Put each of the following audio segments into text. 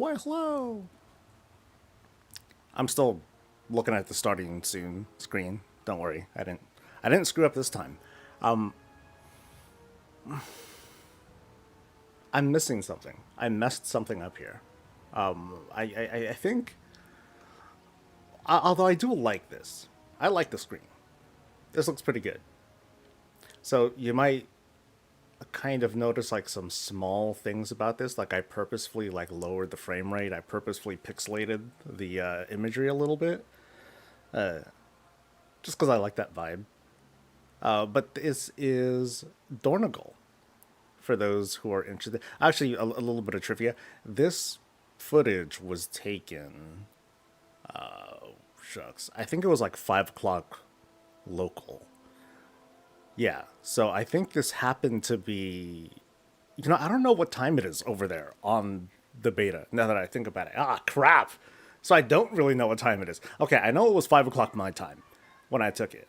Why, hello. I'm still looking at the starting soon screen. Don't worry, I didn't screw up this time. Um, I'm missing something. I messed something up here. I think, although I do like this, I like the screen. This looks pretty good. So you might kind of notice like some small things about this. Like I purposefully like lowered the frame rate. I purposefully pixelated the imagery a little bit, just because I like that vibe. But this is Dornagal. For those who are interested, actually, a little bit of trivia. This footage was taken. Shucks, I think it was like 5 o'clock local. Yeah, so I think this happened to be, I don't know what time it is over there on the beta, now that I think about it. Ah, crap. So I don't really know what time it is. Okay, I know it was 5 o'clock my time when I took it.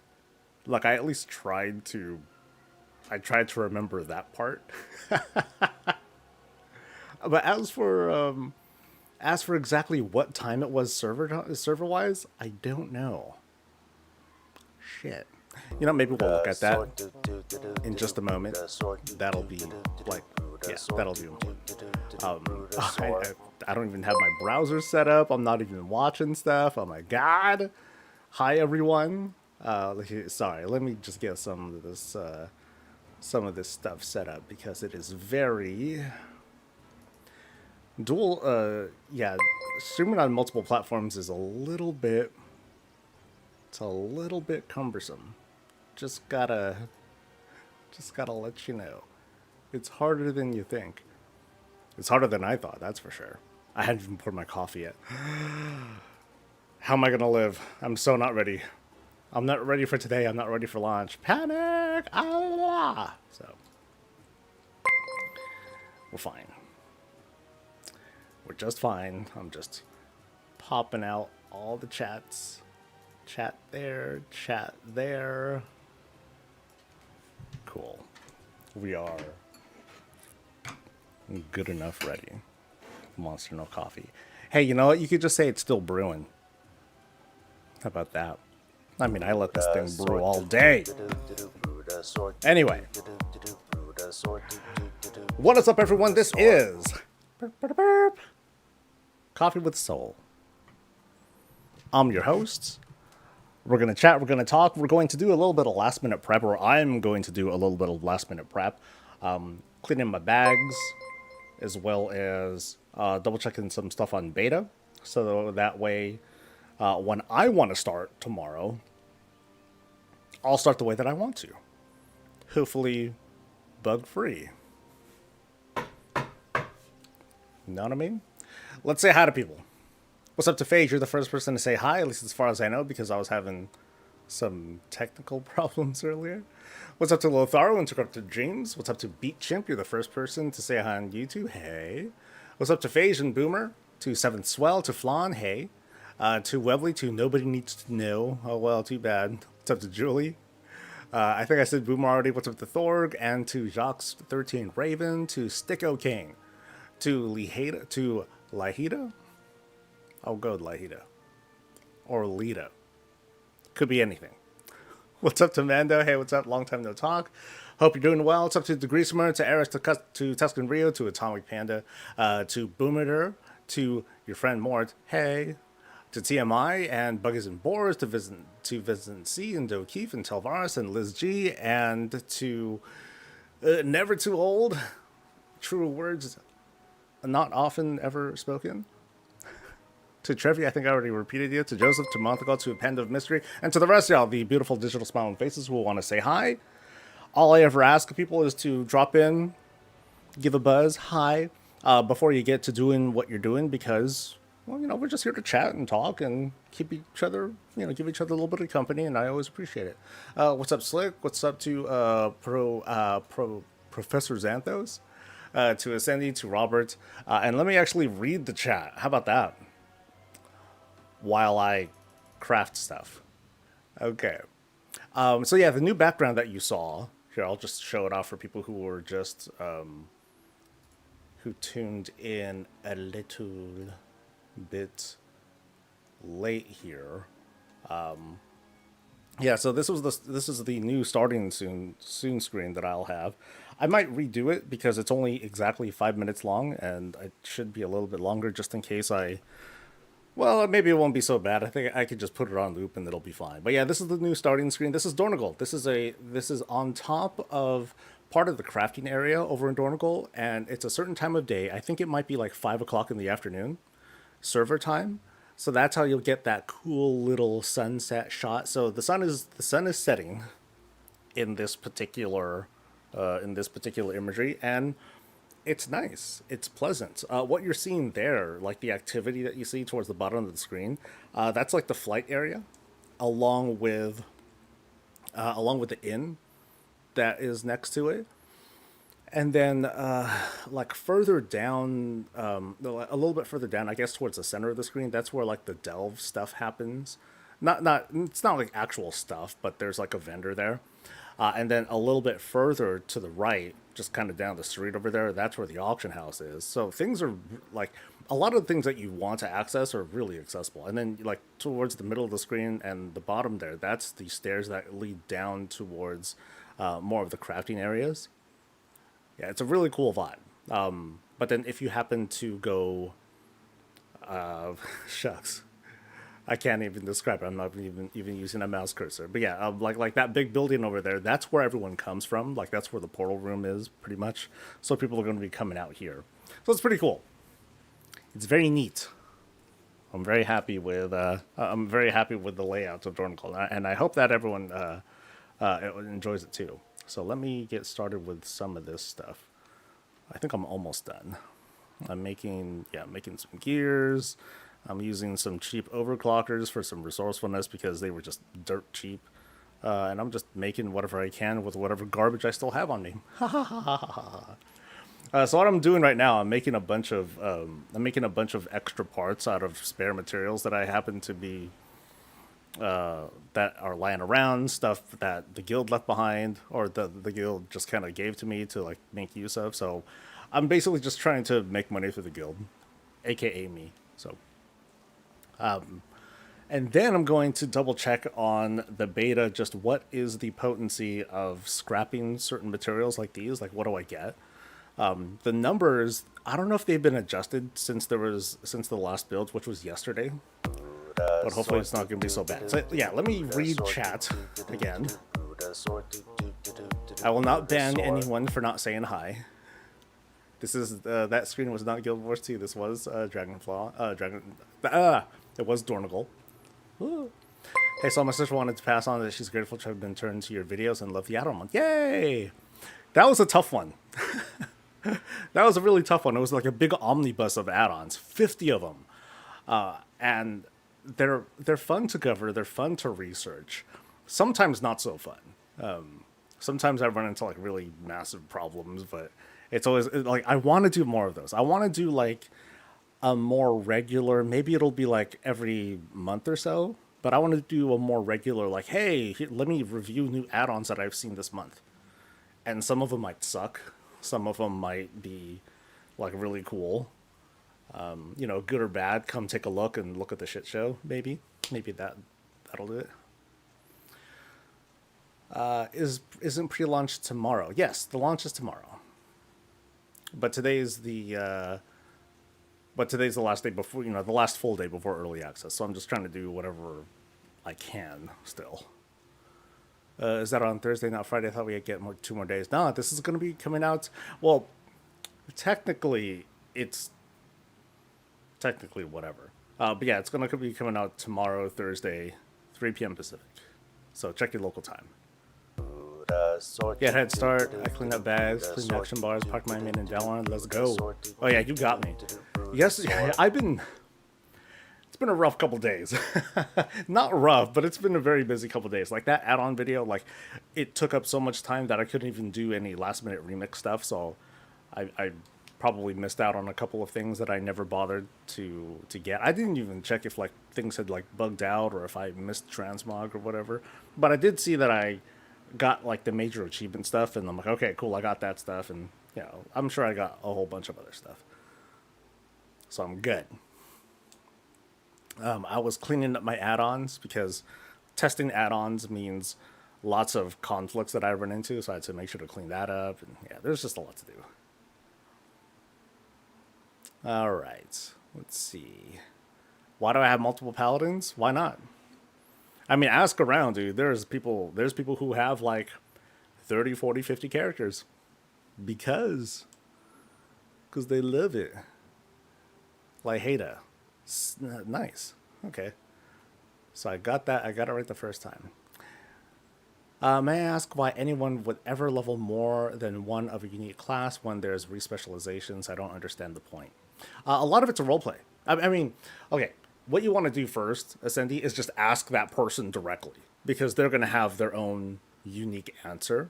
Like, I at least I tried to remember that part. But as for exactly what time it was server wise, I don't know. Shit. Maybe we'll look at that in just a moment. That'll be like, yeah, that'll do. I don't even have my browser set up. I'm not even watching stuff. Oh my god. Hi everyone. Sorry, let me just get some of this stuff set up because it is very dual. Yeah, streaming on multiple platforms is it's a little bit cumbersome. Just gotta let you know. It's harder than you think. It's harder than I thought, that's for sure. I hadn't even poured my coffee yet. How am I gonna live? I'm so not ready. I'm not ready for today. I'm not ready for launch. Panic! Ah! So, we're fine. We're just fine. I'm just popping out all the chats. Chat there, chat there. Cool. We are good enough ready. Monster no coffee. Hey, you know what? You could just say it's still brewing. How about that? I mean, I let this thing brew all day. Anyway. What is up, everyone? This is Coffee with Soul. I'm your host. We're going to chat. We're going to talk. We're going to do a little bit of last minute prep, or I'm going to do a little bit of last minute prep. Cleaning my bags, as well as double checking some stuff on beta. So that way, when I want to start tomorrow, I'll start the way that I want to. Hopefully, bug free. You know what I mean? Let's say hi to people. What's up to Phage? You're the first person to say hi, at least as far as I know, because I was having some technical problems earlier. What's up to Lotharo, Interrupted Dreams? What's up to Beat Chimp? You're the first person to say hi on YouTube. Hey. What's up to Phage and Boomer? To Seventh Swell, to Flan, hey. To Webley, to Nobody Needs to Know. Oh, well, too bad. What's up to Julie? I think I said Boomer already. What's up to Thorg? And to Jocks13 Raven, to Sticko King, to Lahida? I'll go with Lahida. Or Lita. Could be anything. What's up to Mando? Hey, what's up? Long time no talk. Hope you're doing well. What's up to Degreasemer, to Eris, to Tuscan Rio, to Atomic Panda, to Boomer, to your friend Mort. Hey. To TMI and Buggies and Boars, to Vincent C and O'Keefe and Telvaris and Liz G, and to Never Too Old, true words not often ever spoken. To Trevi, I think I already repeated you. To Joseph, to Montagal, to Panda of Mystery, and to the rest of y'all, the beautiful digital smiling faces who will want to say hi. All I ever ask of people is to drop in, give a buzz, hi, before you get to doing what you're doing, because, well, we're just here to chat and talk and keep each other, give each other a little bit of company, and I always appreciate it. What's up, Slick? What's up to Professor Xanthos? To Ascendi, to Robert, and let me actually read the chat. How about that? While I craft stuff. Okay. So yeah, the new background that you saw here, I'll just show it off for people who were just who tuned in a little bit late here. Yeah, so this is the new starting soon screen that I'll have. I might redo it because it's only exactly 5 minutes long, and it should be a little bit longer just in case well, maybe it won't be so bad. I think I could just put it on loop and it'll be fine. But yeah, this is the new starting screen. This is Dornigal. This is on top of part of the crafting area over in Dornigal, and it's a certain time of day. I think it might be like 5 o'clock in the afternoon, server time. So that's how you'll get that cool little sunset shot. So the sun is setting in this particular imagery, and it's nice. It's pleasant. What you're seeing there, like the activity that you see towards the bottom of the screen, that's like the flight area, along with the inn that is next to it. And then, like further down, a little bit further down, I guess towards the center of the screen, that's where like the delve stuff happens. It's not like actual stuff, but there's like a vendor there. And then a little bit further to the right, just kind of down the street over there, that's where the auction house is. So things are like a lot of the things that you want to access are really accessible. And then like towards the middle of the screen and the bottom there, that's the stairs that lead down towards more of the crafting areas. Yeah, it's a really cool vibe. But then if you happen to go, shucks, I can't even describe it. I'm not even using a mouse cursor. But yeah, like that big building over there, that's where everyone comes from. Like that's where the portal room is, pretty much. So people are going to be coming out here. So it's pretty cool. It's very neat. I'm very happy with the layout of Dornical, and I hope that everyone enjoys it too. So let me get started with some of this stuff. I think I'm almost done. I'm making some gears. I'm using some cheap overclockers for some resourcefulness because they were just dirt cheap. And I'm just making whatever I can with whatever garbage I still have on me. So what I'm doing right now, I'm making a bunch of extra parts out of spare materials that I happen to be that are lying around, stuff that the guild left behind or the guild just kind of gave to me to like make use of. So I'm basically just trying to make money for the guild, aka me. So and then I'm going to double check on the beta just what is the potency of scrapping certain materials like these, like what do I get. The numbers, I don't know if they've been adjusted since the last build, which was yesterday. But hopefully it's not going to be so bad. So yeah, let me read chat again. I will not ban anyone for not saying hi. This is that screen was not Guild Wars 2. This was Dragonflaw. It was Dornigal. Ooh. Hey, so my sister wanted to pass on that she's grateful to have been turned to your videos and love the add-on one. Yay! That was a tough one. That was a really tough one. It was like a big omnibus of add-ons, 50 of them, and they're fun to cover. They're fun to research. Sometimes not so fun. Sometimes I run into like really massive problems, but it's always like I want to do more of those. I want to do like a more regular. Maybe it'll be like every month or so, but I want to do a more regular. Like, hey, let me review new add-ons that I've seen this month, and some of them might suck. Some of them might be like really cool. Good or bad, come take a look and look at the shit show, maybe. Maybe that'll do it. Isn't pre-launch tomorrow? Yes, the launch is tomorrow. But today's the last day before, the last full day before early access. So I'm just trying to do whatever I can still. Is that on Thursday, not Friday? I thought we'd get 2 more days. No, this is going to be coming out. Well, technically, it's whatever. But yeah, it's going to be coming out tomorrow, Thursday, 3 p.m. Pacific. So check your local time. Yeah, head start. I cleaned up bags, cleaned action bars, parked my main in Valorant. Let's go. Oh yeah, you got me. Yes, it's been a rough couple days. Not rough, but it's been a very busy couple days. Like that add-on video, like it took up so much time that I couldn't even do any last-minute remix stuff. So I probably missed out on a couple of things that I never bothered to get. I didn't even check if like things had like bugged out or if I missed transmog or whatever. But I did see that I got like the major achievement stuff, and I'm like, okay, cool, I got that stuff, and you know, I'm sure I got a whole bunch of other stuff. So I'm good. I was cleaning up my add-ons because testing add-ons means lots of conflicts that I run into, so I had to make sure to clean that up. And yeah, there's just a lot to do. All right, let's see. Why do I have multiple paladins? Why not? I mean, ask around, dude. There's people who have like 30, 40, 50 characters because they live it. Like Hada. Nice. Okay. So I got that. I got it right the first time. May I ask why anyone would ever level more than one of a unique class when there's respecializations? I don't understand the point. A lot of it's a roleplay. I mean, okay, what you want to do first, Ascendi, is just ask that person directly because they're going to have their own unique answer.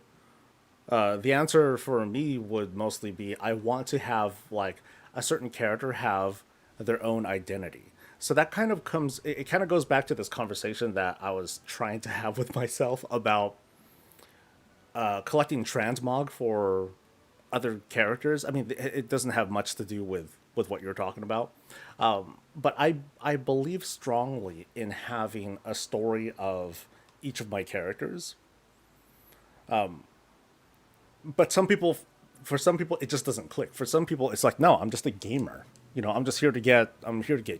The answer for me would mostly be I want to have like a certain character have their own identity. So that kind of it kind of goes back to this conversation that I was trying to have with myself about collecting transmog for other characters. I mean, it doesn't have much to do with what you're talking about. But I believe strongly in having a story of each of my characters. But for some people, it just doesn't click. For some people, it's like, no, I'm just a gamer. You know, I'm here to get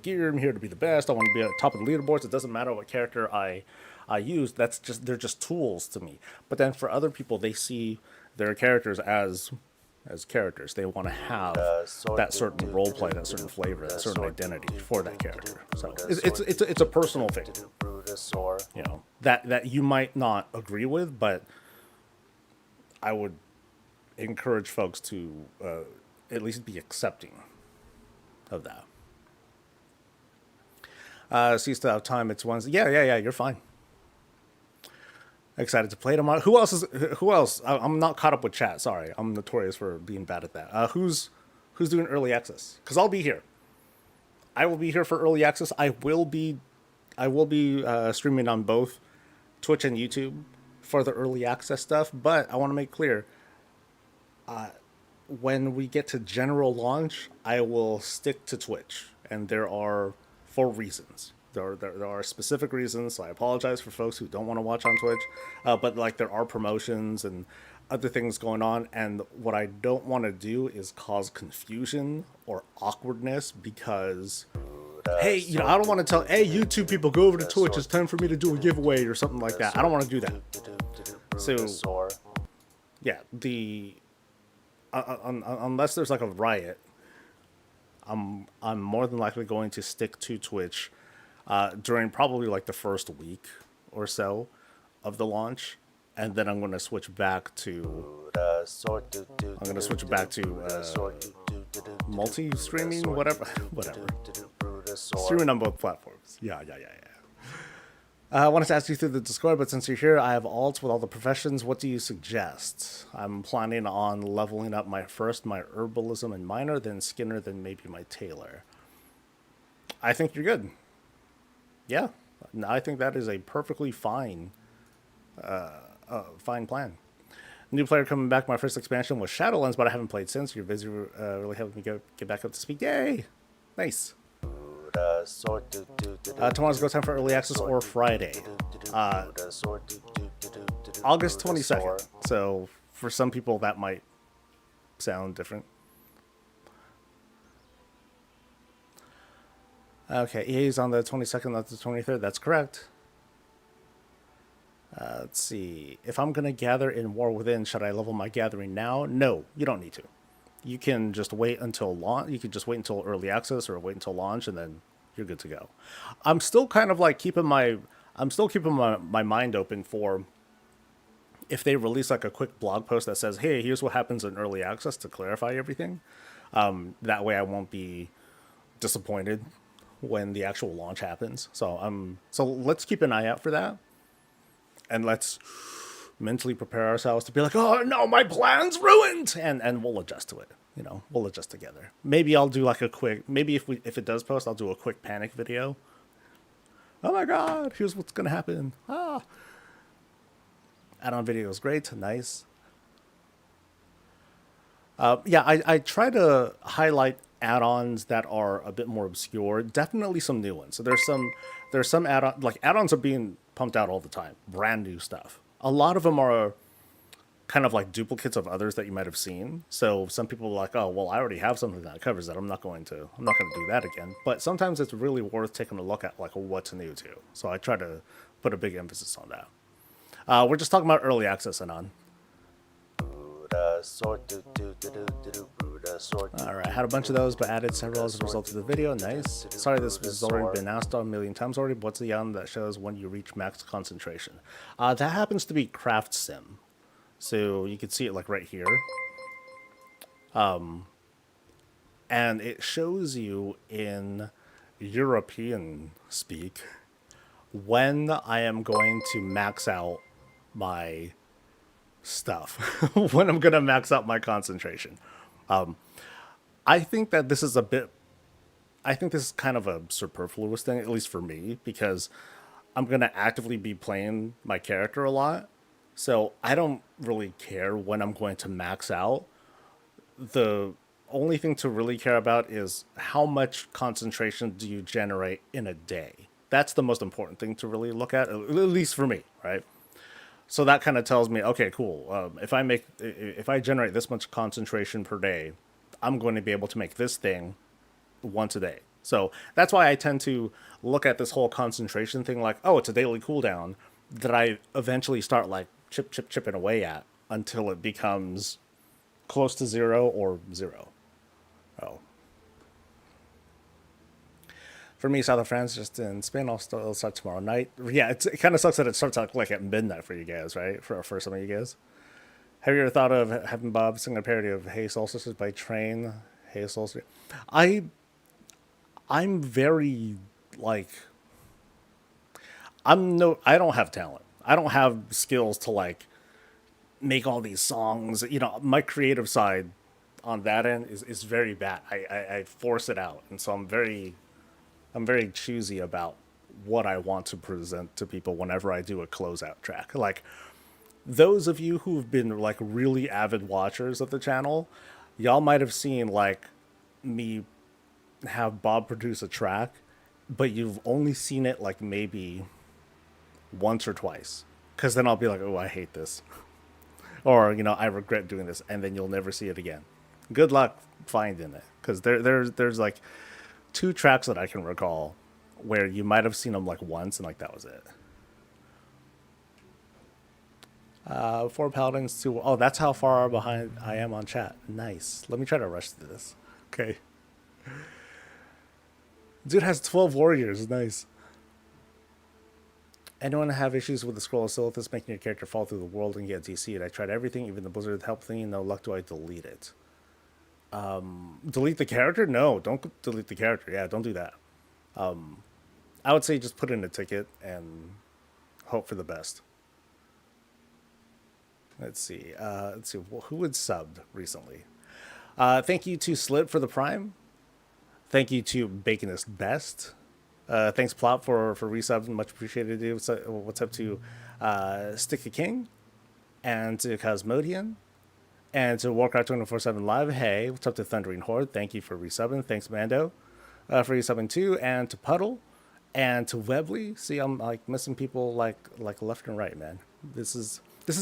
gear. I'm here to be the best. I want to be at the top of the leaderboards. It doesn't matter what character I use. They're just tools to me. But then for other people, they see their characters as characters. They want to have that certain role play, that certain flavor, that certain identity for that character. So it's a personal thing. You know, that you might not agree with, but I would encourage folks to at least be accepting of that. So you still have time. It's Wednesday. Yeah. You're fine. Excited to play tomorrow. Who else? I'm not caught up with chat. Sorry, I'm notorious for being bad at that. Who's doing early access? Because I'll be here. I will be here for early access. I will be streaming on both Twitch and YouTube for the early access stuff. But I want to make clear, when we get to general launch, I will stick to Twitch, and there are 4 reasons. There are specific reasons, so I apologize for folks who don't want to watch on Twitch, but like there are promotions and other things going on, and what I don't want to do is cause confusion or awkwardness because, hey, you know, I don't want to tell, hey, YouTube people, go over to Twitch, it's time for me to do a giveaway or something like that. I don't want to do that. So, yeah, unless there's like a riot, I'm more than likely going to stick to Twitch during probably like the first week or so of the launch, and then I'm going to switch back to multi-streaming, whatever. Streaming on both platforms. Yeah. I wanted to ask you through the Discord, but since you're here, I have alts with all the professions. What do you suggest? I'm planning on leveling up my herbalism and miner, then Skinner, then maybe my tailor. I think you're good. Yeah, I think that is a perfectly fine plan. New player coming back. My first expansion was Shadowlands, but I haven't played since. You're busy, really helping me get back up to speed. Yay! Nice. Tomorrow's go time for early access or Friday. August 22nd. So for some people that might sound different. Okay, EA's on the 22nd, not the 23rd. That's correct. Let's see. If I'm going to gather in War Within, should I level my gathering now? No, you don't need to. You can just wait until launch. You can just wait until early access or wait until launch, and then you're good to go. I'm still kind of like keeping my mind open for if they release like a quick blog post that says, hey, here's what happens in early access to clarify everything. That way I won't be disappointed when the actual launch happens. So let's keep an eye out for that. And let's mentally prepare ourselves to be like, oh no, my plan's ruined, and we'll adjust to it. You know, we'll adjust together. Maybe I'll do like if it does post, I'll do a quick panic video. Oh my god, here's what's gonna happen. Add-on video is great, nice. Yeah, I try to highlight add-ons that are a bit more obscure. Definitely some new ones. So there's some add-on like add-ons are being pumped out all the time, brand new stuff. A lot of them are kind of like duplicates of others that you might have seen. So some people are like, oh, well, I already have something that covers that. I'm not going to do that again. But sometimes it's really worth taking a look at like what's new too. So I try to put a big emphasis on that. We're just talking about early access, Anon. All right, had a bunch of those, but added several as a result of the video. Nice. Sorry, this has already been asked a million times already. But what's the item that shows when you reach max concentration? That happens to be Craft Sim. So you can see it like right here. And it shows you in European speak when I am going to max out my stuff, when I'm going to max out my concentration. I think that this is a bit, I think this is kind of a superfluous thing, at least for me, because I'm going to actively be playing my character a lot. So I don't really care when I'm going to max out. The only thing to really care about is how much concentration do you generate in a day. That's the most important thing to really look at least for me, right? So that kind of tells me, okay, cool. If I generate this much concentration per day, I'm going to be able to make this thing once a day. So that's why I tend to look at this whole concentration thing like, oh, it's a daily cooldown that I eventually start like chipping away at until it becomes close to zero or zero. Oh. For me, South of France, just in Spain, I'll start tomorrow night. Yeah, it kind of sucks that it starts out like at midnight for you guys, right? For some of you guys. Have you ever thought of having Bob sing a parody of Hey Solstices by Train? Hey Solstice. I I'm very like I don't have talent. I don't have skills to like make all these songs. You know, my creative side on that end is very bad. I force it out, and so I'm very choosy about what I want to present to people whenever I do a closeout track. Like those of you who've been like really avid watchers of the channel, y'all might have seen like me have Bob produce a track, but you've only seen it like maybe once or twice. Cause then I'll be like, oh, I hate this. Or, you know, I regret doing this, and then you'll never see it again. Good luck finding it. Cause there's like two tracks that I can recall where you might have seen them like once and like that was it. Four paladins to oh, that's how far behind I am on chat. Nice. Let me try to rush through this. Okay. Dude has 12 warriors. Nice. Anyone have issues with the scroll of Silithus making your character fall through the world and get DC'd? I tried everything, even the Blizzard help thingy. No luck. Do I delete it? Delete the character? No, don't delete the character. Yeah, don't do that. I would say just put in a ticket and hope for the best. Let's see. Who had subbed recently? Thank you to Slit for the Prime. Thank you to Baconist Best. Thanks Plop for resubs. Much appreciated, dude. What's up to Stick a King and to Cosmodian and to Warcraft 24/7 Live. Hey, what's up to Thundering Horde? Thank you for resubbing. Thanks Mando for resubbing too, and to Puddle and to Webley. See, I'm like missing people like left and right, man. This is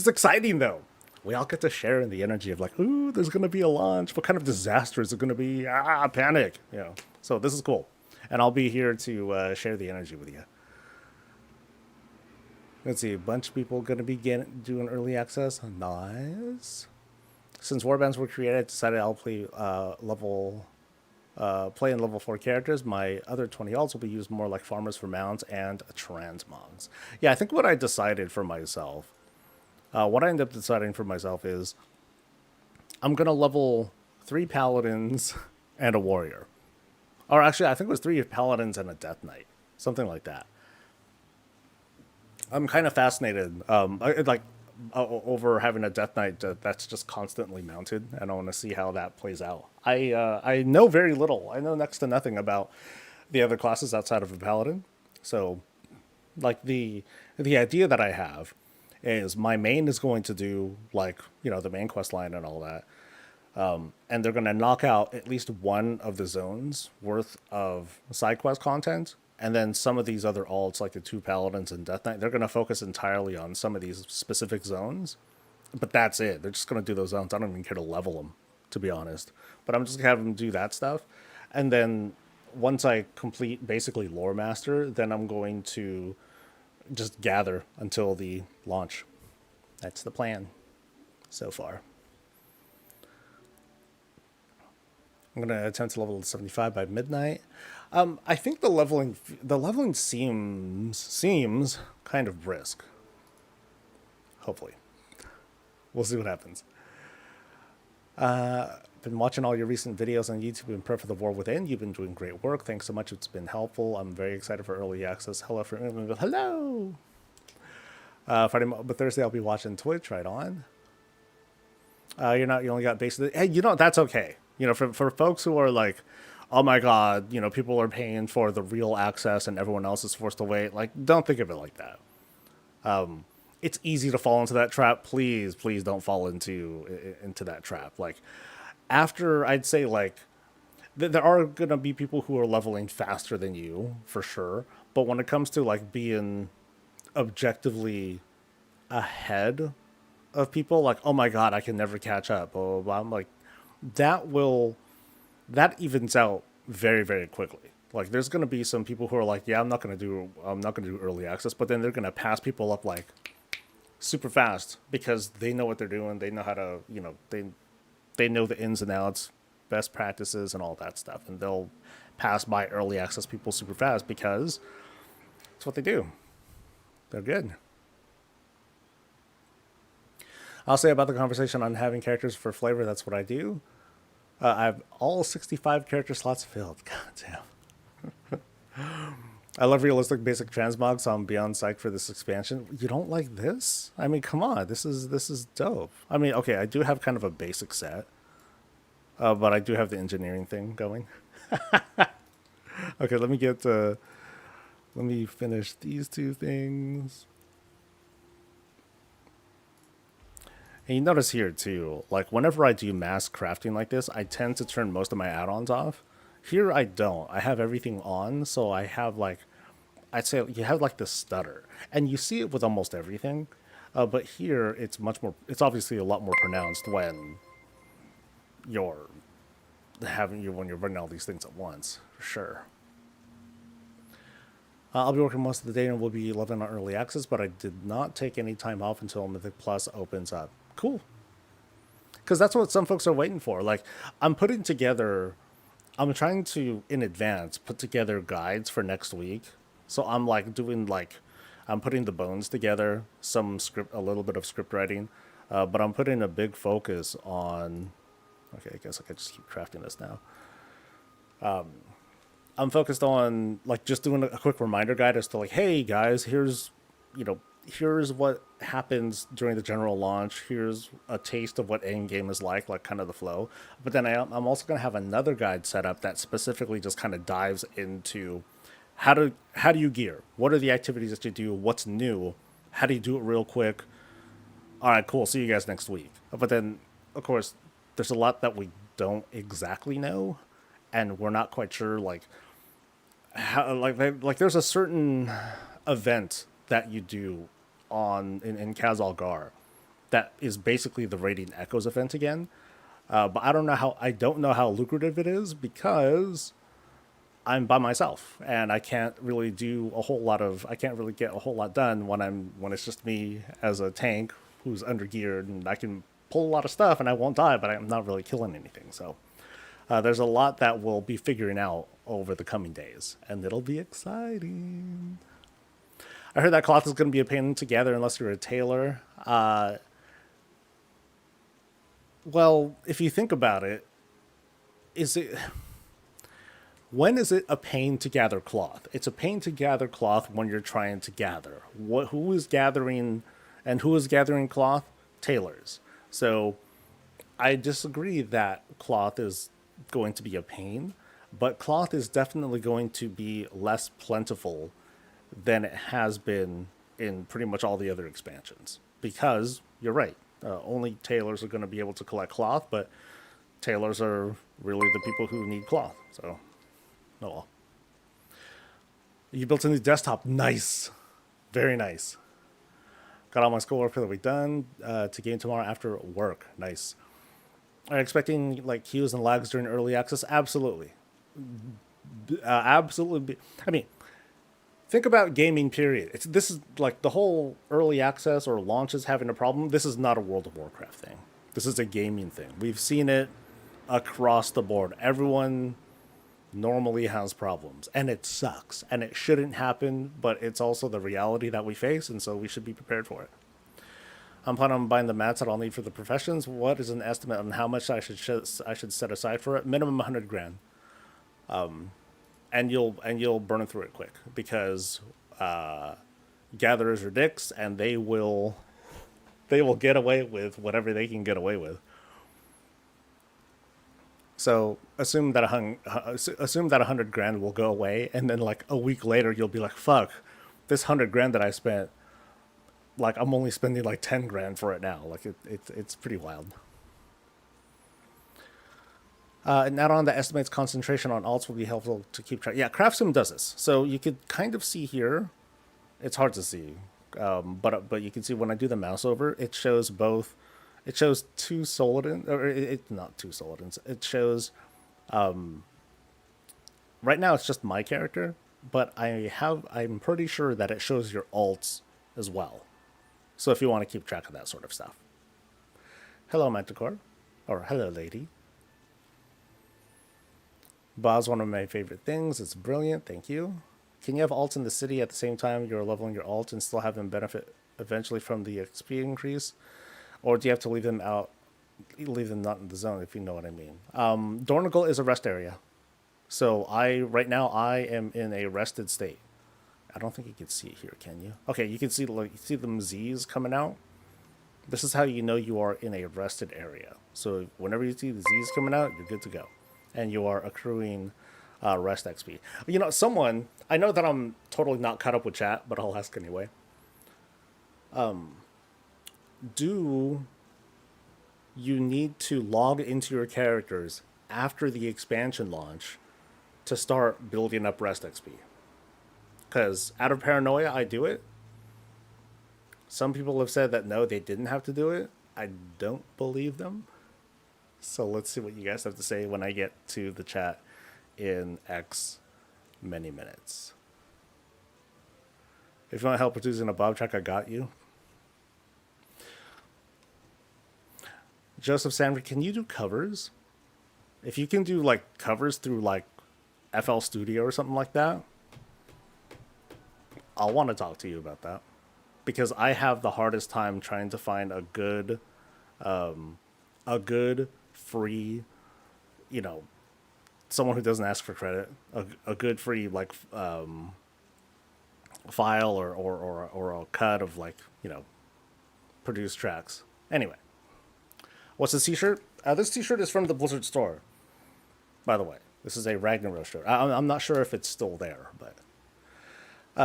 exciting though. We all get to share in the energy of like, ooh, there's gonna be a launch. What kind of disaster is it gonna be? Panic. You know. So this is cool, and I'll be here to share the energy with you. Let's see, a bunch of people gonna be doing early access. Nice. Since warbands were created, I decided I'll play play in level 4 characters. My other 20 alts will be used more like farmers for mounts and transmogs. Yeah, I think what I decided for myself. What I ended up deciding for myself is I'm going to level 3 paladins and a warrior. Or actually, I think it was 3 paladins and a death knight. Something like that. I'm kind of fascinated over having a death knight that's just constantly mounted, and I want to see how that plays out. I know very little. I know next to nothing about the other classes outside of a paladin. So, like the idea that I have is my main is going to do like, you know, the main quest line and all that. and they're going to knock out at least one of the zones worth of side quest content. And then some of these other alts, like the two paladins and Death Knight, they're going to focus entirely on some of these specific zones. But that's it. They're just going to do those zones. I don't even care to level them, to be honest. But I'm just going to have them do that stuff. And then once I complete basically Lore Master, then I'm going to just gather until the launch. That's the plan so far. I'm gonna attempt to level 75 by midnight. I think the leveling seems kind of brisk. Hopefully, we'll see what happens. Been watching all your recent videos on YouTube and prep for the War Within. You've been doing great work. Thanks so much. It's been helpful. I'm very excited for early access. Hello for England. Hello. Friday, but Thursday I'll be watching Twitch. Right on. You only got basic. Hey, that's okay. For folks who are like, oh my god, people are paying for the real access and everyone else is forced to wait. Like, don't think of it like that. It's easy to fall into that trap. Please don't fall into that trap. Like, after I'd say like, there are gonna be people who are leveling faster than you for sure. But when it comes to like being objectively ahead of people, like, oh my god, I can never catch up. Blah, blah, blah. I'm like, that evens out very, very quickly. Like, there's gonna be some people who are like, yeah, I'm not gonna do early access, but then they're gonna pass people up like super fast because they know what they're doing. They know how to, they know the ins and outs, best practices, and all that stuff, and they'll pass by early access people super fast because it's what they do. They're good. I'll say about the conversation on having characters for flavor, that's what I do. I have all 65 character slots filled. God damn. I love realistic basic transmog, so I'm beyond psyched for this expansion. You don't like this? I mean, come on. This is dope. I mean, okay, I do have kind of a basic set. But I do have the engineering thing going. Okay, let me finish these two things. And you notice here too, like whenever I do mass crafting like this, I tend to turn most of my add-ons off. Here I don't. I have everything on, so I have like, I'd say you have like the stutter. And you see it with almost everything. But here it's it's obviously a lot more pronounced when you're when you're running all these things at once, for sure. I'll be working most of the day and will be loving on early access, but I did not take any time off until Mythic Plus opens up. Cool. Because that's what some folks are waiting for. Like, I'm trying to, in advance, put together guides for next week. So I'm like I'm putting the bones together, a little bit of script writing, but I'm putting a big focus on, okay, I guess I could just keep crafting this now. I'm focused on like just doing a quick reminder guide as to like, hey guys, here's what happens during the general launch. Here's a taste of what endgame is like kind of the flow. But then I'm also going to have another guide set up that specifically just kind of dives into how do you gear? What are the activities that you do? What's new? How do you do it real quick? All right, cool. See you guys next week. But then, of course, there's a lot that we don't exactly know, and we're not quite sure like how like there's a certain event that you do in Kaz Gar that is basically the Radiant Echoes event again. But I don't know how lucrative it is because I'm by myself and I can't really get a whole lot done when it's just me as a tank who's undergeared, and I can pull a lot of stuff and I won't die, but I'm not really killing anything. So there's a lot that we'll be figuring out over the coming days, and it'll be exciting. I heard that cloth is going to be a pain to gather unless you're a tailor. Well, if you think about it, when is it a pain to gather cloth? It's a pain to gather cloth when you're trying to gather. Who is gathering cloth? Tailors. So I disagree that cloth is going to be a pain, but cloth is definitely going to be less plentiful than it has been in pretty much all the other expansions. Because you're right, only tailors are going to be able to collect cloth, but tailors are really the people who need cloth. So, no. Well. You built a new desktop. Nice. Very nice. Got all my schoolwork for the week done to game tomorrow after work. Nice. Are you expecting like queues and lags during early access? Absolutely. Absolutely. I mean, think about gaming, period. This is like the whole early access or launches having a problem. This is not a World of Warcraft thing. This is a gaming thing. We've seen it across the board. Everyone normally has problems, and it sucks, and it shouldn't happen, but it's also the reality that we face, and so we should be prepared for it. I'm planning on buying the mats that I'll need for the professions. What is an estimate on how much I should set aside for it? Minimum 100 grand. And you'll burn through it quick because gatherers are dicks, and they will get away with whatever they can get away with. So assume that 100 grand will go away, and then like a week later you'll be like, "Fuck, this 100 grand that I spent, like I'm only spending like 10 grand for it now." Like it's pretty wild. And add on the estimates concentration on alts will be helpful to keep track. Yeah, CraftSim does this, so you could kind of see here. It's hard to see, but you can see when I do the mouse over, it shows both. It shows two Solidins, or it's not two Solidins. It shows, right now it's just my character, but I'm pretty sure that it shows your alts as well. So if you want to keep track of that sort of stuff. Hello, Manticore, or hello, lady. Bob's one of my favorite things. It's brilliant. Thank you. Can you have alts in the city at the same time you're leveling your alt and still have them benefit eventually from the XP increase? Or do you have to leave them out, leave them not in the zone, if you know what I mean? Dornigal is a rest area. So right now I am in a rested state. I don't think you can see it here, can you? Okay, you can see them Z's coming out. This is how you know you are in a rested area. So whenever you see the Z's coming out, you're good to go. And you are accruing rest XP. You know, I know that I'm totally not caught up with chat, but I'll ask anyway. Do you need to log into your characters after the expansion launch to start building up rest XP? Because out of paranoia, I do it. Some people have said that no, they didn't have to do it. I don't believe them. So let's see what you guys have to say when I get to the chat in X many minutes. If you want help producing a Bob track, I got you. Joseph Sandford, can you do covers? If you can do like covers through like FL Studio or something like that, I'll want to talk to you about that. Because I have the hardest time trying to find a good free, you know, someone who doesn't ask for credit, a good free like file or a cut of like, you know, produced tracks. Anyway, what's this t-shirt? This t-shirt is from the Blizzard store, by the way. This is a Ragnarok shirt. I'm not sure if it's still there, but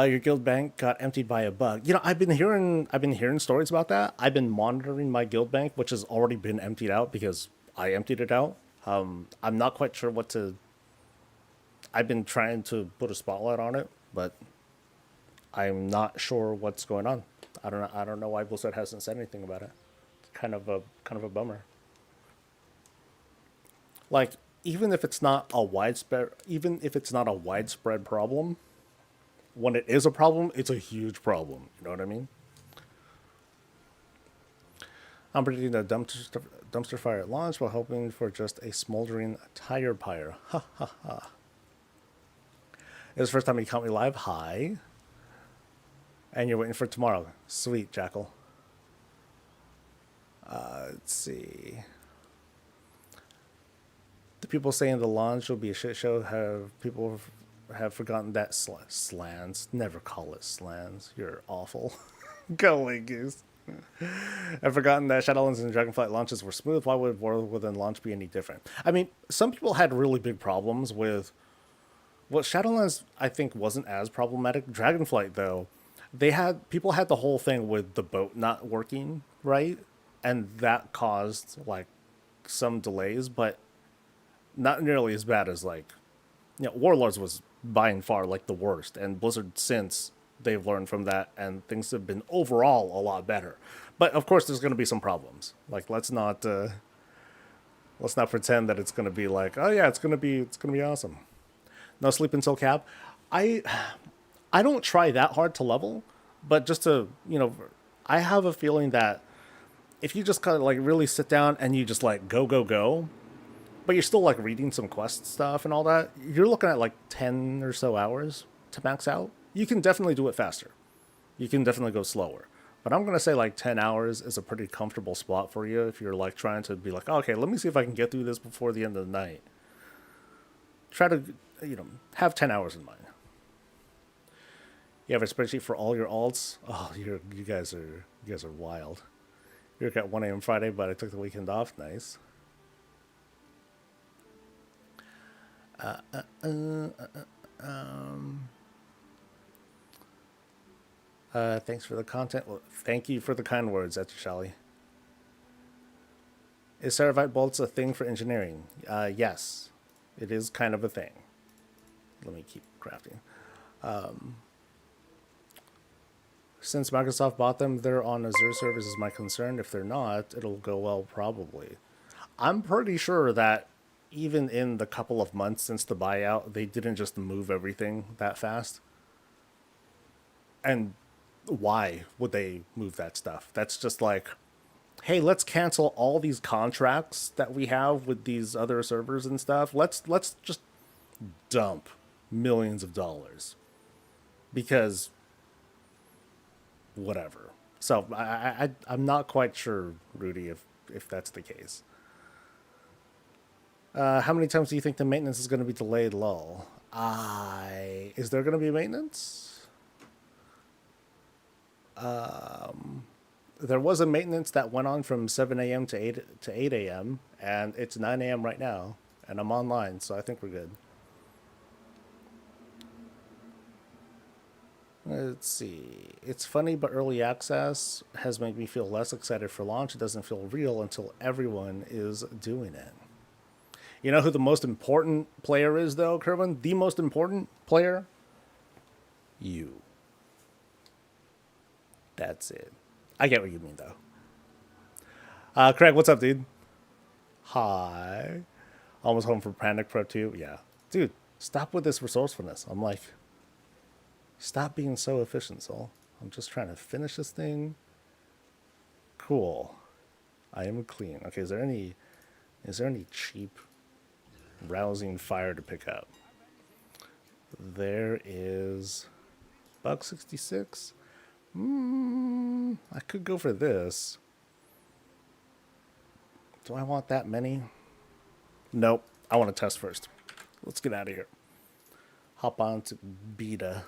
your guild bank got emptied by a bug. You know, I've been hearing stories about that. I've been monitoring my guild bank, which has already been emptied out because I emptied it out. I'm not quite sure what to. I've been trying to put a spotlight on it, but I'm not sure what's going on. I don't know why Blizzard hasn't said anything about it. It's kind of a bummer. Like, even if it's not a widespread problem, when it is a problem, it's a huge problem. You know what I mean? I'm predicting a dumpster fire at launch while hoping for just a smoldering tire pyre. Ha ha ha. It's the first time you caught me live. Hi. And you're waiting for tomorrow. Sweet, Jackal. Let's see. The people saying the launch will be a shit show have forgotten that slans. Never call it slans. You're awful. Go away, Goose. I've forgotten that Shadowlands and Dragonflight launches were smooth. Why would War Within launch be any different? I mean, some people had really big problems with. Well, Shadowlands, I think, wasn't as problematic. Dragonflight, though, people had the whole thing with the boat not working right, and that caused like some delays, but not nearly as bad as like, Warlords was by and far like the worst, and Blizzard since they've learned from that, and things have been overall a lot better. But of course, there's going to be some problems. Like, let's not pretend that it's going to be like, oh yeah, it's going to be awesome. No sleep until cap. I I don't try that hard to level, but just to, I have a feeling that if you just kind of like really sit down and you just like go go go, but you're still like reading some quest stuff and all that, you're looking at like 10 or so hours to max out. You can definitely do it faster. You can definitely go slower. But I'm going to say like 10 hours is a pretty comfortable spot for you if you're like trying to be like, oh, okay, let me see if I can get through this before the end of the night. Try to, have 10 hours in mind. You have a spreadsheet for all your alts? Oh, you guys are wild. You're at 1 a.m. Friday, but I took the weekend off. Nice. Thanks for the content. Well, thank you for the kind words, Etchashali. Is Ceravite bolts a thing for engineering? Yes, it is kind of a thing. Let me keep crafting. Since Microsoft bought them, they're on Azure servers is my concern. If they're not, it'll go well probably. I'm pretty sure that even in the couple of months since the buyout, they didn't just move everything that fast. And why would they move that stuff? That's just like, hey, let's cancel all these contracts that we have with these other servers and stuff. Let's just dump millions of dollars because whatever. So I'm not quite sure, Rudy, if that's the case. How many times do you think the maintenance is going to be delayed? Lol. Is there going to be maintenance? There was a maintenance that went on from 7 a.m. to 8 a.m. and it's 9 a.m. right now, and I'm online, so I think we're good. Let's see. It's funny, but early access has made me feel less excited for launch. It doesn't feel real until everyone is doing it. You know who the most important player is, though, Kerwin? The most important player? You. That's it. I get what you mean, though. Craig, what's up, dude? Hi. Almost home for Panic Pro 2. Yeah. Dude, stop with this resourcefulness. I'm like, stop being so efficient, Soul. I'm just trying to finish this thing. Cool. I am clean. Okay, is there any cheap, rousing fire to pick up? There is $1.66. I could go for this. Do I want that many? Nope. I want to test first. Let's get out of here. Hop on to beta.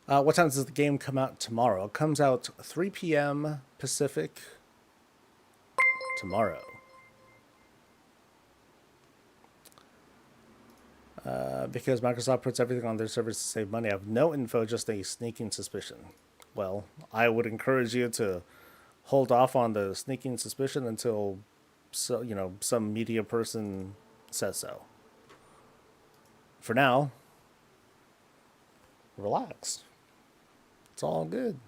What time does the game come out tomorrow? It comes out 3 p.m. Pacific tomorrow. Because Microsoft puts everything on their servers to save money. I have no info, just a sneaking suspicion. Well, I would encourage you to hold off on the sneaking suspicion until some media person says so. For now, relax. It's all good.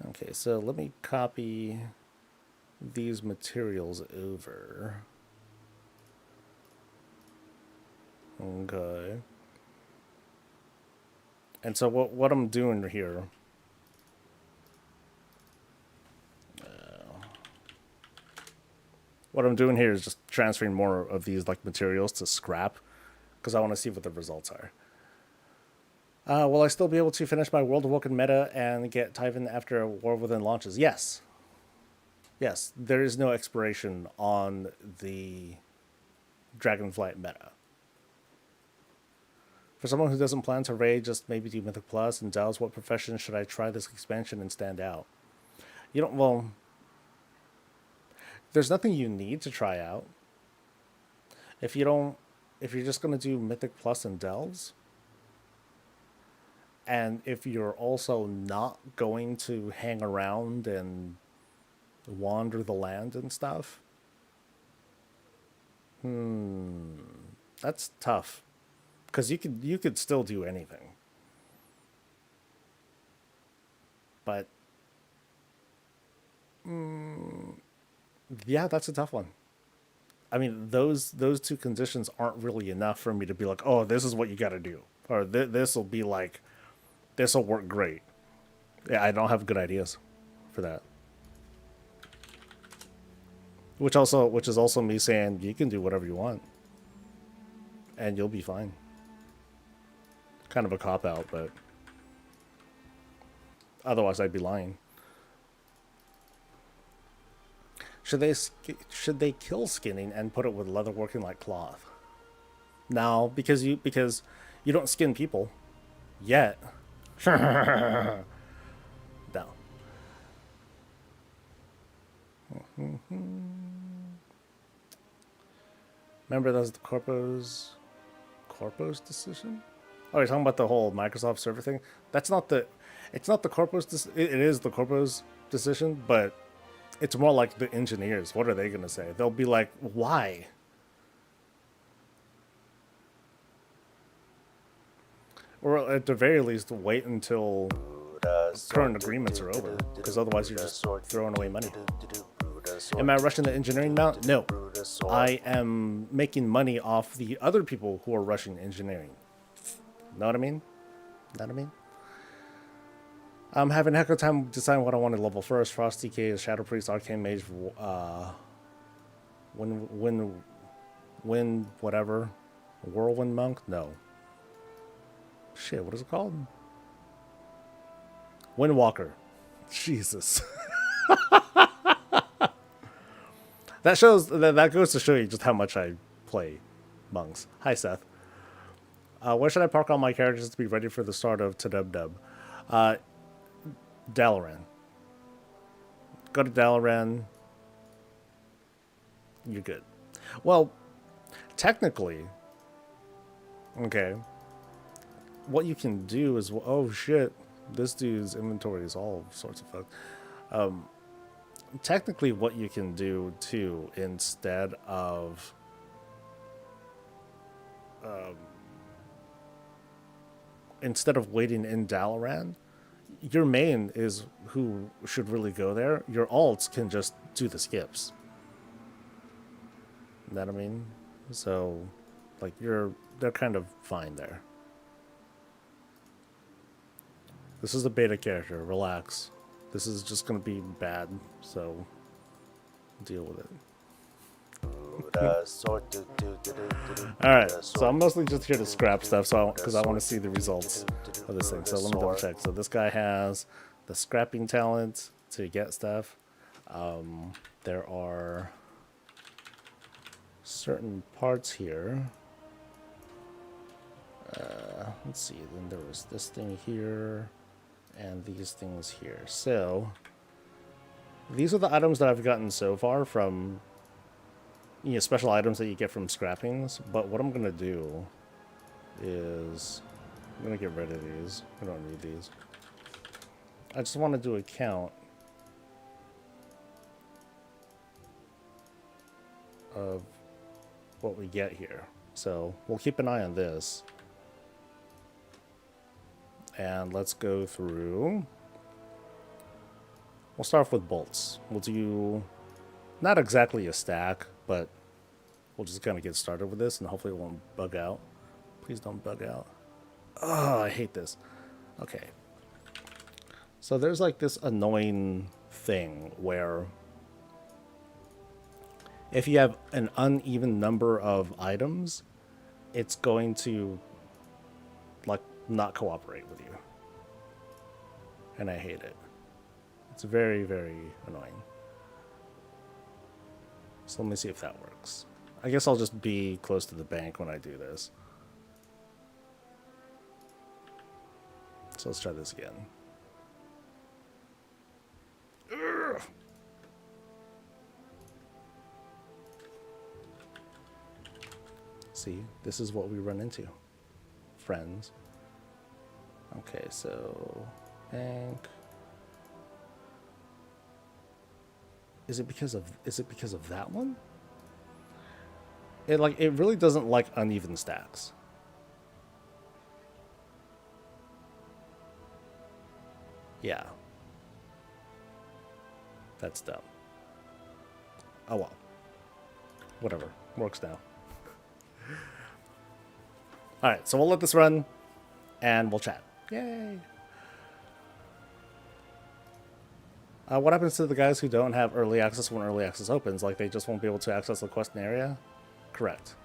Okay, so let me copy these materials over. Okay. And so what I'm doing here, is just transferring more of these like materials to scrap because I want to see what the results are. Will I still be able to finish my World of Woken meta and get Typhon after War Within launches? Yes. Yes, there is no expiration on the Dragonflight meta. For someone who doesn't plan to raid, just maybe do Mythic Plus and Delves, what profession should I try this expansion and stand out? There's nothing you need to try out. If you're just going to do Mythic Plus and Delves, And if you're also not going to hang around and wander the land and stuff, that's tough. Because you could still do anything. But yeah, that's a tough one. I mean, those two conditions aren't really enough for me to be like, oh, this is what you got to do, or this will be like, this will work great. Yeah, I don't have good ideas for that. Which is also me saying you can do whatever you want, and you'll be fine. Kind of a cop out, but otherwise I'd be lying. Should they kill skinning and put it with leather working like cloth? No, because you don't skin people yet. No. Remember that was the Corpo's decision? Oh, you're talking about the whole Microsoft server thing? That's not the it's not the it is the Corpo's decision, but it's more like the engineers. What are they going to say? They'll be like, "Why?" Or at the very least, wait until current agreements are over, because otherwise you're just throwing away money. Am I rushing the engineering mount? No. I am making money off the other people who are rushing engineering. Know what I mean? Know what I mean? I'm having a heck of a time deciding what I want to level first. Frosty K, Shadow Priest, Arcane Mage, whatever. Whirlwind Monk? No. Shit, what is it called? Windwalker. Jesus. That goes to show you just how much I play monks. Hi, Seth. Where should I park all my characters to be ready for the start of TWW? Dalaran. Go to Dalaran. You're good. Well, technically, okay, what you can do is, oh shit, this dude's inventory is all sorts of fuck. Technically, what you can do too, instead of waiting in Dalaran, your main is who should really go there. Your alts can just do the skips. You know what I mean? So, like, they're kind of fine there. This is a beta character. Relax. This is just gonna be bad, so deal with it. Alright, so I'm mostly just here to scrap stuff, so because I want to see the results of this thing. So let me double check. So this guy has the scrapping talent to get stuff. There are certain parts here. Let's see, then there was this thing here and these things here. So these are the items that I've gotten so far from, you know, special items that you get from scrappings. But what I'm gonna do is I'm gonna get rid of these. I don't need these. I just want to do a count of what we get here. So we'll keep an eye on this. And let's go through. We'll start off with bolts. We'll do not exactly a stack, but we'll just kind of get started with this, and hopefully it won't bug out. Please don't bug out. Oh, I hate this. Okay. So there's like this annoying thing where if you have an uneven number of items, it's going to like not cooperate with you. And I hate it. It's very, very annoying. So let me see if that works. I guess I'll just be close to the bank when I do this. So let's try this again. Ugh. See, this is what we run into, friends. Okay, so bank. Is it because of that one? It really doesn't like uneven stacks. Yeah. That's dumb. Oh well. Whatever. Works now. Alright, so we'll let this run and we'll chat. Yay! What happens to the guys who don't have early access when early access opens? Like they just won't be able to access the quest area? Correct.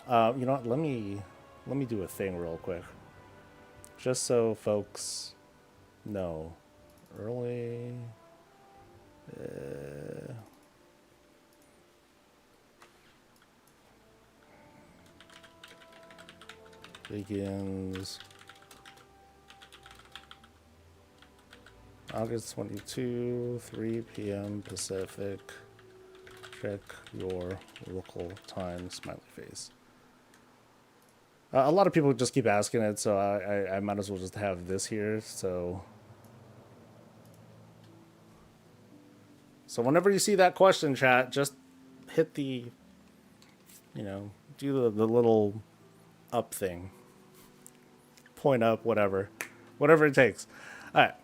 You know what? Let me do a thing real quick, just so folks know. Early. Begins August 22, 3 p.m. Pacific. Check your local time, smiley face. A lot of people just keep asking it, so I might as well just have this here. So whenever you see that question, chat, just hit the, do the little up thing. Point up, whatever it takes. All right.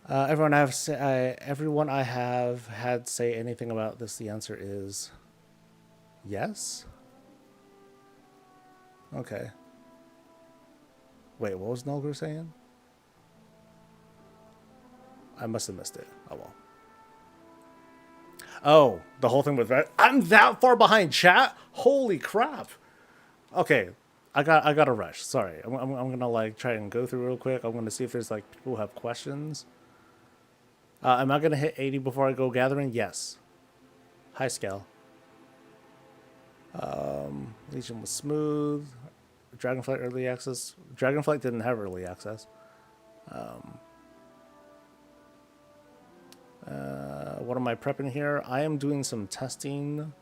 Everyone I have had say anything about this, the answer is yes. Okay. Wait, what was Nulgur saying? I must have missed it. Oh well. Oh, the whole thing with that. I'm that far behind, chat. Holy crap. Okay, I got a rush. Sorry, I'm gonna try and go through real quick. I'm gonna see if there's people who have questions. Am I gonna hit 80 before I go gathering? Yes. High scale. Legion was smooth. Dragonflight early access. Dragonflight didn't have early access. What am I prepping here? I am doing some testing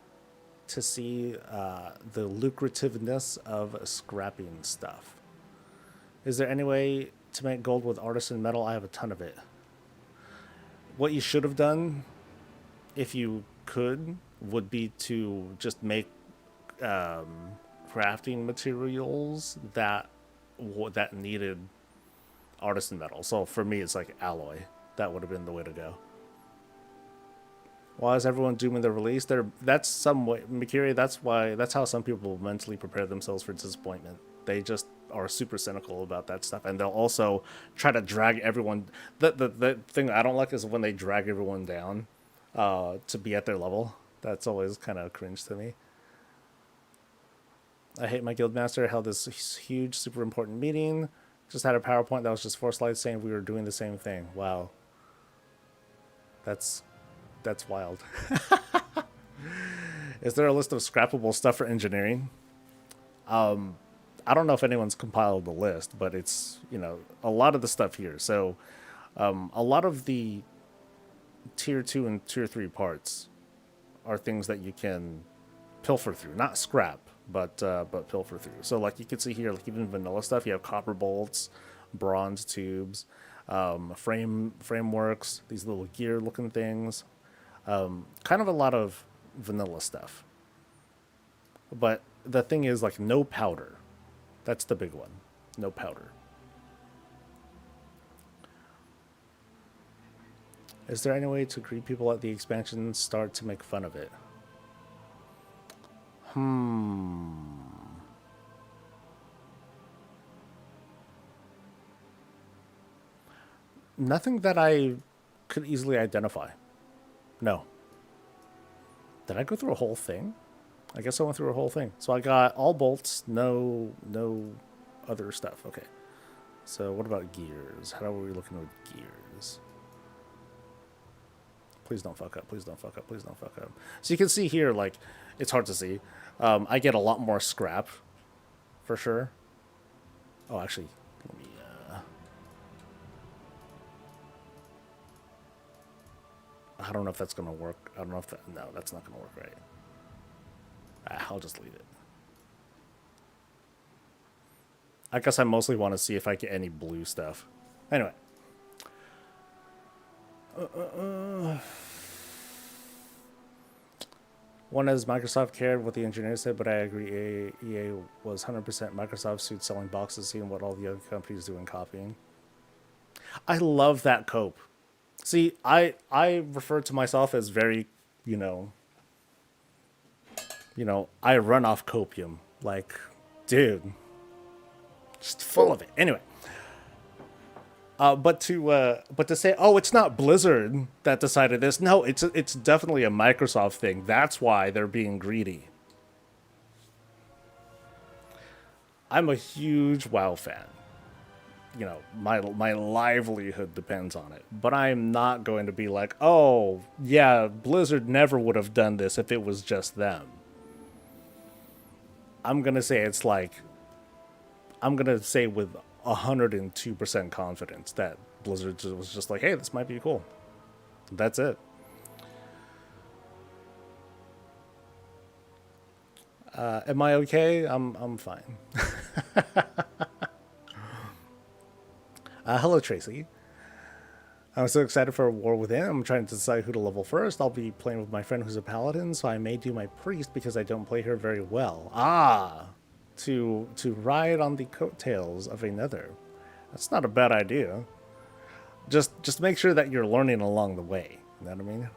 to see the lucrativeness of scrapping stuff. Is there any way to make gold with artisan metal? I have a ton of it. What you should have done, if you could, would be to just make crafting materials that needed artisan metal. So for me, it's like alloy. That would have been the way to go. Why is everyone dooming the release? That's some way, Mikiri. That's how some people mentally prepare themselves for disappointment. They just are super cynical about that stuff, and they'll also try to drag everyone. The thing I don't like is when they drag everyone down to be at their level. That's always kind of cringe to me. I hate my guildmaster. Held this huge, super important meeting. Just had a PowerPoint that was just 4 slides saying we were doing the same thing. Wow. That's wild. Is there a list of scrappable stuff for engineering? I don't know if anyone's compiled the list, but it's, a lot of the stuff here. So a lot of the tier 2 and tier 3 parts are things that you can pilfer through, not scrap, but pilfer through. So you can see here, even vanilla stuff, you have copper bolts, bronze tubes, frameworks, these little gear looking things. Kind of a lot of vanilla stuff. But the thing is, no powder. That's the big one. No powder. Is there any way to greet people at the expansion start to make fun of it? Nothing that I could easily identify. No. Did I go through a whole thing? I guess I went through a whole thing. So I got all bolts, no other stuff. Okay. So what about gears? How are we looking with gears? Please don't fuck up. Please don't fuck up. Please don't fuck up. So you can see here, it's hard to see. I get a lot more scrap, for sure. Oh, actually, let me... I don't know if that's going to work. I don't know if that... No, that's not going to work right. I'll just leave it. I guess I mostly want to see if I get any blue stuff. Anyway. One as Microsoft cared what the engineers said, but I agree EA was 100% Microsoft suit selling boxes, seeing what all the other companies do and copying. I love that cope. See, I refer to myself as very, you know, I run off copium. Like, dude, just full of it. Anyway, but to say, oh, it's not Blizzard that decided this. No, it's definitely a Microsoft thing. That's why they're being greedy. I'm a huge WoW fan. You know, my livelihood depends on it. But I'm not going to be like, oh, yeah, Blizzard never would have done this if it was just them. I'm gonna say it's like, I'm gonna say with 102% confidence that Blizzard was just like, hey, this might be cool. That's it. Am I okay? I'm fine. Hello, Tracy. I'm so excited for War Within. I'm trying to decide who to level first. I'll be playing with my friend who's a paladin, so I may do my priest because I don't play her very well. To ride on the coattails of another. That's not a bad idea. Just make sure that you're learning along the way. You know what I mean?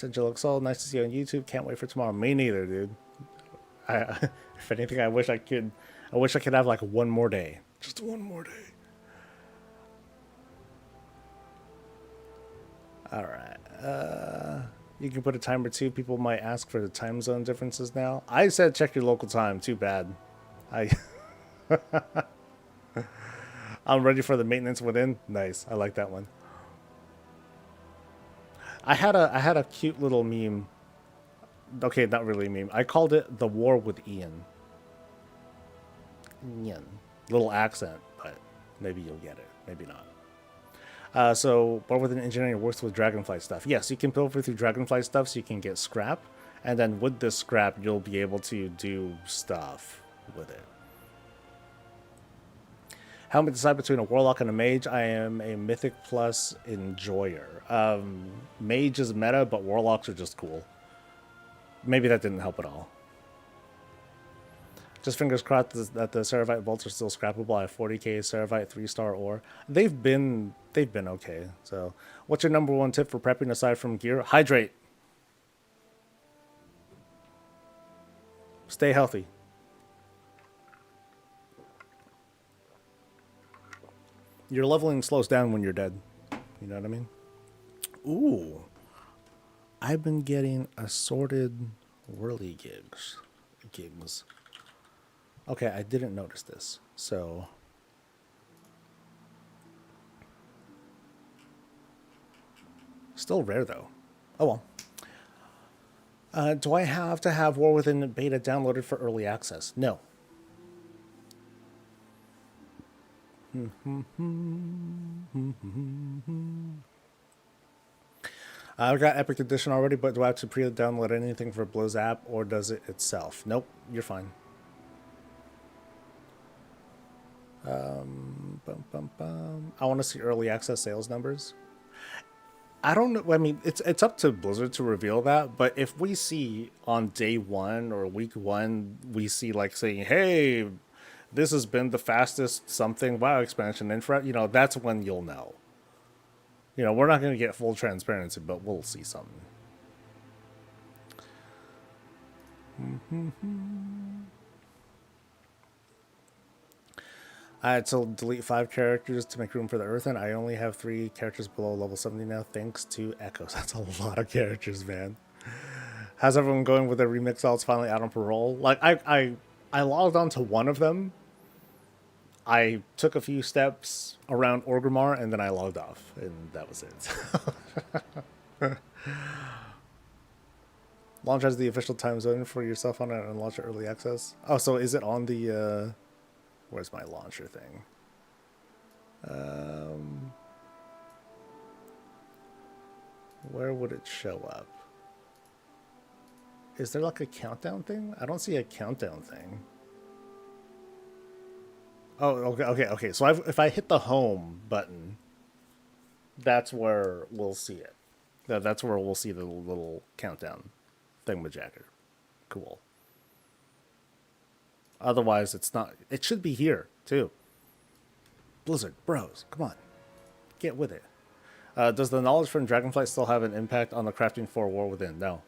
Angela Exalt, nice to see you on YouTube. Can't wait for tomorrow. Me neither, dude. If anything, I wish I could have like one more day. Just one more day. All right. You can put a timer too. People might ask for the time zone differences now. I said check your local time. Too bad. I'm ready for the maintenance within. Nice. I like that one. I had a cute little meme. Okay, not really a meme. I called it the War with Ian. Ian. Little accent, but maybe you'll get it. Maybe not. So, War Within Engineering works with Dragonflight stuff. Yes, you can pilfer through Dragonflight stuff so you can get scrap. And then with this scrap, you'll be able to do stuff with it. Help me decide between a Warlock and a Mage. I am a Mythic Plus enjoyer. Mage is meta, but Warlocks are just cool. Maybe that didn't help at all. Just fingers crossed that the Ceravite bolts are still scrappable. I have 40k Ceravite 3-star ore. They've been okay. So, what's your number one tip for prepping aside from gear? Hydrate. Stay healthy. Your leveling slows down when you're dead. You know what I mean? Ooh. I've been getting assorted whirly gigs. Okay, I didn't notice this. So still rare though. Oh well. Do I have to have War Within beta downloaded for early access? No. I've got Epic Edition already, but do I have to pre-download anything for Blizz app, or does it itself? Nope, you're fine. I want to see early access sales numbers. I don't know. I mean, it's up to Blizzard to reveal that. But if we see on day one or week one, we see like saying, "Hey, this has been the fastest something WoW expansion," and that's when you'll know. We're not going to get full transparency, but we'll see something. I had to delete 5 characters to make room for the Earthen. I only have 3 characters below level 70 now, thanks to Echoes. That's a lot of characters, man. How's everyone going with their remix alts finally out on parole? Like, I logged on to one of them. I took a few steps around Orgrimmar, and then I logged off, and that was it. Launch as the official time zone for yourself on it and launch early access. Oh, so is it on the... Where's my launcher thing? Where would it show up? Is there like a countdown thing? I don't see a countdown thing. Oh, okay. So if I hit the home button, that's where we'll see it. That's where we'll see the little countdown thingamajacker. Cool. Otherwise, it's not. It should be here too. Blizzard, bros, come on, get with it. Does the knowledge from Dragonflight still have an impact on the crafting for War Within? No.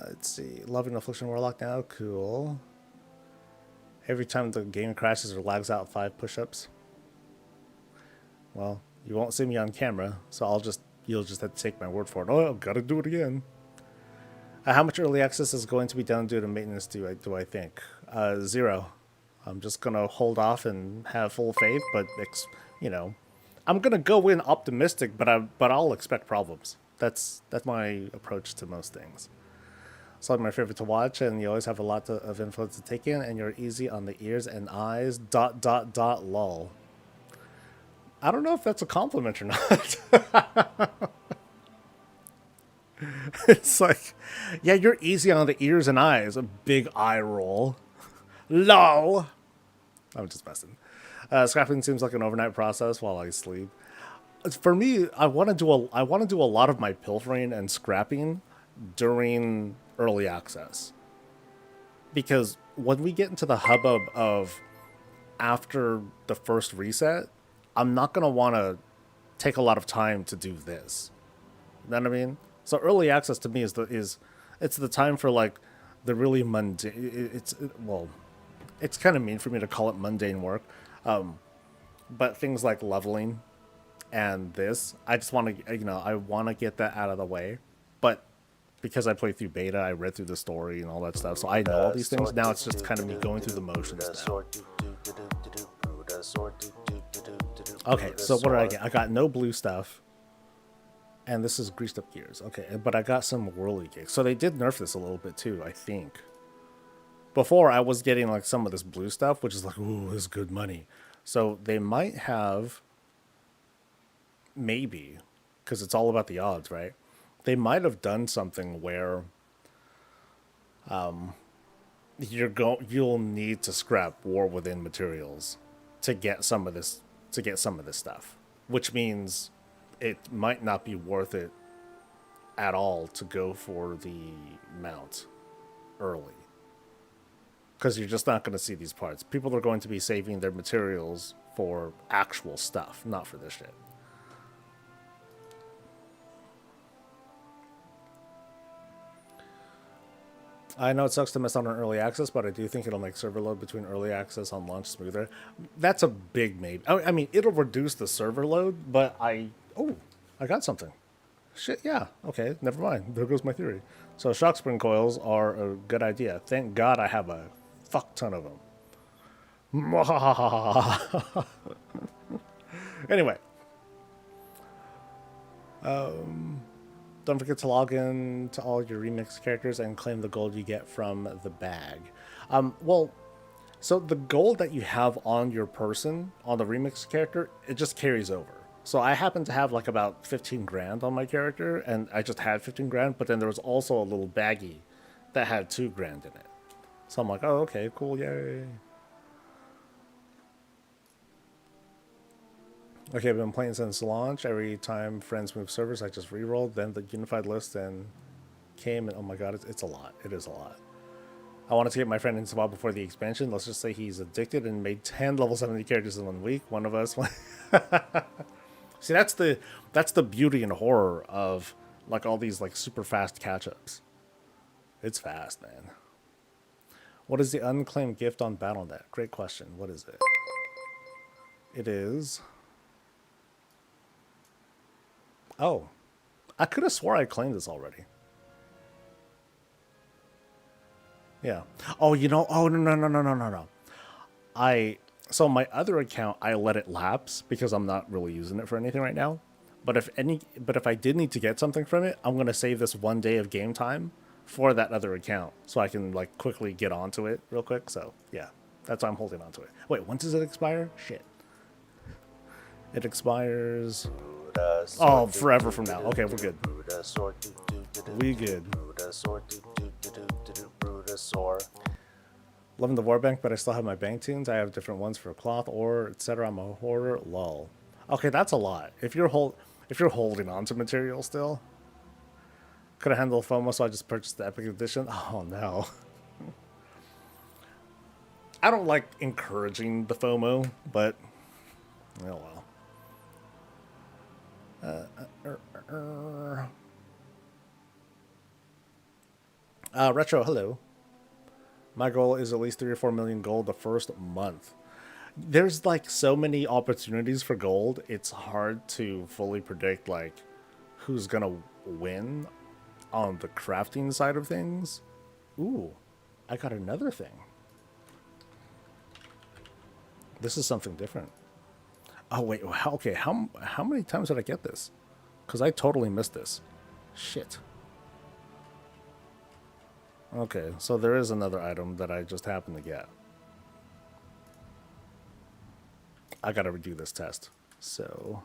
Let's see. Loving Affliction Warlock now. Cool. Every time the game crashes or lags out, 5 push-ups. Well, you won't see me on camera, so you'll just have to take my word for it. Oh, I've got to do it again. How much early access is going to be done due to maintenance? Do I think 0. I'm just gonna hold off and have full faith, but I'm gonna go in optimistic, but I'll expect problems. That's my approach to most things. It's like my favorite to watch, and you always have a lot of info to take in, and you're easy on the ears and eyes. ... Lol. I don't know if that's a compliment or not. It's like, yeah, you're easy on the ears and eyes. A big eye roll. Lol. I'm just messing. Scrapping seems like an overnight process while I sleep. For me, I want to do a lot of my pilfering and scrapping during early access, because when we get into the hubbub of after the first reset, I'm not gonna want to take a lot of time to do this. You know what I mean? So early access to me it's the time for like the really mundane. It's kind of mean for me to call it mundane work, but things like leveling and this, I just want to I want to get that out of the way. But because I played through beta, I read through the story and all that stuff, so I know all these things. Now it's just kind of me going through the motions now. Okay, so what did I get? I got no blue stuff. And this is greased up gears. Okay, but I got some whirly kicks. So they did nerf this a little bit too, I think. Before, I was getting like some of this blue stuff, which is like, ooh, this is good money. So they might have, maybe, because it's all about the odds, right? They might have done something where you'll need to scrap War Within materials to get some of this stuff, which means it might not be worth it at all to go for the mount early, because you're just not going to see these parts. People are going to be saving their materials for actual stuff, not for this shit. I know it sucks to miss out on early access, but I do think it'll make server load between early access on launch smoother. That's a big maybe. I mean, it'll reduce the server load, but I got something. Shit, yeah. Okay, never mind. There goes my theory. So shock spring coils are a good idea. Thank God I have a fuck ton of them. Anyway. Don't forget to log in to all your remix characters and claim the gold you get from the bag. So the gold that you have on your person, on the remix character, it just carries over. So I happen to have like about 15 grand on my character, and I just had 15 grand, but then there was also a little baggie that had 2 grand in it. So I'm like, oh, okay, cool, yay. Okay, I've been playing since launch. Every time friends move servers, I just re-rolled, then the unified list, and came, and oh my god, it's a lot. It is a lot. I wanted to get my friend into WoW before the expansion. Let's just say he's addicted and made 10 level 70 characters in 1 week. One of us. See, that's the beauty and horror of like all these like super fast catch-ups. It's fast, man. What is the unclaimed gift on BattleNet? Great question. What is it? It is... Oh, I could have swore I claimed this already. Yeah. Oh, oh, no. So my other account, I let it lapse because I'm not really using it for anything right now. But if I did need to get something from it, I'm going to save this 1 day of game time for that other account so I can like quickly get onto it real quick. So yeah, that's why I'm holding onto it. Wait, when does it expire? Shit. It expires Oh, forever from now. Okay, we're good. We good. Loving the Warbank, but I still have my bank tunes. I have different ones for cloth, or etc. I'm a hoarder. Lol. Okay, that's a lot. If you're holding on to material still, could have handled FOMO, so I just purchased the Epic Edition. Oh no. I don't like encouraging the FOMO, but oh well. Retro, hello. My goal is at least 3 or 4 million gold the first month. There's like so many opportunities for gold. It's hard to fully predict like who's gonna win on the crafting side of things. Ooh, I got another thing. This is something different. Oh wait, okay. How many times did I get this? Because I totally missed this. Shit. Okay, so there is another item that I just happened to get. I gotta redo this test. So...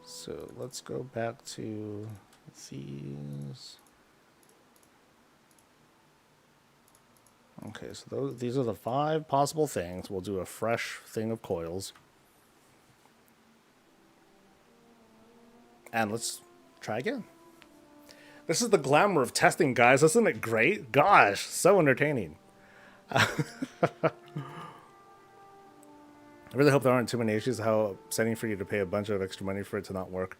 So let's go back to these. Okay, so these are the 5 possible things. We'll do a fresh thing of coils. And let's try again. This is the glamour of testing, guys. Isn't it great? Gosh, so entertaining. I really hope there aren't too many issues. How upsetting for you to pay a bunch of extra money for it to not work.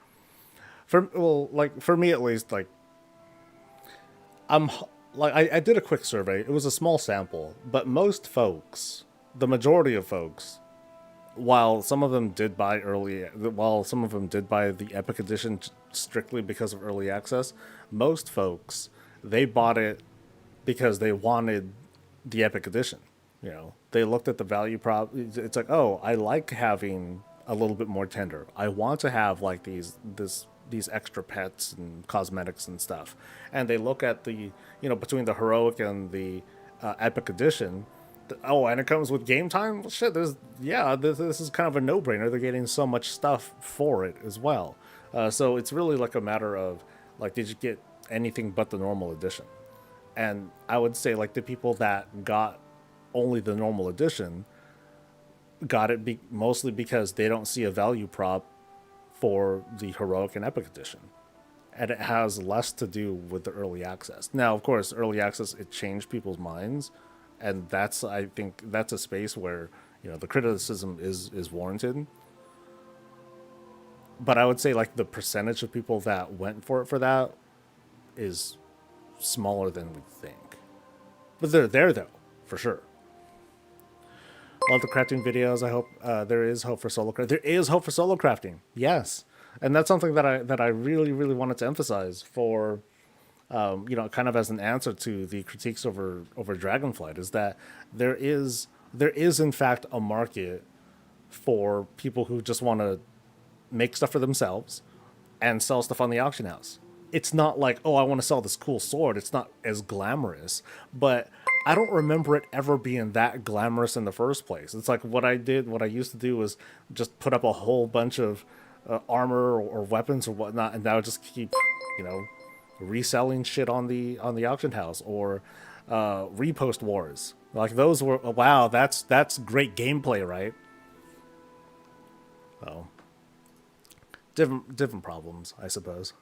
For me at least, like I did a quick survey. It was a small sample, but most folks, the majority of folks, while some of them did buy the Epic Edition strictly because of early access, most folks, they bought it because they wanted the Epic Edition. You know, they looked at the value prop. It's like, oh, I like having a little bit more tender. I want to have like these extra pets and cosmetics and stuff. And they look at the, between the heroic and the Epic Edition. And it comes with game time. Well, shit, this is kind of a no-brainer. They're getting so much stuff for it as well. So it's really like a matter of like, did you get anything but the normal edition? And I would say like the people that got only the normal edition got it mostly because they don't see a value prop for the heroic and epic edition, and it has less to do with the early access. Now, of course, early access, it changed people's minds, and I think that's a space where the criticism is warranted. But I would say like the percentage of people that went for that is smaller than we think, but they're there though, for sure. Love the crafting videos. I hope there is hope for solo crafting. There is hope for solo crafting. Yes, and that's something that I really really wanted to emphasize for, kind of as an answer to the critiques over Dragonflight, is that there is in fact a market for people who just want to make stuff for themselves and sell stuff on the auction house. It's not like, oh, I want to sell this cool sword. It's not as glamorous, but I don't remember it ever being that glamorous in the first place. It's like what I used to do was just put up a whole bunch of armor or weapons or whatnot, and I would just keep, reselling shit on the auction house, or repost wars. Like those were, wow, that's great gameplay, right? Oh, different problems, I suppose.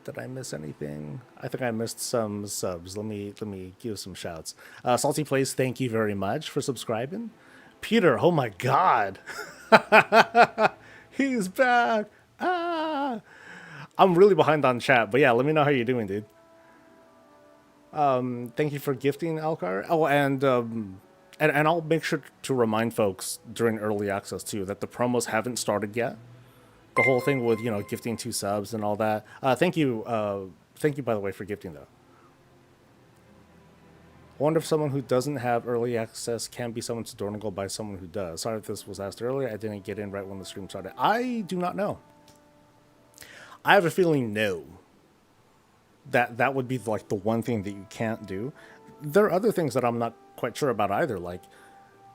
Did I miss anything? I think I missed some subs. Let me give some shouts. Salty Place, thank you very much for subscribing. Peter, oh my god. He's back. I'm really behind on chat, but yeah, let me know how you're doing, dude. Thank you for gifting, Alcar. Oh, and I'll make sure to remind folks during early access too that the promos haven't started yet. The whole thing with gifting 2 subs and all that. Thank you by the way for gifting though. I wonder if someone who doesn't have early access can be summoned to Dornigal by someone who does. Sorry if this was asked earlier. I didn't get in right when the stream started. I do not know. I have a feeling no. That would be like the one thing that you can't do. There are other things that I'm not quite sure about either. Like,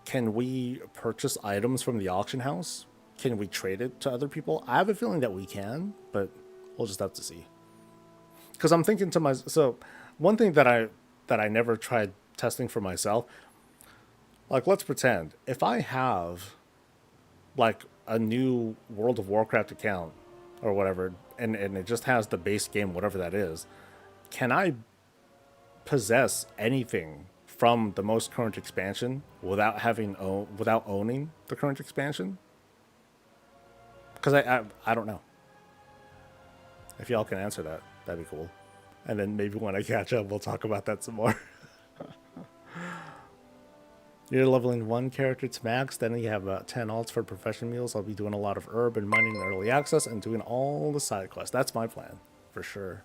can we purchase items from the auction house? Can we trade it to other people? I have a feeling that we can, but we'll just have to see. Because I'm thinking to myself, so one thing that I never tried testing for myself, like let's pretend if I have like a new World of Warcraft account or whatever, and it just has the base game, whatever that is, can I possess anything from the most current expansion without without owning the current expansion? Because I don't know. If y'all can answer that, that'd be cool. And then maybe when I catch up, we'll talk about that some more. You're leveling one character to max, then you have about 10 alts for profession meals. I'll be doing a lot of herb and mining in early access and doing all the side quests. That's my plan, for sure.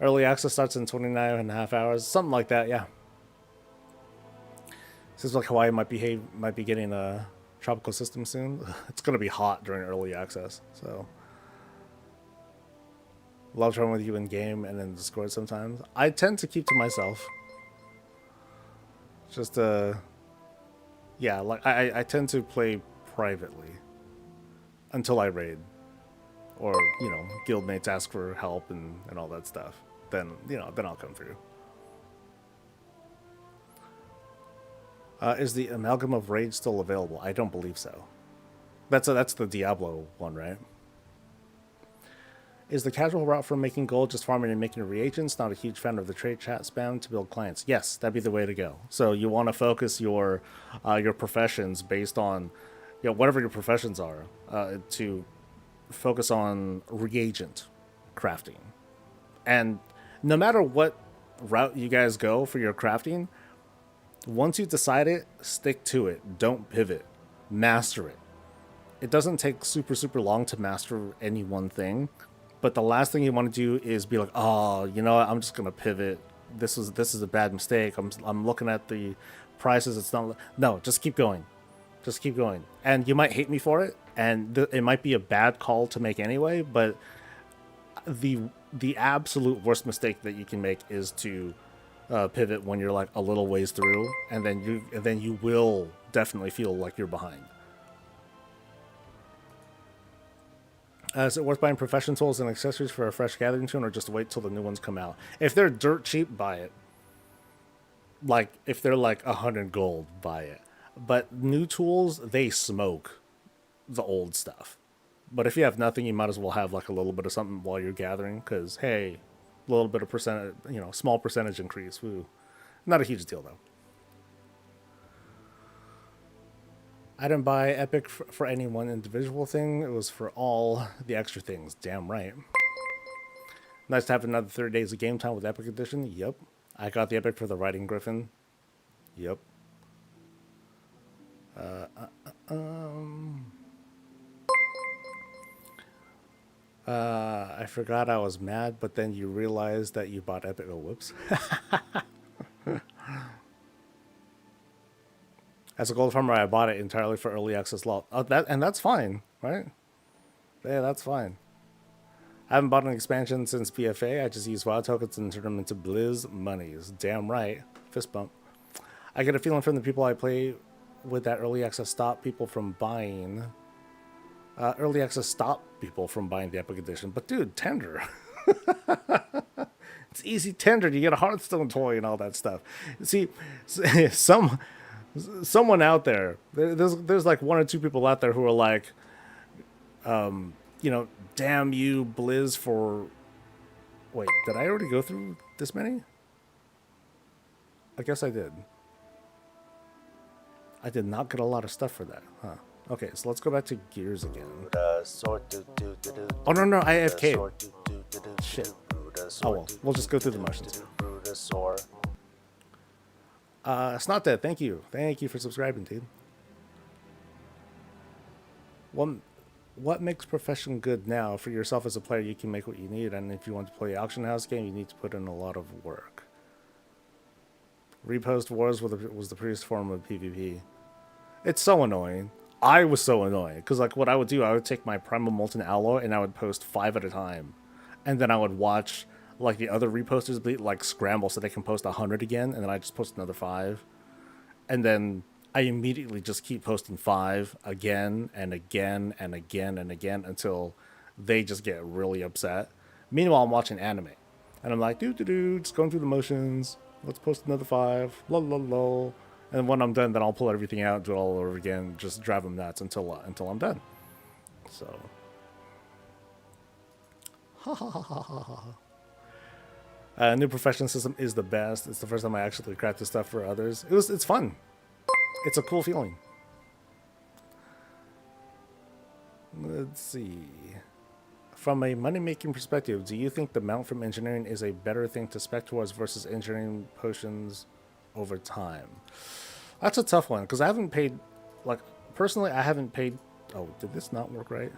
Early access starts in 29 and a half hours, something like that, yeah. Seems like Hawaii might be getting a tropical system soon. It's gonna be hot during early access, so. Love trying with you in game and in Discord sometimes. I tend to keep to myself. Just yeah, like I tend to play privately until I raid, or you know, guildmates ask for help and all that stuff. Then then I'll come through. Is the Amalgam of Rage still available? I don't believe so. That's the Diablo one, right? Is the casual route from making gold just farming and making reagents? Not a huge fan of the trade chat spam to build clients. Yes, that'd be the way to go. So you want to focus your professions based on, whatever your professions are, to focus on reagent crafting. And no matter what route you guys go for your crafting, once you decide it, stick to it. Don't pivot. Master it. It doesn't take super long to master any one thing. But the last thing you want to do is be like, oh, you know what? I'm just gonna pivot. This is a bad mistake. I'm looking at the prices. It's not. No, just keep going. Just keep going. And you might hate me for it, and it might be a bad call to make anyway. But the absolute worst mistake that you can make is to pivot when you're like a little ways through, and then you will definitely feel like you're behind. Is it worth buying profession tools and accessories for a fresh gathering tune, or just wait till the new ones come out? If they're dirt cheap, buy it. Like, if they're like 100 gold, buy it. But new tools, they smoke the old stuff. But if you have nothing, you might as well have like a little bit of something while you're gathering, because, hey, a little bit of percentage, small percentage increase. Woo. Not a huge deal, though. I didn't buy Epic for any one individual thing. It was for all the extra things. Damn right. Nice to have another 30 days of game time with Epic Edition. Yep. I got the Epic for the Riding Griffin. Yep. I forgot I was mad, but then you realized that you bought Epic. Oh, whoops. As a gold farmer, I bought it entirely for early access law. Oh, that's fine, right? Yeah, that's fine. I haven't bought an expansion since PFA. I just use WoW tokens and turn them into Blizz monies. Damn right. Fist bump. I get a feeling from the people I play with that early access stop people from buying. Early access stop people from buying the Epic Edition. But dude, tender. It's easy tender. You get a Hearthstone toy and all that stuff. See, someone out there's like one or two people out there who are like, damn you, Blizz, for... Wait, did I already go through this many? I guess I did. I did not get a lot of stuff for that, huh? Okay, so let's go back to Gears again. Oh, no, I AFK'd. Shit. Oh, well, we'll just go through the motions. It's not dead. Thank you. Thank you for subscribing, dude. What makes profession good now? For yourself as a player, you can make what you need, and if you want to play auction house game, you need to put in a lot of work. Repost wars was the previous form of PvP. It's so annoying. I was so annoying because like what I would do, I would take my primal molten alloy and I would post 5 at a time, and then I would watch like the other reposters be like scramble so they can post 100 again, and then I just post another 5, and then I immediately just keep posting 5 again and again and again and again until they just get really upset. Meanwhile, I'm watching anime, and I'm like, just going through the motions. Let's post another 5. Lol, lol, lol. And when I'm done, then I'll pull everything out, do it all over again, just drive them nuts until I'm done. So, ha ha ha ha ha ha. New profession system is the best. It's the first time I actually cracked this stuff for others. It's fun. It's a cool feeling. Let's see. From a money-making perspective, do you think the mount from engineering is a better thing to spec towards versus engineering potions over time? That's a tough one, because I haven't paid, like, personally, I haven't paid... Oh, did this not work right?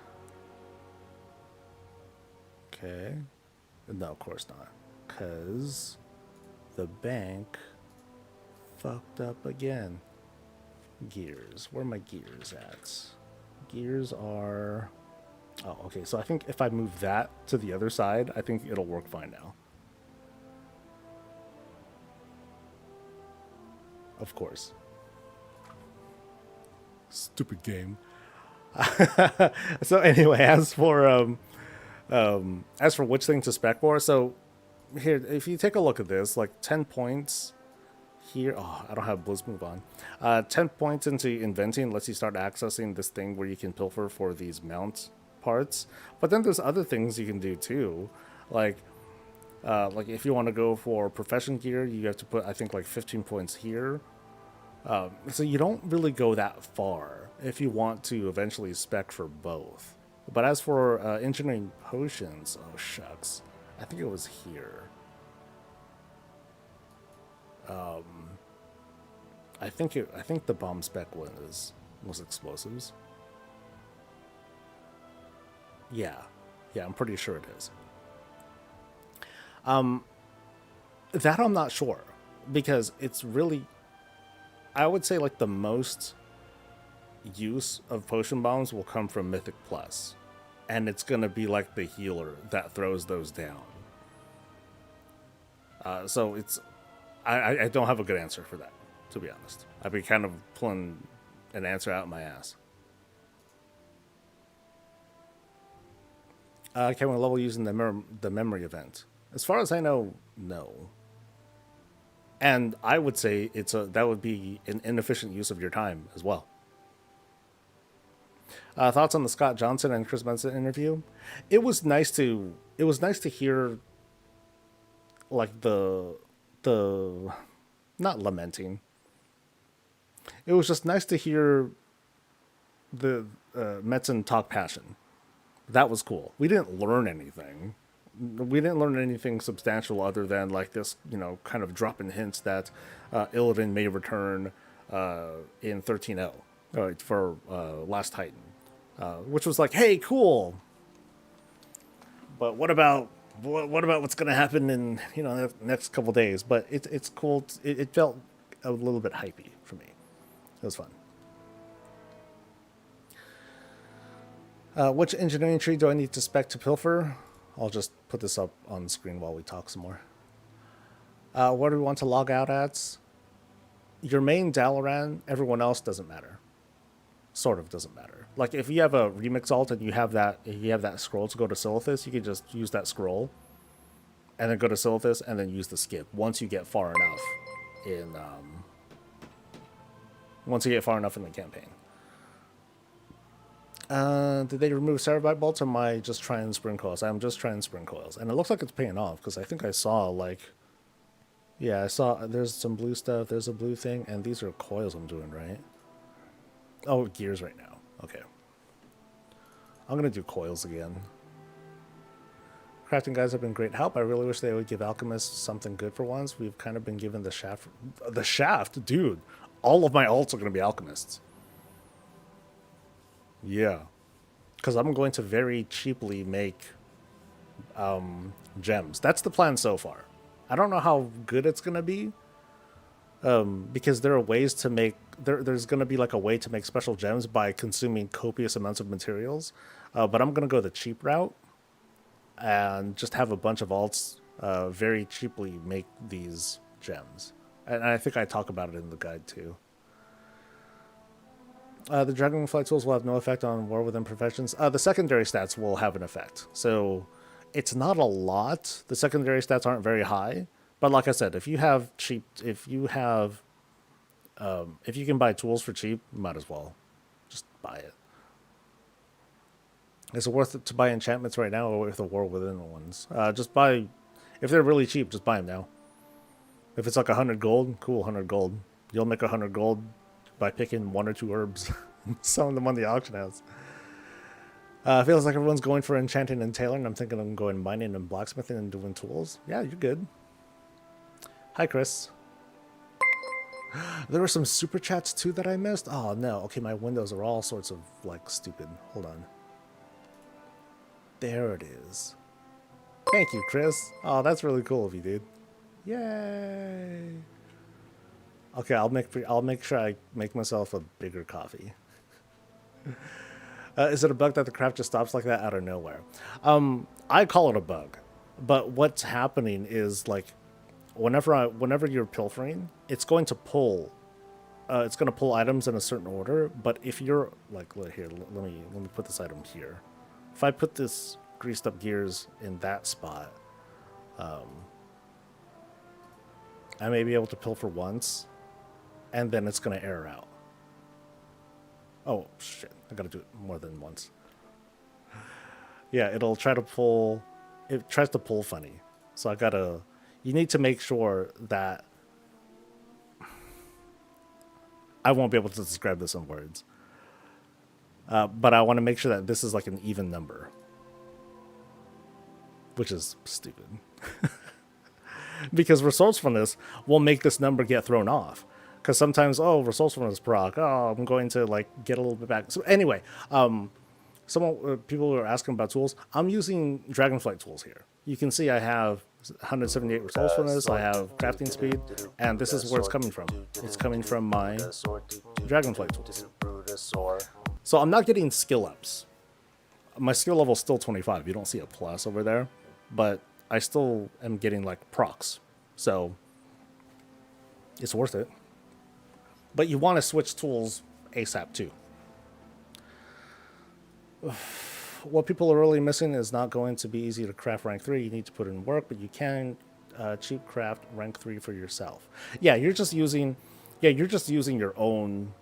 Okay. No, of course not. Because the bank fucked up again. Gears. Where are my gears at? Gears are... Oh, okay. So I think if I move that to the other side, I think it'll work fine now. Of course. Stupid game. So anyway, as for which thing to spec for, so here, if you take a look at this, like 10 points here. Oh, I don't have Blizz move on. 10 points into inventing lets you start accessing this thing where you can pilfer for these mount parts. But then there's other things you can do too, like if you want to go for profession gear, you have to put, I think, like 15 points here. So you don't really go that far if you want to eventually spec for both. But as for engineering potions, oh shucks, I think it was here. I think the bomb spec one was explosives. Yeah, I'm pretty sure it is. That I'm not sure, because it's really, I would say like the most use of potion bombs will come from Mythic Plus, and it's gonna be like the healer that throws those down. So it's, I don't have a good answer for that, to be honest. I'd be kind of pulling an answer out of my ass. Can we level using the memory event? As far as I know, no. And I would say that would be an inefficient use of your time as well. Thoughts on the Scott Johnson and Chris Benson interview? It was nice to hear, like the not lamenting. It was just nice to hear the Metzen talk passion. That was cool. We didn't learn anything. We didn't learn anything substantial other than like this, kind of dropping hints that Illidan may return in 13.0 for Last Titan, which was like, hey, cool. But what about what's going to happen in the next couple days? But it's cool. It felt a little bit hypey for me. It was fun. Which engineering tree do I need to spec to pilfer? I'll just put this up on the screen while we talk some more. What do we want to log out at? Your main Dalaran, everyone else doesn't matter. Sort of doesn't matter. Like if you have a remix alt and you have that scroll to go to Silithus, you can just use that scroll and then go to Silithus and then use the skip once you get far enough in the campaign. Did they remove Cerebite bolts, or am I just trying spring coils? I'm just trying spring coils. And it looks like it's paying off, because I think I saw, I saw there's some blue stuff, there's a blue thing, and these are coils I'm doing, right? Oh, gears right now. Okay. I'm going to do coils again. Crafting guys have been great help. I really wish they would give alchemists something good for once. We've kind of been given the shaft. The shaft? Dude, all of my alts are going to be alchemists. Yeah, because I'm going to very cheaply make gems. That's the plan so far. I don't know how good it's going to be, because there are ways to make there's going to be like a way to make special gems by consuming copious amounts of materials, but I'm going to go the cheap route and just have a bunch of alts very cheaply make these gems, and I think I talk about it in the guide too. The Dragonfly tools will have no effect on War Within Professions. The secondary stats will have an effect, so it's not a lot. The secondary stats aren't very high, but like I said, if you have cheap, if you can buy tools for cheap, you might as well just buy it. Is it worth it to buy enchantments right now, or with the War Within ones? Just buy, if they're really cheap, just buy them now. If it's like 100 gold, cool, 100 gold. You'll make 100 gold by picking 1 or 2 herbs, selling them on the auction house. Feels like everyone's going for enchanting and tailoring. I'm thinking I'm going mining and blacksmithing and doing tools. Yeah, you're good. Hi, Chris. There were some super chats too that I missed. Oh no. Okay, my windows are all sorts of like stupid. Hold on. There it is. Thank you, Chris. Oh, that's really cool of you, dude. Yay. Okay, I'll make sure I make myself a bigger coffee. Is it a bug that the craft just stops like that out of nowhere? I call it a bug, but what's happening is like whenever you're pilfering, it's going to pull items in a certain order. But if you're like here, let me put this item here. If I put this greased up gears in that spot, I may be able to pilfer once, and then it's going to error out. Oh, shit. I got to do it more than once. Yeah, it'll try to pull... It tries to pull funny. So I got to... You need to make sure that... I won't be able to describe this in words. But I want to make sure that this is like an even number. Which is stupid. Because resourcefulness will make this number get thrown off. Because sometimes, oh, resourcefulness proc. Oh, I'm going to like get a little bit back. So anyway, people are asking about tools. I'm using Dragonflight tools here. You can see I have 178 resourcefulness. I have crafting speed, and this is where it's coming from. It's coming from my Dragonflight tools. So I'm not getting skill ups. My skill level is still 25. You don't see a plus over there, but I still am getting like procs. So it's worth it. But you want to switch tools ASAP too. What people are really missing is not going to be easy to craft rank 3. You need to put in work, but you can cheap craft rank 3 for yourself. Yeah, you're just using your own.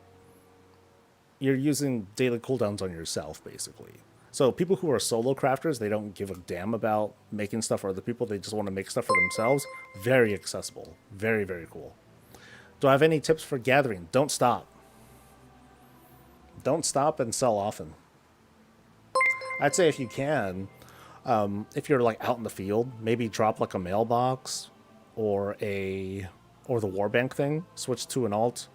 You're using daily cooldowns on yourself, basically. So people who are solo crafters, they don't give a damn about making stuff for other people. They just want to make stuff for themselves. Very accessible. Very, very cool. Do I have any tips for gathering? Don't stop. Don't stop and sell often. I'd say if you can, if you're like out in the field, maybe drop like a mailbox or the Warband thing, switch to an alt,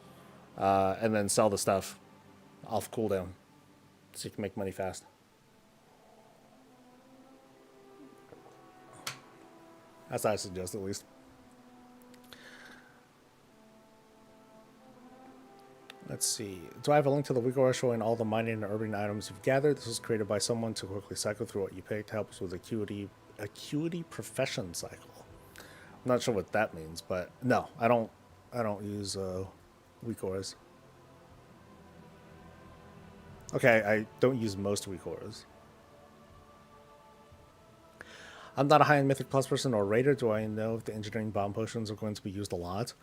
and then sell the stuff off cooldown so you can make money fast. That's what I suggest, at least. Let's see. Do I have a link to the WeGo showing all the mining and urban items you've gathered? This was created by someone to quickly cycle through what you picked to help us with acuity profession cycle. I'm not sure what that means, but no, I don't use WeCores. Okay, I don't use most WeCores. I'm not a high-end Mythic Plus person or Raider. Do I know if the engineering bomb potions are going to be used a lot?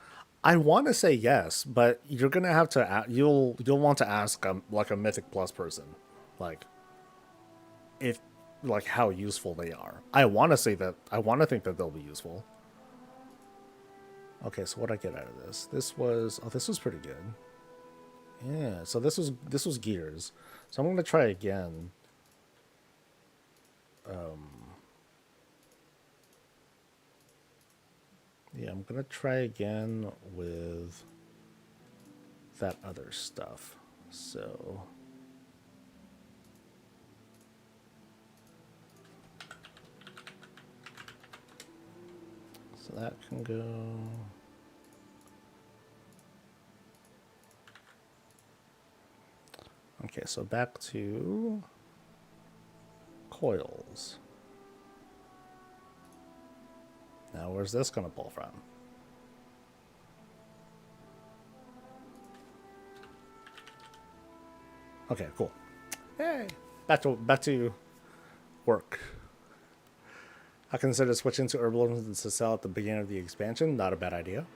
I want to say yes, but you're gonna have to. You'll want to ask like a Mythic Plus person, like how useful they are. I want to say that. I want to think that they'll be useful. Okay, so what I get out of this? This was pretty good. Yeah, so this was gears. So I'm gonna try again. Yeah, I'm gonna try again with that other stuff. So that can go. Okay, so back to coils. Now, where's this going to pull from? Okay, cool. Yay! Back to work. I consider switching to herbalism to sell at the beginning of the expansion. Not a bad idea.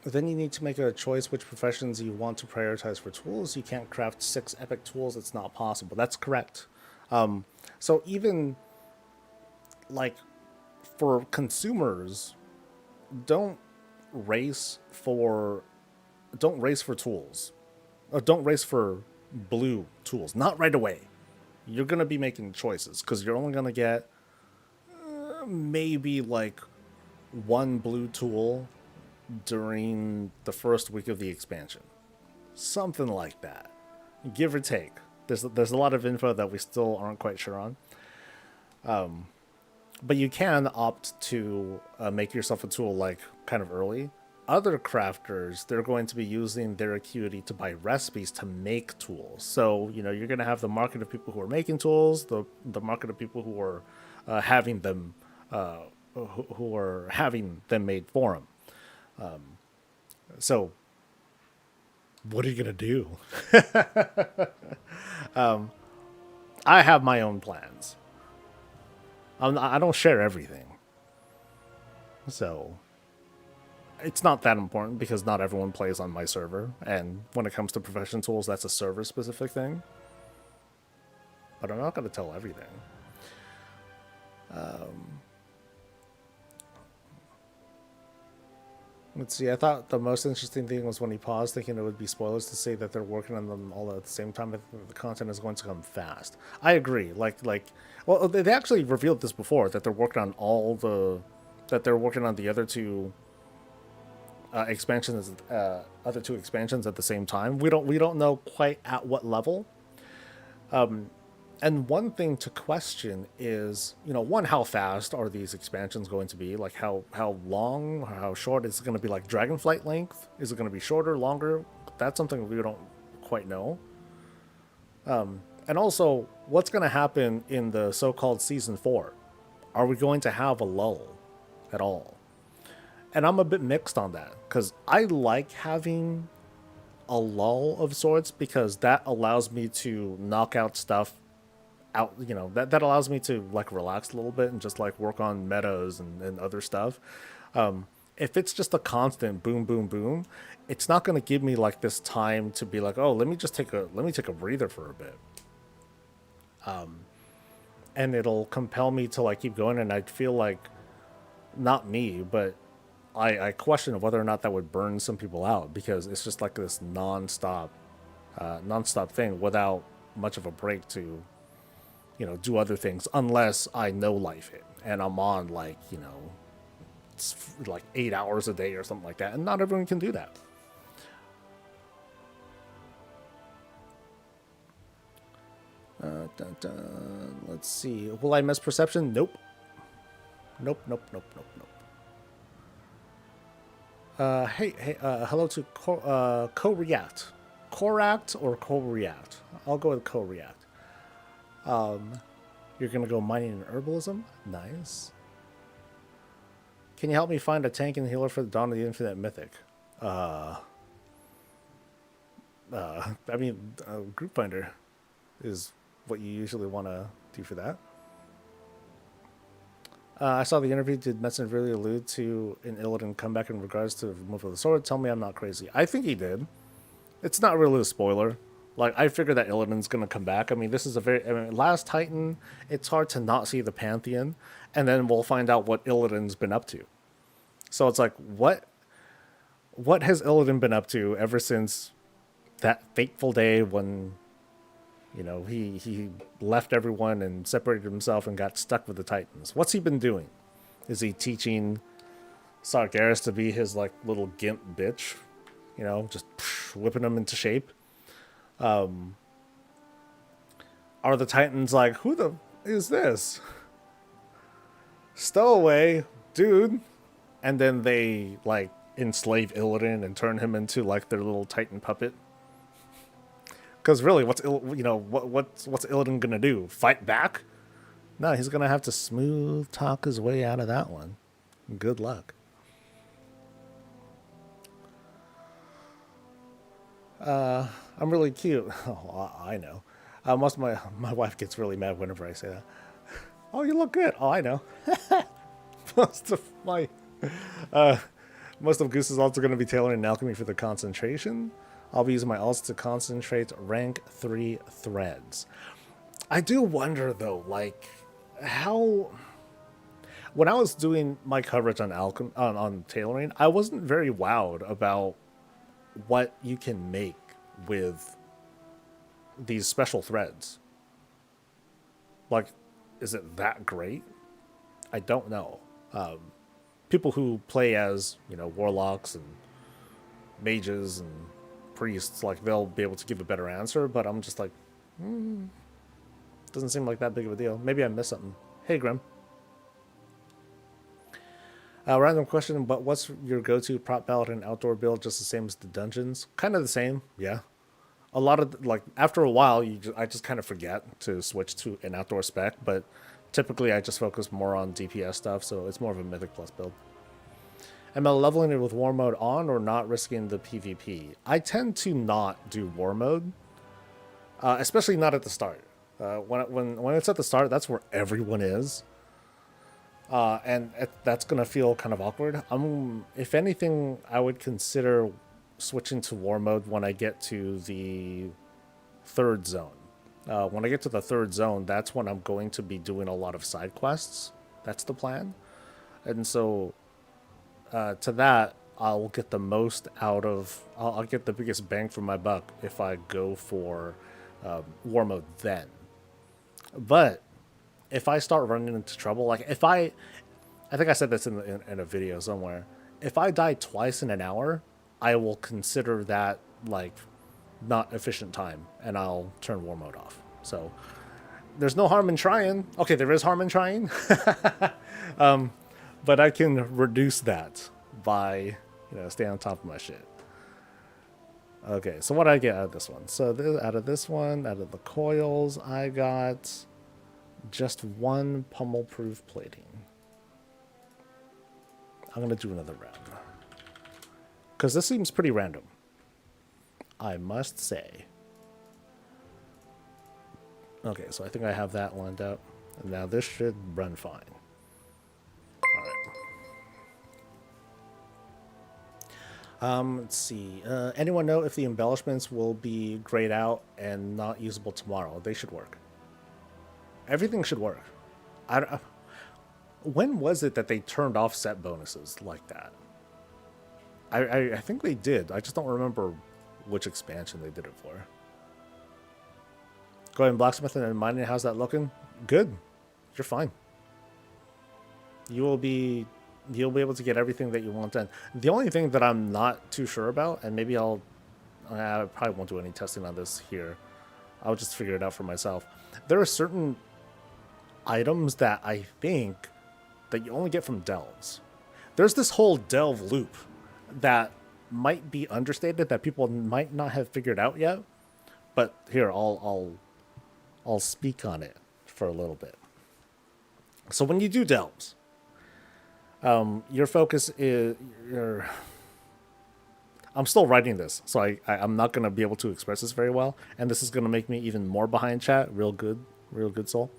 Then you need to make a choice which professions you want to prioritize for tools. You can't craft 6 epic tools. It's not possible. That's correct. So even like for consumers, don't race for tools. Don't race for blue tools. Not right away. You're gonna be making choices because you're only gonna get maybe like 1 blue tool during the first week of the expansion, something like that, give or take. There's a lot of info that we still aren't quite sure on. But you can opt to make yourself a tool like kind of early. Other crafters, they're going to be using their acuity to buy recipes to make tools. So, you know, you're going to have the market of people who are making tools, the market of people who are having them who are having them made for them. So, what are you going to do? I have my own plans. I don't share everything. So, it's not that important because not everyone plays on my server. And when it comes to profession tools, that's a server-specific thing. But I'm not going to tell everything. Let's see, I thought the most interesting thing was when he paused, thinking it would be spoilers to say that they're working on them all at the same time, but the content is going to come fast. I agree. Well, they actually revealed this before, that they're working on the other two expansions at the same time. We don't know quite at what level. And one thing to question is, you know, one, how fast are these expansions going to be? Like, how long, or how short? Is it going to be like Dragonflight length? Is it going to be shorter, longer? That's something we don't quite know. And also, what's going to happen in the so-called Season 4? Are we going to have a lull at all? And I'm a bit mixed on that, because I like having a lull of sorts, because that allows me to knock out stuff out, you know, that allows me to like relax a little bit and just like work on metas and other stuff. If it's just a constant boom boom boom, it's not going to give me like this time to be like, oh, let me take a breather for a bit. And it'll compel me to like keep going, and I'd feel like, not me, but I question whether or not that would burn some people out, because it's just like this non-stop thing without much of a break to, you know, do other things, unless I know life it and I'm on like, you know, it's like 8 hours a day or something like that, and not everyone can do that. Let's see. Will I miss perception? Nope. Nope. Hey, hello to co-react. Co-react or co-react? I'll go with co-react. You're gonna go mining and herbalism? Nice. Can you help me find a tank and healer for the Dawn of the Infinite Mythic? I mean, Group Finder is what you usually want to do for that. I saw the interview. Did Metzen really allude to an Illidan comeback in regards to the removal of the sword? Tell me I'm not crazy. I think he did. It's not really a spoiler. Like, I figured that Illidan's going to come back. I mean, this is Last Titan, it's hard to not see the Pantheon, and then we'll find out what Illidan's been up to. So it's like, what has Illidan been up to ever since that fateful day when, you know, he left everyone and separated himself and got stuck with the Titans? What's he been doing? Is he teaching Sargeras to be his, like, little gimp bitch? You know, just whipping him into shape? Are the Titans like, who the is this? Stowaway, dude. And then they, like, enslave Illidan and turn him into like their little Titan puppet. Because really, what's Illidan gonna do? Fight back? No, he's gonna have to smooth talk his way out of that one. Good luck. I'm really cute. Oh, I know. Most of my wife gets really mad whenever I say that. Oh, you look good. Oh, I know. most of my most of Goose's ults are going to be tailoring alchemy for the concentration. I'll be using my ults to concentrate rank 3 threads. I do wonder though, like how when I was doing my coverage on on tailoring, I wasn't very wowed about what you can make with these special threads. Like, is it that great? I don't know. People who play as, warlocks and mages and priests, like, they'll be able to give a better answer, but I'm just like, doesn't seem like that big of a deal. Maybe I missed something. Hey, Grim. Random question, but what's your go-to prop ballot and outdoor build? Just the same as the dungeons? Kind of the same, yeah. A lot of, like, after a while, I just kind of forget to switch to an outdoor spec, but typically I just focus more on DPS stuff, so it's more of a Mythic Plus build. Am I leveling it with War Mode on or not risking the PvP? I tend to not do War Mode, especially not at the start. When it's at the start, that's where everyone is. And that's going to feel kind of awkward. If anything, I would consider switching to War Mode when I get to the 3rd zone. When I get to the 3rd zone, that's when I'm going to be doing a lot of side quests. That's the plan. And so to that, I'll get the most out of... I'll get the biggest bang for my buck if I go for War Mode then. But if I start running into trouble, like if I think I said this in a video somewhere, if I die twice in an hour, I will consider that like not efficient time and I'll turn War Mode off. So there's no harm in trying. Okay, there is harm in trying. But I can reduce that by, staying on top of my shit. Okay, so what did I get out of this one? So out of the coils, I got just 1 pummel-proof plating. I'm going to do another round. Because this seems pretty random, I must say. Okay, so I think I have that lined up. And now this should run fine. Alright. Let's see. Anyone know if the embellishments will be grayed out and not usable tomorrow? They should work. Everything should work. When was it that they turned off set bonuses like that? I think they did. I just don't remember which expansion they did it for. Go ahead and blacksmithing and mining. How's that looking? Good. You're fine. You'll be able to get everything that you want done. The only thing that I'm not too sure about, and maybe I probably won't do any testing on this here. I'll just figure it out for myself. There are certain items that I think that you only get from delves. There's this whole delve loop that might be understated, that people might not have figured out yet. But here, I'll speak on it for a little bit. So when you do delves, your focus is I'm still writing this, so I'm not going to be able to express this very well, and this is going to make me even more behind chat. Real good soul.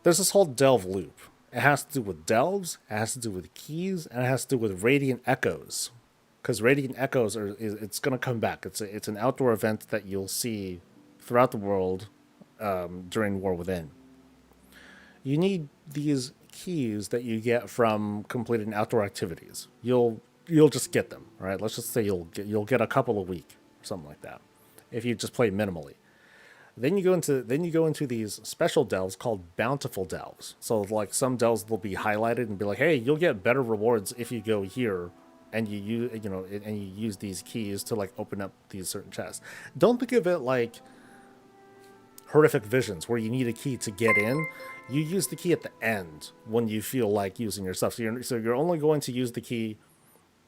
There's this whole delve loop. It has to do with delves, it has to do with keys, and it has to do with radiant echoes. Because radiant echoes it's going to come back. It's an outdoor event that you'll see throughout the world during War Within. You need these keys that you get from completing outdoor activities. You'll just get them, right? Let's just say you'll get a couple a week or something like that if you just play minimally. Then you go into these special delves called bountiful delves. So like some delves will be highlighted and be like, hey, you'll get better rewards if you go here and you use these keys to like open up these certain chests. Don't think of it like horrific visions where you need a key to get in. You use the key at the end when you feel like using your stuff. So you're only going to use the key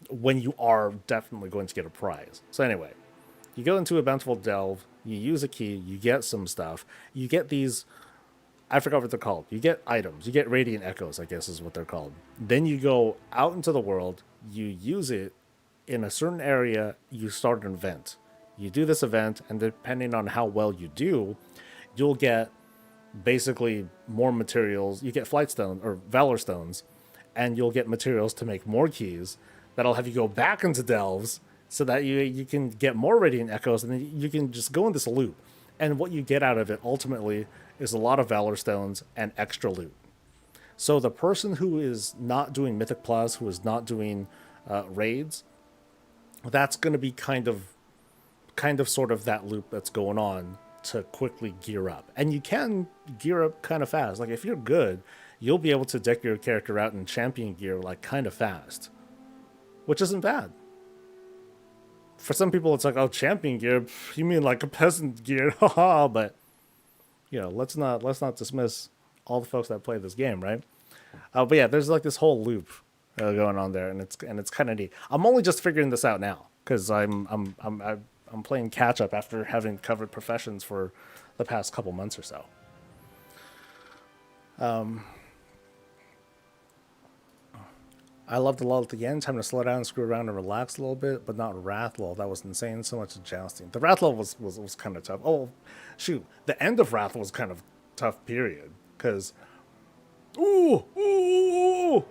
when you are definitely going to get a prize. So anyway, you go into a bountiful delve, you use a key, you get some stuff, you get these, I forgot what they're called. You get items, you get radiant echoes, I guess is what they're called. Then you go out into the world, you use it in a certain area, you start an event. You do this event, and depending on how well you do, you'll get basically more materials. You get flight stones or valor stones, and you'll get materials to make more keys. That'll have you go back into delves so that you can get more radiant echoes, and then you can just go in this loop. And what you get out of it ultimately is a lot of valor stones and extra loot. So the person who is not doing Mythic Plus, who is not doing raids, that's going to be kind of sort of that loop that's going on to quickly gear up. And you can gear up kind of fast. Like if you're good, you'll be able to deck your character out in champion gear like kind of fast, which isn't bad. For some people, it's like, oh, champion gear, you mean like a peasant gear, haha. But let's not dismiss all the folks that play this game, right? But yeah, there's like this whole loop going on there, and it's kind of neat. I'm only just figuring this out now because I'm playing catch up after having covered professions for the past couple months or so. I loved the lull at the end, time to slow down, screw around, and relax a little bit, but not wrath lull. That was insane. So much jousting. The wrath lull was kind of tough. Oh, shoot, the end of wrath was kind of tough. Period. Because, ooh, look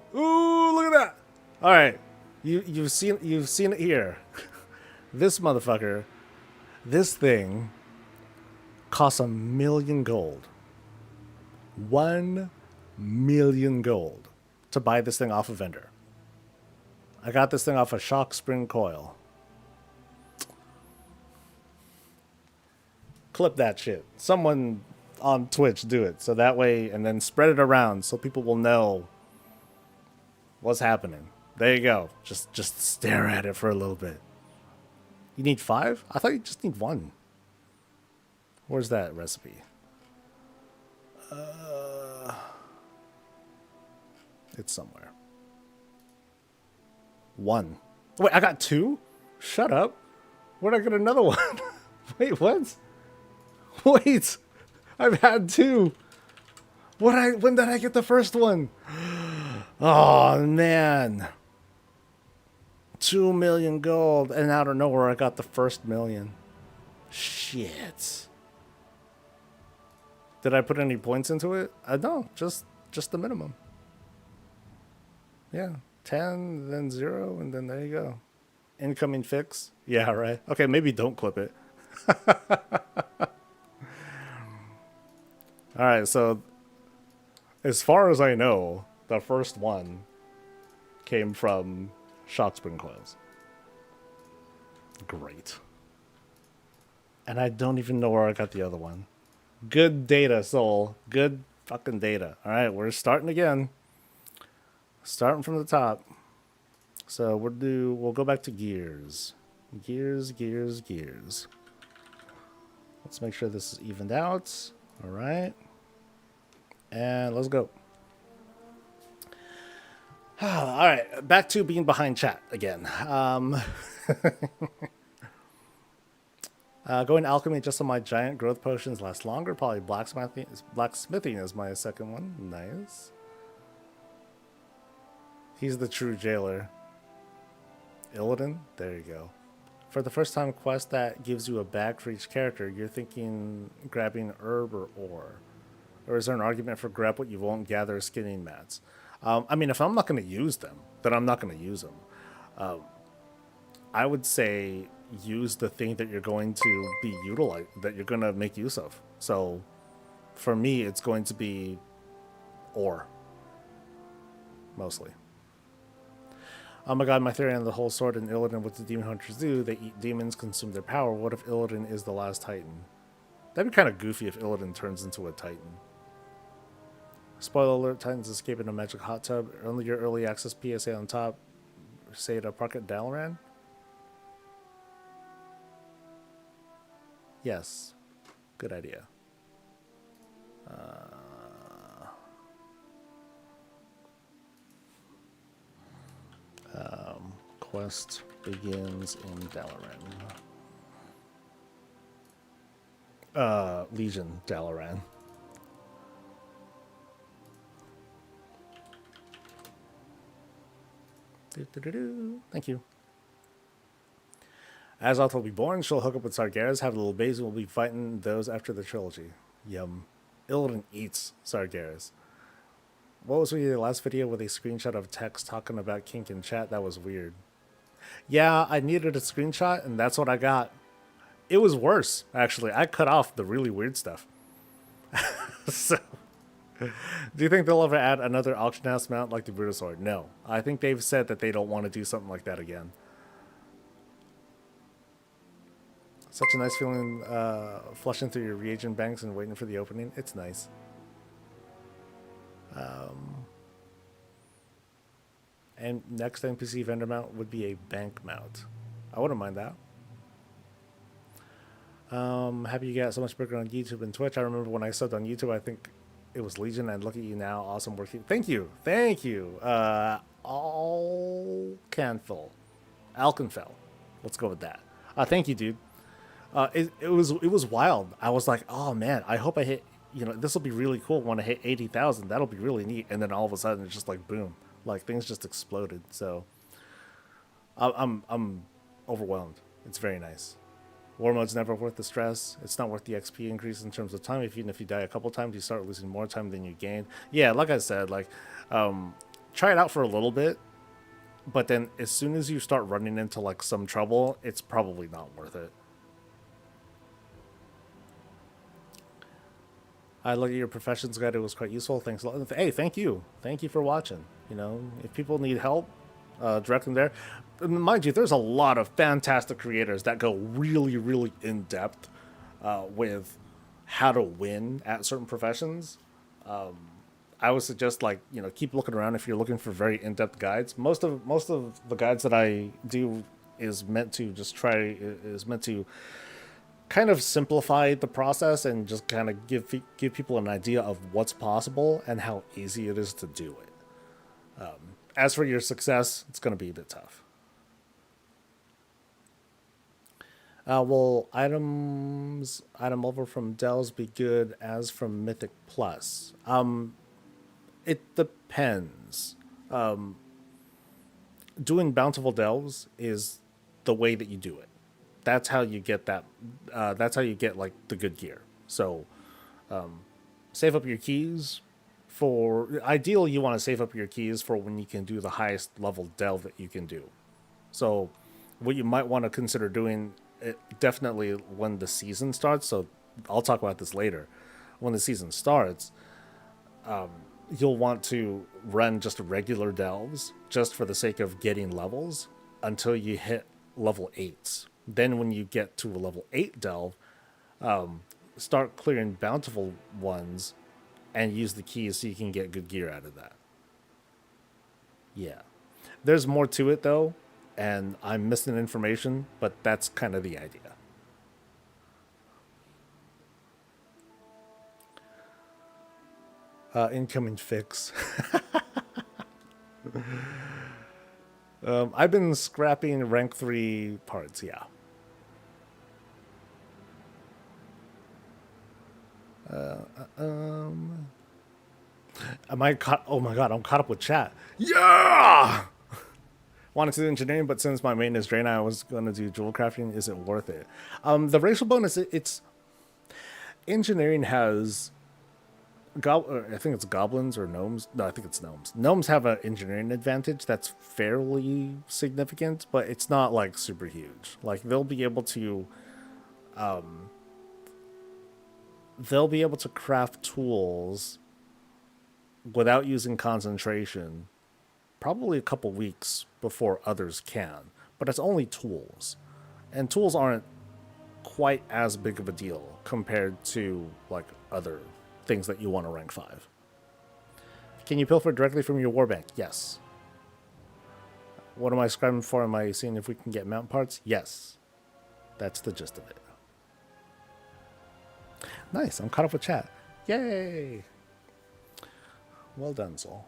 at that. All right, you've seen it here. This motherfucker, this thing costs 1 million gold. 1 million gold to buy this thing off a vendor. I got this thing off a shock spring coil. Clip that shit. Someone on Twitch do it so that way, and then spread it around so people will know what's happening. There you go. Just stare at it for a little bit. You need 5? I thought you just need 1. Where's that recipe? It's somewhere. 1. Wait, I got 2? Shut up. Where'd I get another one? Wait, what? Wait. I've had 2. When did I get the first one? Oh, man. 2 million gold, and out of nowhere I got the first million. Shit. Did I put any points into it? No, just the minimum. Yeah, 10, then 0, and then there you go. Incoming fix. Yeah, right. Okay, maybe don't clip it. All right, so as far as I know, the first one came from shock spring coils. Great. And I don't even know where I got the other one. Good data, Soul. Good fucking data. All right, we're starting again. Starting from the top. So we'll go back to gears. Gears. Let's make sure this is evened out. All right. And let's go. All right, back to being behind chat again. Going alchemy just so my giant growth potions last longer. Probably blacksmithing is my second one. Nice. He's the true jailer. Illidan? There you go. For the first time quest that gives you a bag for each character, you're thinking grabbing herb or ore. Or is there an argument for grab what you won't gather skinning mats? I mean, if I'm not going to use them, then I'm not going to use them. I would say use the thing that you're going to be utilized, that you're going to make use of. So for me, it's going to be ore. Mostly. Oh my god, my theory on the whole sword and Illidan, what the demon hunters do, they eat demons, consume their power. What if Illidan is the last titan? That'd be kind of goofy if Illidan turns into a titan. Spoiler alert, Titans escape in a magic hot tub. Only your early access PSA on top. Say to Pocket Dalaran? Yes. Good idea. quest begins in Dalaran. Legion Dalaran. Thank you. Azoth will be born. She'll hook up with Sargeras, have little babies, and we'll be fighting those after the trilogy. Yum. Illidan eats Sargeras. What was your last video with a screenshot of text talking about kink in chat? That was weird. Yeah, I needed a screenshot, and that's what I got. It was worse, actually. I cut off the really weird stuff. So, do you think they'll ever add another auction house mount like the Brutosaur? No. I think they've said that they don't want to do something like that again. Such a nice feeling flushing through your reagent banks and waiting for the opening. It's nice. And next NPC vendor mount would be a bank mount. I wouldn't mind that. Happy you got so much bigger on YouTube and Twitch. I remember when I subbed on YouTube, I think it was Legion, and look at you now. Awesome work. Thank you. Thank you. Alcanfel. Let's go with that. Thank you, dude. It was wild. I was like, oh man, I hope I hit, this will be really cool when I hit 80,000. That'll be really neat. And then all of a sudden it's just like boom, like things just exploded. So I'm overwhelmed. It's very nice. War mode's never worth the stress. It's not worth the XP increase in terms of time. Even if you die a couple times, you start losing more time than you gain. Yeah, like I said, try it out for a little bit, but then as soon as you start running into like some trouble, it's probably not worth it. I look at your professions guide. It was quite useful. Thanks a lot. Hey, thank you. Thank you for watching. If people need help, direct them there. And mind you, there's a lot of fantastic creators that go really, really in depth with how to win at certain professions. I would suggest keep looking around if you're looking for very in-depth guides. Most of the guides that I do is meant to kind of simplify the process and just kind of give people an idea of what's possible and how easy it is to do it. As for your success, it's going to be a bit tough. Will item over from Dells be good as from Mythic Plus? It depends. Doing bountiful delves is the way that you do it. That's how you get that. That's how you get like the good gear. So, save up your keys for. Ideally, you want to save up your keys for when you can do the highest level delve that you can do. So, what you might want to consider doing, definitely when the season starts. So, I'll talk about this later. When the season starts, you'll want to run just regular delves just for the sake of getting levels until you hit level 8s. Then when you get to a level 8 delve, start clearing bountiful ones and use the keys so you can get good gear out of that. Yeah. There's more to it though, and I'm missing information, but that's kind of the idea. Incoming fix. I've been scrapping rank 3 parts, yeah. Am I caught? Oh my god, I'm caught up with chat. Yeah! Wanted to do engineering, but since my main is Drain, I was going to do jewel crafting. Is it worth it? The racial bonus, it's... Engineering has... I think it's goblins or gnomes. No, I think it's gnomes. Gnomes have an engineering advantage that's fairly significant, but it's not like super huge. Like they'll be able to craft tools without using concentration probably a couple weeks before others can. But it's only tools. And tools aren't quite as big of a deal compared to like other things that you want to rank 5. Can you pilfer directly from your warband? Yes. What am I scribing for? Am I seeing if we can get mount parts? Yes. That's the gist of it. Nice. I'm caught up with chat. Yay. Well done, Soul.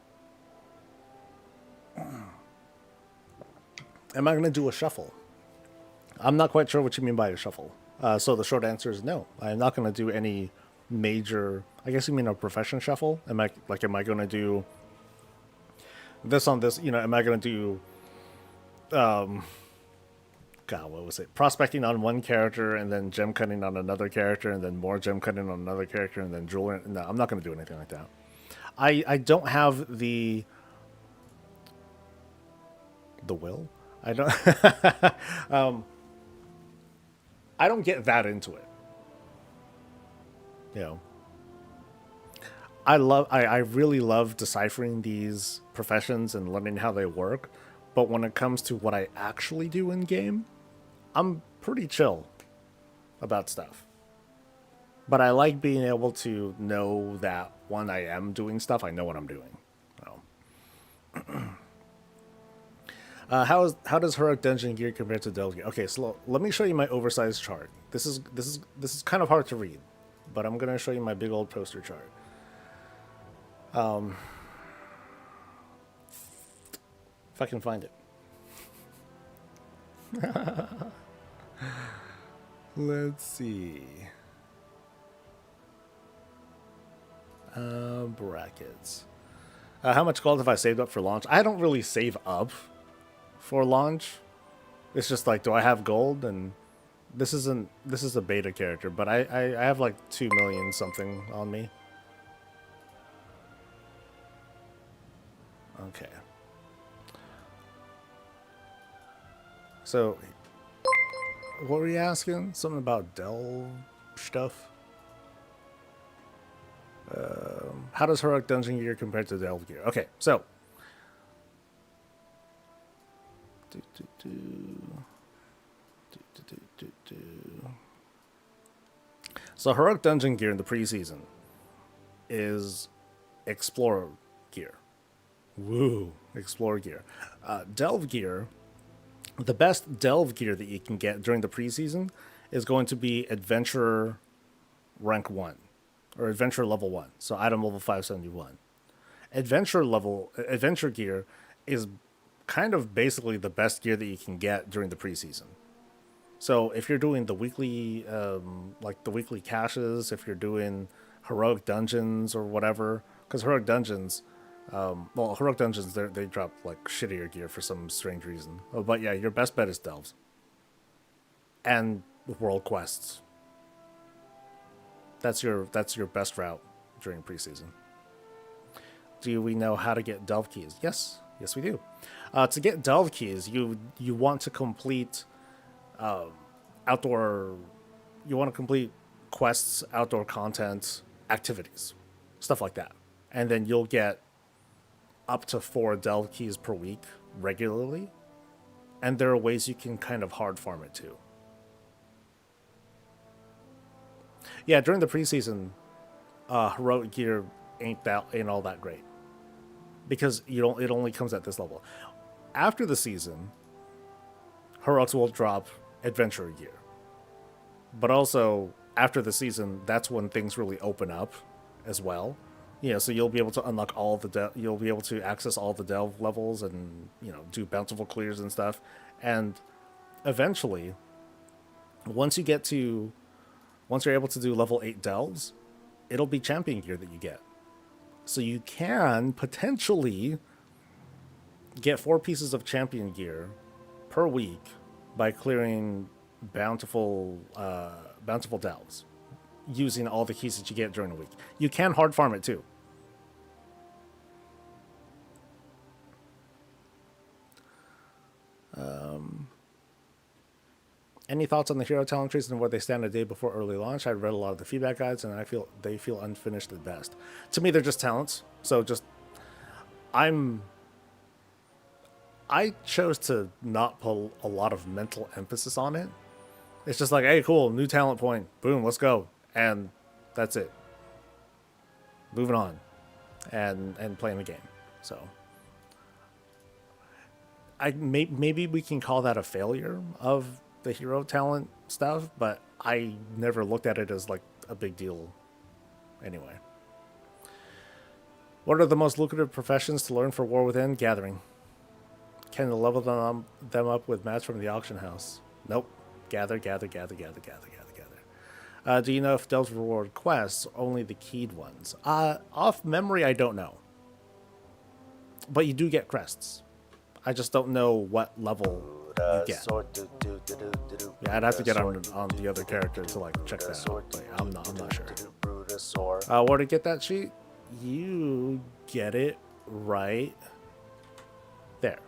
Am I going to do a shuffle? I'm not quite sure what you mean by a shuffle. So the short answer is no. I'm not going to do any major. I guess you mean a profession shuffle. Am I going to do this on this? Am I going to do God, what was it? Prospecting on one character and then gem cutting on another character and then more gem cutting on another character and then jewelry. No, I'm not going to do anything like that. I don't have the will. I don't. I don't get that into it. You know, I really love deciphering these professions and learning how they work. But when it comes to what I actually do in game, I'm pretty chill about stuff. But I like being able to know that when I am doing stuff, I know what I'm doing. So, how does Heroic Dungeon gear compare to Delve gear? Okay, so let me show you my oversized chart. This is kind of hard to read, but I'm gonna show you my big old poster chart. If I can find it. Let's see. Brackets. How much gold have I saved up for launch? I don't really save up for launch. It's just like, do I have gold? And this is a beta character, but I have like 2 million something on me. Okay. So, what were you asking? Something about Delve stuff? How does Heroic Dungeon gear compare to Delve gear? Okay, so. So Heroic Dungeon gear in the preseason is Explorer gear. Woo, Explorer gear. Delve gear, the best Delve gear that you can get during the preseason is going to be Adventurer rank 1 or Adventure level 1. So item level 571. Adventure gear is kind of basically the best gear that you can get during the preseason. So if you're doing the weekly, like the weekly caches, if you're doing heroic dungeons or whatever, because heroic dungeons, heroic dungeons they drop like shittier gear for some strange reason. Oh, but yeah, your best bet is delves and world quests. That's your best route during preseason. Do we know how to get delve keys? Yes, we do. To get delve keys, you want to complete outdoor. You want to complete quests, outdoor content, activities, stuff like that, and then you'll get up to 4 delve keys per week regularly. And there are ways you can kind of hard farm it too. Yeah, during the preseason, heroic gear ain't all that great because it only comes at this level. After the season, heroics will drop adventure gear, but also after the season, that's when things really open up as well. Yeah, so you'll be able to unlock all you'll be able to access all the delve levels and do bountiful clears and stuff, and eventually, once you're able to do level 8 delves, it'll be champion gear that you get. So you can potentially get 4 pieces of champion gear per week by clearing bountiful delves using all the keys that you get during the week. You can hard farm it too. Any thoughts on the hero talent trees and where they stand a day before early launch? I read a lot of the feedback guides, and I feel they feel unfinished at best. To me, they're just talents. So I chose to not put a lot of mental emphasis on it. It's just like, hey, cool, new talent point, boom, let's go, and that's it. Moving on, and playing the game. So, maybe we can call that a failure of the hero talent stuff, but I never looked at it as like a big deal anyway. What are the most lucrative professions to learn for War Within? Gathering. Can you level them up with mats from the auction house? Nope. Gather, gather, gather, gather, gather, gather, gather. Do you know if delves reward quests, only the keyed ones? Off memory, I don't know. But you do get crests. I just don't know what level you get. Yeah, I'd have to get on the other character to like check that out. But I'm not sure. Where to get that sheet? You get it right there.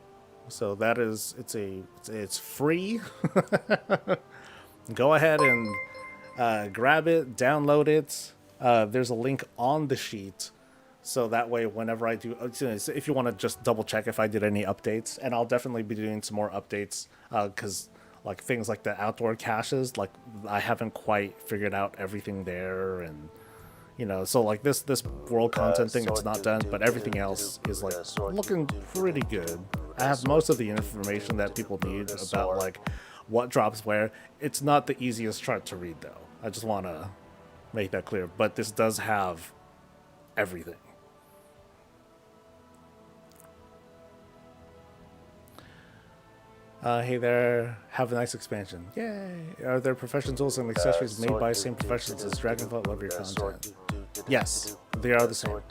So that is it's free. Go ahead and grab it, download it. There's a link on the sheet. So that way, whenever I do, if you want to just double check if I did any updates, and I'll definitely be doing some more updates, because like things like the outdoor caches, like I haven't quite figured out everything there, and so like this world content thing, it's not done, but everything else is like looking pretty good. I have most of the information that people need about like what drops where. It's not the easiest chart to read though. I just want to make that clear, but this does have everything. Hey there, have a nice expansion. Yay! Are there profession tools and accessories made by same professions as Dragonflight? Love your content. Yes, they are the same.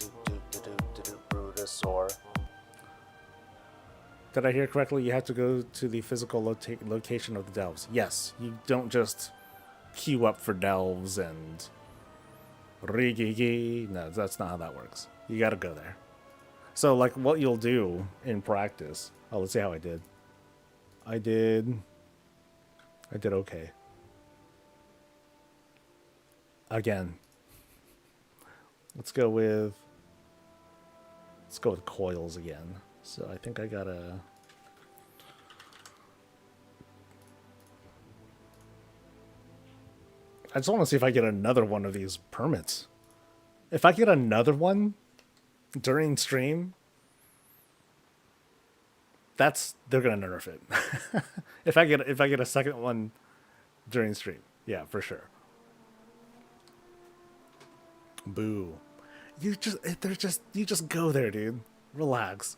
Did I hear correctly? You have to go to the physical location of the delves. Yes, you don't just queue up for delves and rigigi. No, that's not how that works. You gotta go there. So like what you'll do in practice. Oh, let's see how I did. I did okay. Again. Let's go with coils again. So I think I gotta I just want to see if I get another one of these permits. If I get another one during stream, they're gonna nerf it. if I get a second one during stream, yeah, for sure. Boo. You just go there, dude. Relax.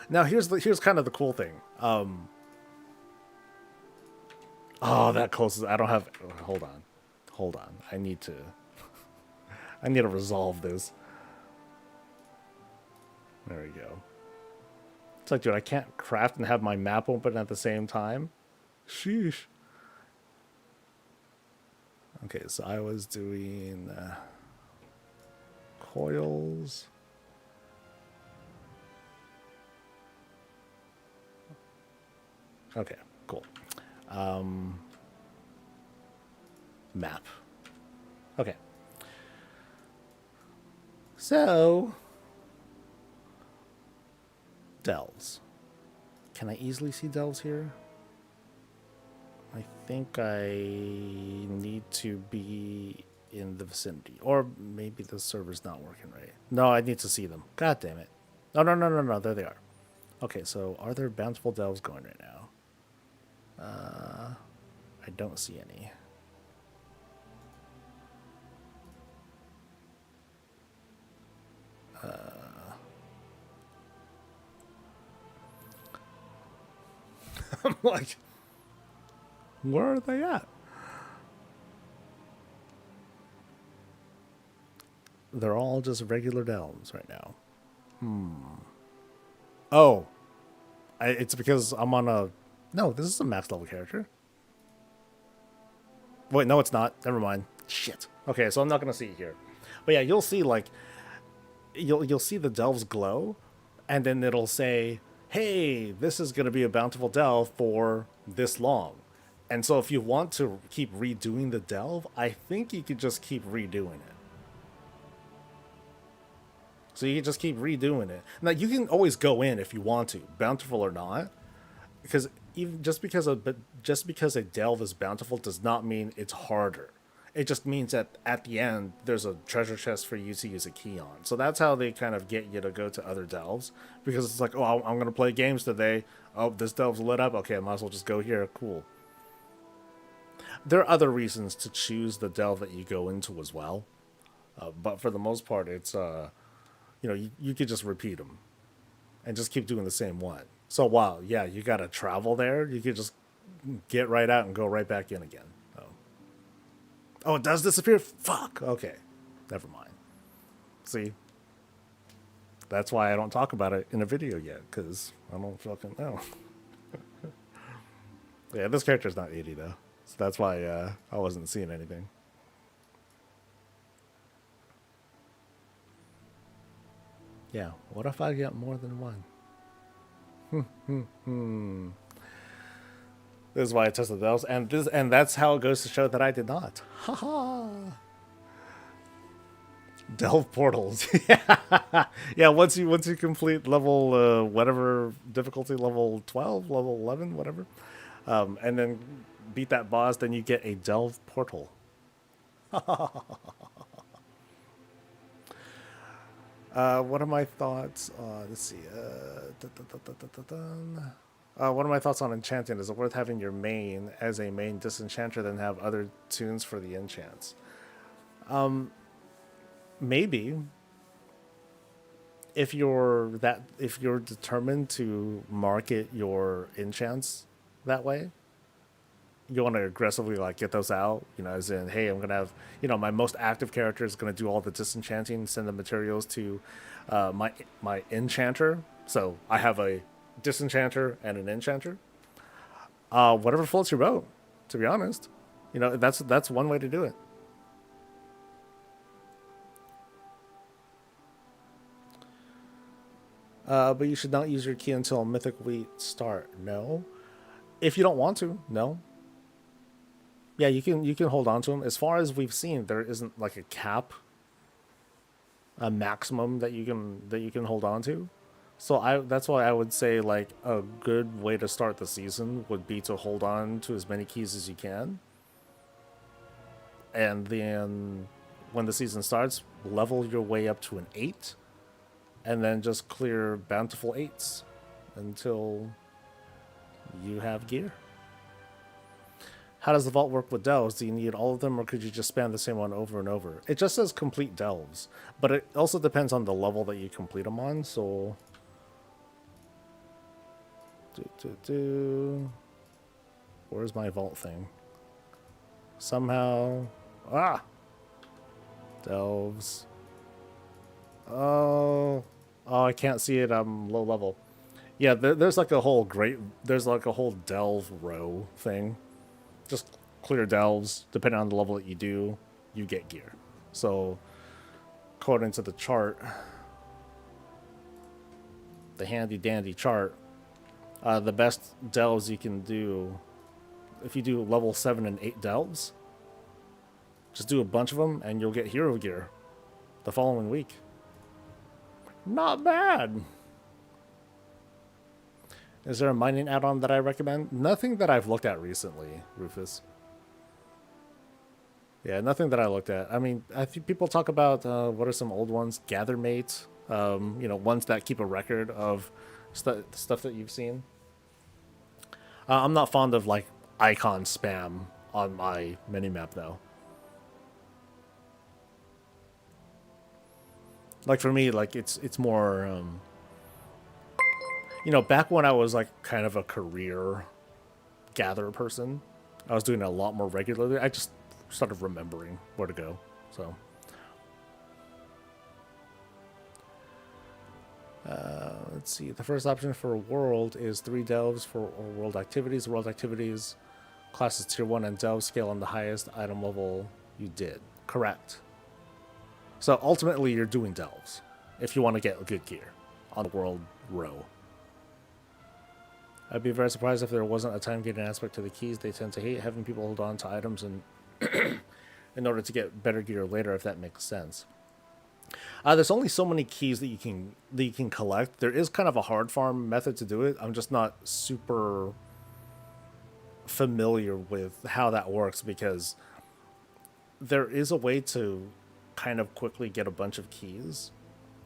Now here's kind of the cool thing. Oh, that closes. I don't have. Hold on. I need to resolve this. There we go. It's like, dude, I can't craft and have my map open at the same time. Sheesh. Okay, so I was doing coils. Okay, cool. Map. Okay. So, delves. Can I easily see delves here? I think I need to be in the vicinity. Or maybe the server's not working right. No, I need to see them. God damn it. No. There they are. Okay, so are there bountiful delves going right now? I don't see any. I'm like, where are they at? They're all just regular delves right now. Oh. It's because I'm on a... No, this is a max level character. Wait, no, it's not. Never mind. Shit. Okay, so I'm not going to see it here. But yeah, you'll see, like... You'll see the delves glow, and then it'll say, hey, this is going to be a bountiful delve for this long. And so if you want to keep redoing the delve, I think you could just keep redoing it. So you can just keep redoing it. Now, you can always go in if you want to, bountiful or not. Because even just because a delve is bountiful does not mean it's harder. It just means that at the end, there's a treasure chest for you to use a key on. So that's how they kind of get you to go to other delves. Because it's like, oh, I'm going to play games today. Oh, this delve's lit up. Okay, I might as well just go here. Cool. There are other reasons to choose the delve that you go into as well. But for the most part, it's, you could just repeat them. and just keep doing the same one. So while, yeah, you got to travel there, you could just get right out and go right back in again. Oh, it does disappear? Fuck. Okay. Never mind. See? That's why I don't talk about it in a video yet, because I don't fucking know. Yeah, this character's not 80, though. So that's why I wasn't seeing anything. Yeah, what if I get more than one? This is why I tested those, and that's how it goes to show that I did not. Haha. Delve portals. Yeah. Yeah, once you complete level whatever difficulty, level 12, level 11, whatever, and then beat that boss, then you get a delve portal. What are my thoughts? Let's see. What are my thoughts on enchanting? Is it worth having your main as a main disenchanter than have other tunes for the enchants? Maybe. If you're determined to market your enchants that way, you want to aggressively like get those out, as in, hey, I'm gonna have, my most active character is gonna do all the disenchanting, send the materials to my enchanter. So I have a disenchanter and an enchanter. Whatever floats your boat, to be honest. That's one way to do it. But you should not use your key until Mythic Wheat start. No, if you don't want to, no. Yeah, you can hold on to them. As far as we've seen, there isn't like a cap, a maximum that you can hold on to. So that's why I would say like a good way to start the season would be to hold on to as many keys as you can, and then when the season starts, level your way up to an 8, and then just clear bountiful 8s until you have gear. How does the vault work with delves? Do you need all of them, or could you just spam the same one over and over? It just says complete delves, but it also depends on the level that you complete them on. So, where's my vault thing? Somehow, delves. Oh, I can't see it. I'm low level. Yeah, there's like a whole delve row thing. Just clear delves. Depending on the level that you do, you get gear. So, according to the chart, the handy dandy chart, the best delves you can do, if you do level 7 and 8 delves, just do a bunch of them and you'll get hero gear the following week. Not bad. Is there a mining add-on that I recommend? Nothing that I've looked at recently, Rufus. Yeah, nothing that I looked at. I mean, I think people talk about what are some old ones? Gathermate, ones that keep a record of stuff that you've seen. I'm not fond of like icon spam on my minimap though. Like for me, like it's more back when I was like kind of a career gatherer person, I was doing it a lot more regularly. I just started remembering where to go. So, let's see. The first option for a world is 3 delves for world activities. World activities class is tier 1 and delve scale on the highest item level you did. Correct. So ultimately, you're doing delves if you want to get good gear on the world row. I'd be very surprised if there wasn't a time gating aspect to the keys. They tend to hate having people hold on to items and in order to get better gear later, if that makes sense. There's only so many keys that you can collect. There is kind of a hard farm method to do it. I'm just not super familiar with how that works, because there is a way to kind of quickly get a bunch of keys,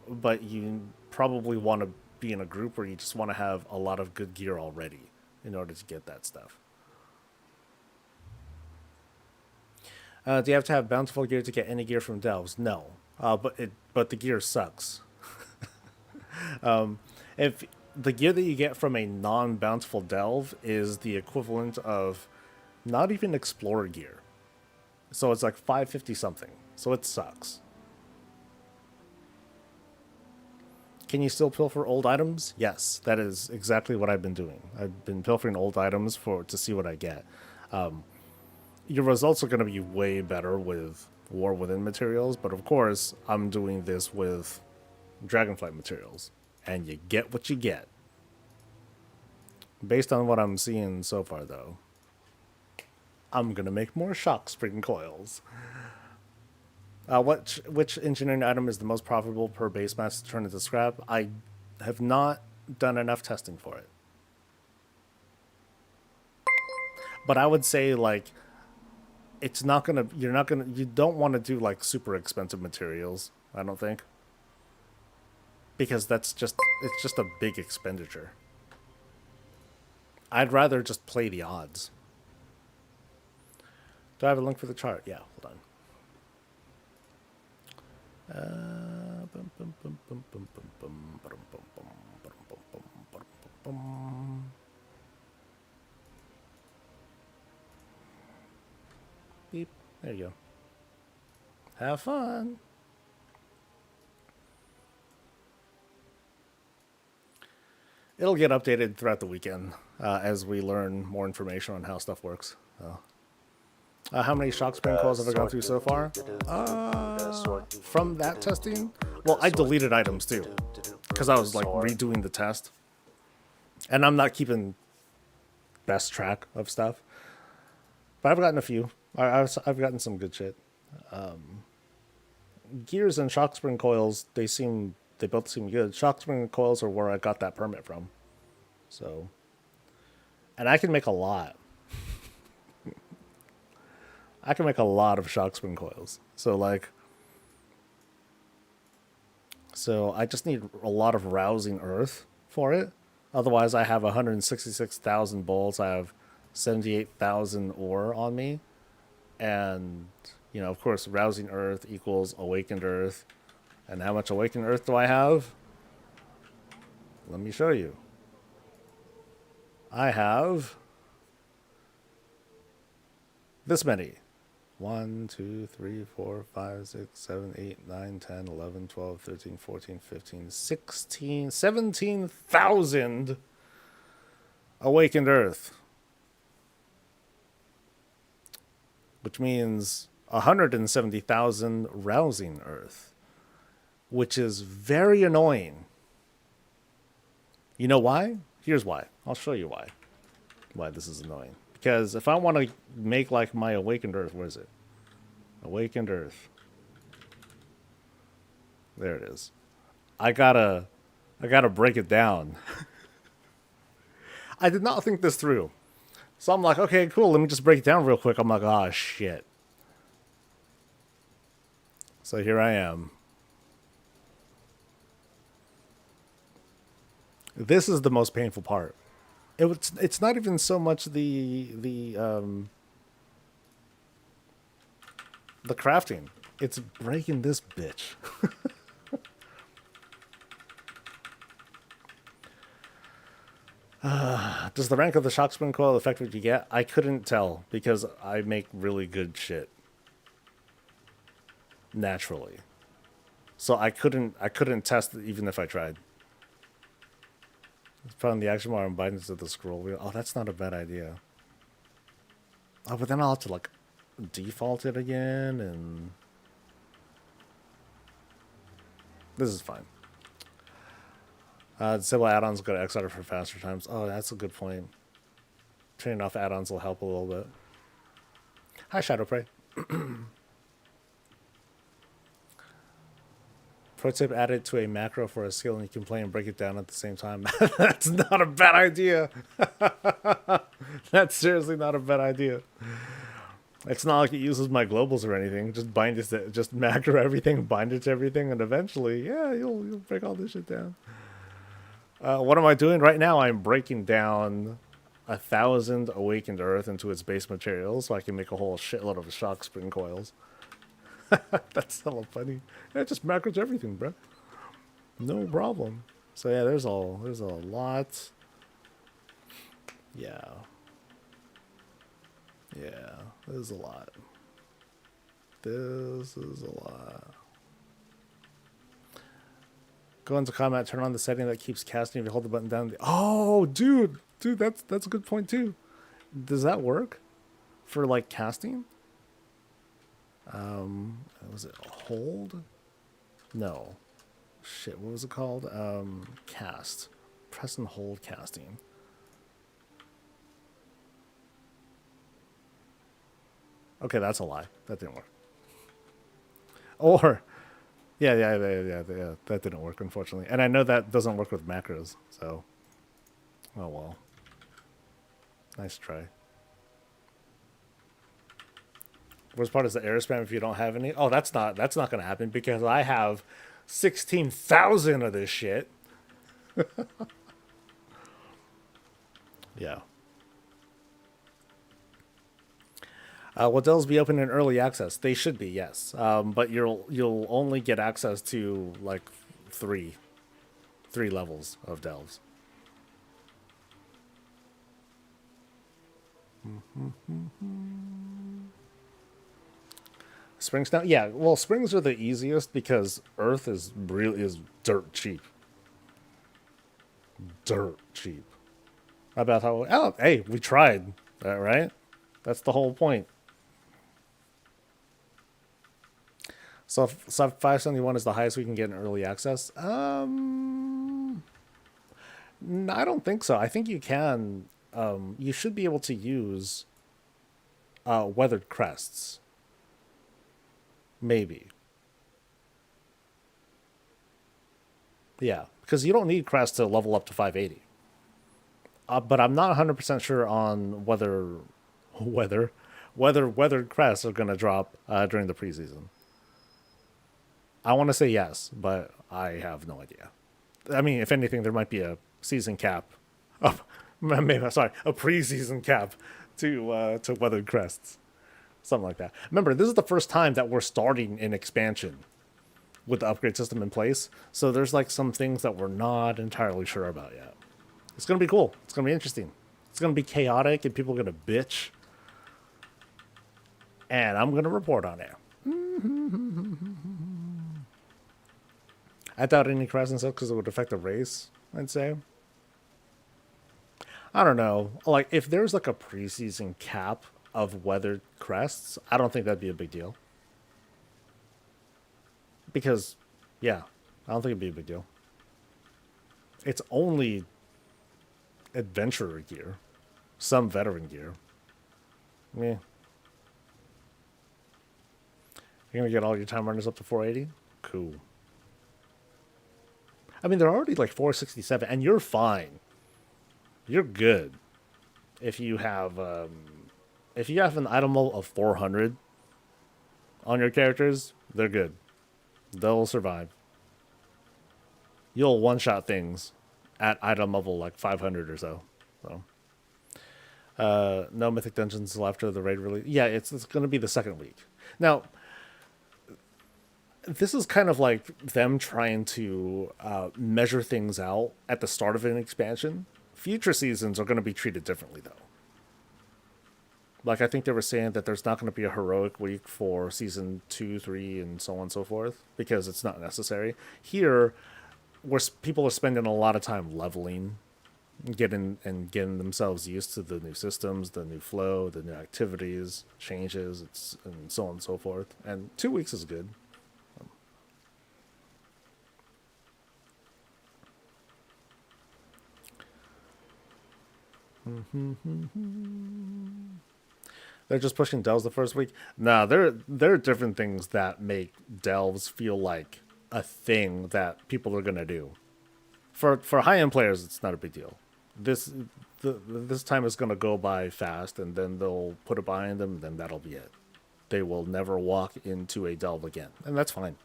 but you probably want to be in a group where you just want to have a lot of good gear already in order to get that stuff. Do you have to have bountiful gear to get any gear from delves? No, but the gear sucks. If the gear that you get from a non-bountiful delve is the equivalent of not even explorer gear. So it's like 550 something. So it sucks. Can you still pilfer old items? Yes, that is exactly what I've been doing. I've been pilfering old items to see what I get. Your results are going to be way better with War Within materials, but of course, I'm doing this with Dragonflight materials, and you get what you get. Based on what I'm seeing so far, though, I'm going to make more shock spring coils. Which engineering item is the most profitable per base mass to turn into scrap? I have not done enough testing for it. But I would say, like, it's not gonna, you don't want to do, like, super expensive materials, I don't think. Because it's just a big expenditure. I'd rather just play the odds. Do I have a link for the chart? Yeah, hold on. Beep. There you go. Have fun. It'll get updated throughout the weekend as we learn more information on how stuff works. How many shock spring coils have I gone through so far? From that testing? Well, I deleted items too, because I was like redoing the test. And I'm not keeping best track of stuff. But I've gotten a few. I've gotten some good shit. Gears and shock spring coils, they both seem good. Shock spring coils are where I got that permit from. So, and I can make a lot. I can make a lot of shock spring coils. So I just need a lot of rousing earth for it. Otherwise, I have 166,000 bolts. I have 78,000 ore on me. And, of course, rousing earth equals awakened earth. And how much awakened earth do I have? Let me show you. I have this many. 1, 2, 3, 4, 5, 6, 7, 8, 9, 10, 11, 12, 13, 14, 15, 16, 17,000 awakened earth. Which means 170,000 rousing earth. Which is very annoying. You know why? Here's why. I'll show you why this is annoying. Because if I want to make like my awakened earth, where is it? Awakened earth. There it is. I gotta break it down. I did not think this through. So I'm like, okay, cool, let me just break it down real quick. I'm like, ah, shit. So here I am. This is the most painful part. It's not even so much the crafting. It's breaking this bitch. Does the rank of the shock spring coil affect what you get? I couldn't tell because I make really good shit naturally. So I couldn't test it even if I tried. Found the action bar and bind it to the scroll wheel. Oh, that's not a bad idea. Oh, but then I'll have to like default it again, and this is fine. Disable add-ons go to X-Outer for faster times. Oh, that's a good point. Turning off add-ons will help a little bit. Hi, Shadowprey. Pro tip, add it to a macro for a skill and you can play and break it down at the same time. That's not a bad idea. That's seriously not a bad idea. It's not like it uses my globals or anything. Just bind it to, just macro everything, bind it to everything, and eventually, yeah, you'll break all this shit down. What am I doing right now? I'm breaking down 1,000 awakened earth into its base materials so I can make a whole shitload of shock spring coils. That's hella funny. Yeah, it just macros everything, bro. No problem. So yeah, there's a lot. Yeah. Yeah, there's a lot. This is a lot. Go into combat, turn on the setting that keeps casting if you hold the button down. Oh, dude, that's a good point too. Does that work for like casting? Was it hold? No. Shit, what was it called? Cast. Press and hold casting. Okay, that's a lie. That didn't work. Or, yeah, that didn't work, unfortunately. And I know that doesn't work with macros, so. Oh well. Nice try. Worst part is the air spam if you don't have any. Oh, that's not gonna happen because I have 16,000 of this shit. Yeah. Will Dells be open in early access? They should be, yes. But you'll only get access to like three levels of delves. Springs now, yeah. Well, springs are the easiest because Earth is dirt cheap. Dirt cheap. How about how? Oh, hey, we tried. Right? That's the whole point. So 571 is the highest we can get in early access. I don't think so. I think you can. You should be able to use weathered crests. Maybe. Yeah, because you don't need crest to level up to 580. But I'm not 100% sure on whether weathered crests are going to drop during the preseason. I want to say yes, but I have no idea. I mean, if anything, there might be a season cap. Oh, maybe sorry, a preseason cap to weathered crests, something like that. Remember, this is the first time that we're starting an expansion with the upgrade system in place, so there's like some things that we're not entirely sure about yet. It's gonna be cool. It's gonna be interesting. It's gonna be chaotic, and people are gonna bitch, and I'm gonna report on it. I doubt any crest and stuff because it would affect the race. I'd say. I don't know. Like, if there's like a preseason cap of weathered crests, I don't think that'd be a big deal. Because, yeah, I don't think it'd be a big deal. It's only adventurer gear, some veteran gear. Yeah. You're gonna get all your time runners up to 480? Cool. I mean, they're already like 467, and you're fine. You're good if you have an item level of 400 on your characters. They're good. They'll survive. You'll one-shot things at item level like 500 or so. So, no mythic dungeons until after the raid release. Yeah, it's going to be the second week. Now, this is kind of like them trying to measure things out at the start of an expansion. Future seasons are going to be treated differently, though. Like, I think they were saying that there's not going to be a heroic week for season 2, 3, and so on and so forth because it's not necessary. Here, where people are spending a lot of time leveling, getting themselves used to the new systems, the new flow, the new activities, changes, and so on and so forth. And 2 weeks is good. They're just pushing delves the first week. Nah, there are different things that make delves feel like a thing that people are gonna do. For high end players, it's not a big deal. This time is gonna go by fast, and then they'll put it behind them, and then that'll be it. They will never walk into a delve again, and that's fine.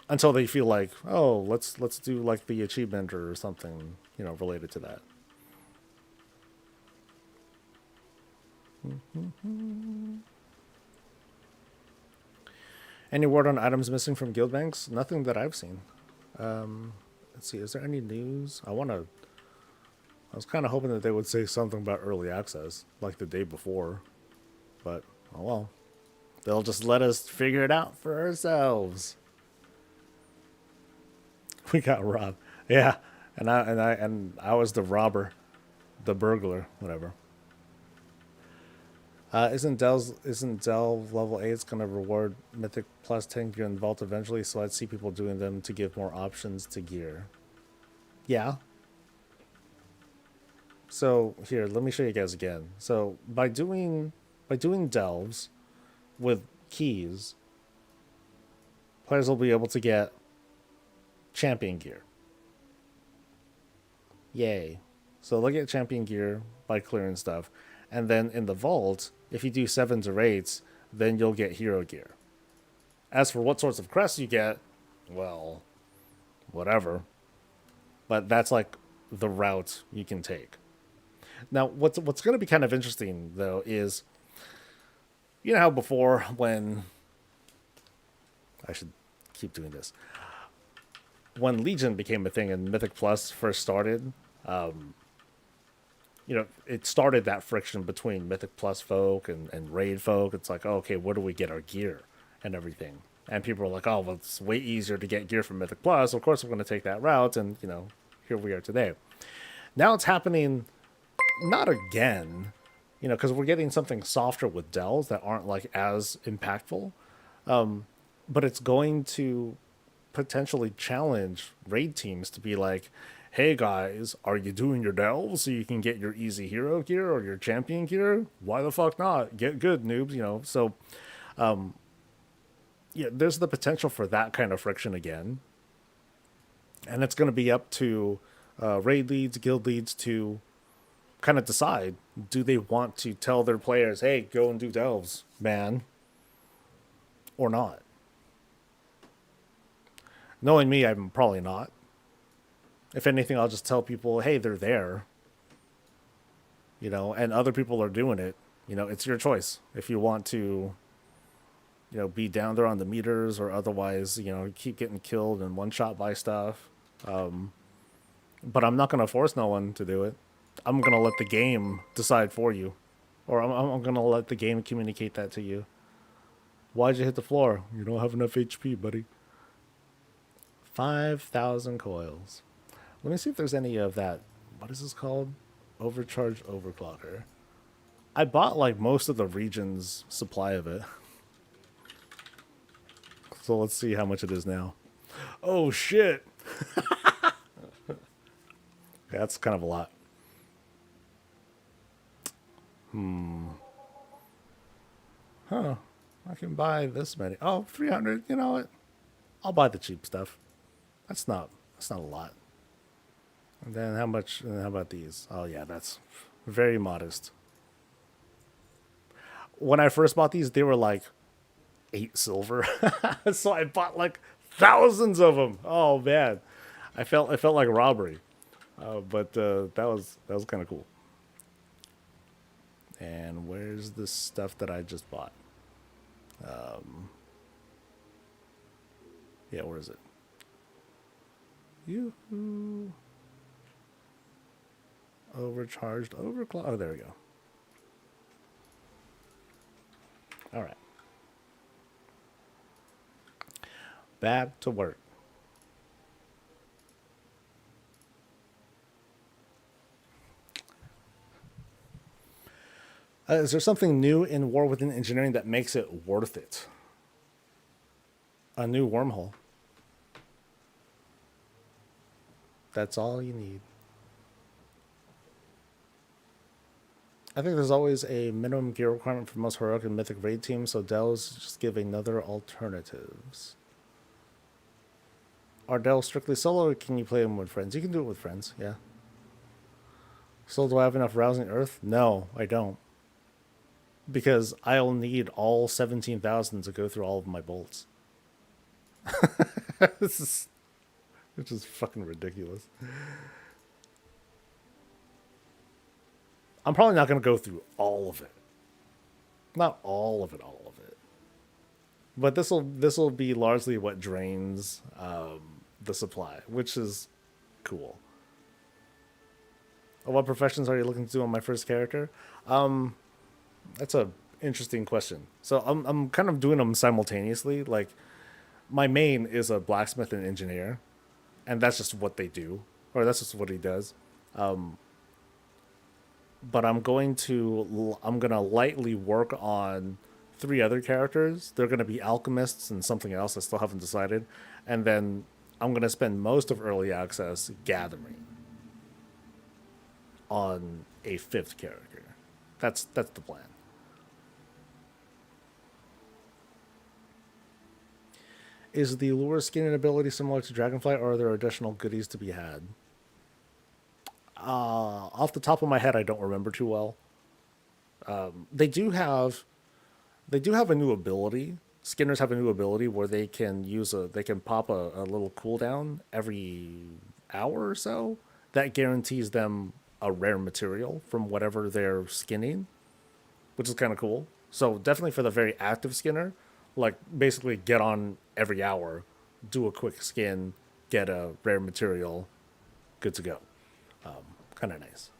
Until they feel like, oh, let's do like the achievement or something, related to that. Any word on items missing from guild banks? Nothing that I've seen. Let's see. Is there any news? I was kind of hoping that they would say something about early access, like the day before. But, oh well. They'll just let us figure it out for ourselves. We got robbed. Yeah. And I was the robber. The burglar. Whatever. Isn't Delve level 8's gonna reward Mythic plus 10 gear in Vault eventually, so I'd see people doing them to give more options to gear. Yeah. So here, let me show you guys again. So by doing delves with keys, players will be able to get champion gear. Yay. So they'll get champion gear by clearing stuff. And then in the vault, if you do 7s or 8s, then you'll get hero gear. As for what sorts of crests you get, well, whatever. But that's like the route you can take. Now, what's going to be kind of interesting, though, is, you know how before when... I should keep doing this. When Legion became a thing and Mythic Plus first started, it started that friction between Mythic Plus folk and Raid folk. It's like, oh, okay, where do we get our gear and everything? And people are like, oh, well, it's way easier to get gear from Mythic Plus. Of course, we're going to take that route, and, here we are today. Now it's happening, not again, because we're getting something softer with delves that aren't, like, as impactful. But it's going to potentially challenge raid teams to be like, hey guys, are you doing your delves so you can get your easy hero gear or your champion gear? Why the fuck not? Get good, noobs, So, there's the potential for that kind of friction again. And it's going to be up to raid leads, guild leads to kind of decide, do they want to tell their players, hey, go and do delves, man, or not? Knowing me, I'm probably not. If anything, I'll just tell people, hey, they're there. And other people are doing it. It's your choice. If you want to, be down there on the meters or otherwise, keep getting killed and one-shot by stuff. But I'm not going to force no one to do it. I'm going to let the game decide for you. Or I'm going to let the game communicate that to you. Why'd you hit the floor? You don't have enough HP, buddy. 5,000 coils. Let me see if there's any of that. What is this called? Overcharged overclocker. I bought like most of the region's supply of it. So let's see how much it is now. Oh shit. That's kind of a lot. Huh. I can buy this many. Oh, 300. You know what? I'll buy the cheap stuff. That's not a lot. And then how much? How about these? Oh yeah, that's very modest. When I first bought these, they were like 8 silver, so I bought like thousands of them. Oh man, it felt like a robbery, but that was kind of cool. And where's the stuff that I just bought? Yeah, where is it? Yoo-hoo. Overcharged overclock. Oh, there we go. All right. Back to work. Is there something new in War Within Engineering that makes it worth it? A new wormhole. That's all you need. I think there's always a minimum gear requirement for most heroic and mythic raid teams, so delves just give another alternatives. Are delves strictly solo, or can you play them with friends? You can do it with friends, yeah. So do I have enough rousing earth? No, I don't. Because I'll need all 17,000 to go through all of my bolts. This is fucking ridiculous. I'm probably not going to go through all of it. Not all of it. But this will be largely what drains the supply, which is cool. What professions are you looking to do on my first character? That's a interesting question. So I'm kind of doing them simultaneously. Like my main is a blacksmith and engineer, and that's just what they do, or that's just what he does. But I'm gonna lightly work on three other characters. They're gonna be alchemists and something else. I still haven't decided, and then I'm gonna spend most of early access gathering on a fifth character. That's the plan. Is the lure skinning ability similar to Dragonflight, or are there additional goodies to be had? Off the top of my head, I don't remember too well. They do have a new ability. Skinners have a new ability where they can pop a little cooldown every hour or so that guarantees them a rare material from whatever they're skinning, which is kind of cool. So definitely for the very active skinner, like basically get on every hour, do a quick skin, get a rare material, good to go. Kind of nice.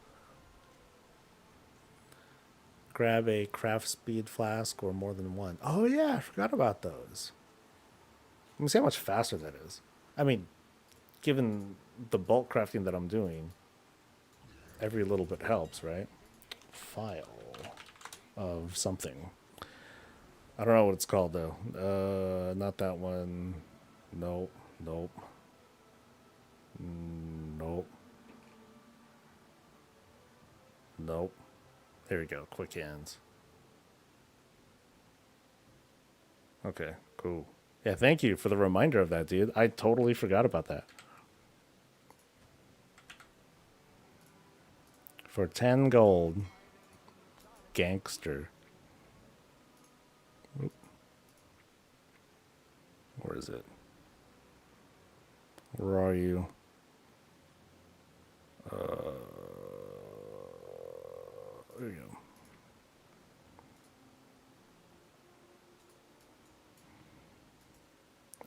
Grab a craft speed flask or more than one. Oh yeah, I forgot about those. Let me see how much faster that is. I mean, given the bulk crafting that I'm doing, every little bit helps, right? File of something. I don't know what it's called though. Not that one. Nope. Nope. Nope. Nope. There we go. Quick hands. Okay, cool. Yeah, thank you for the reminder of that, dude. I totally forgot about that. For 10 gold. Gangster. Oop. Where is it? Where are you? There you go.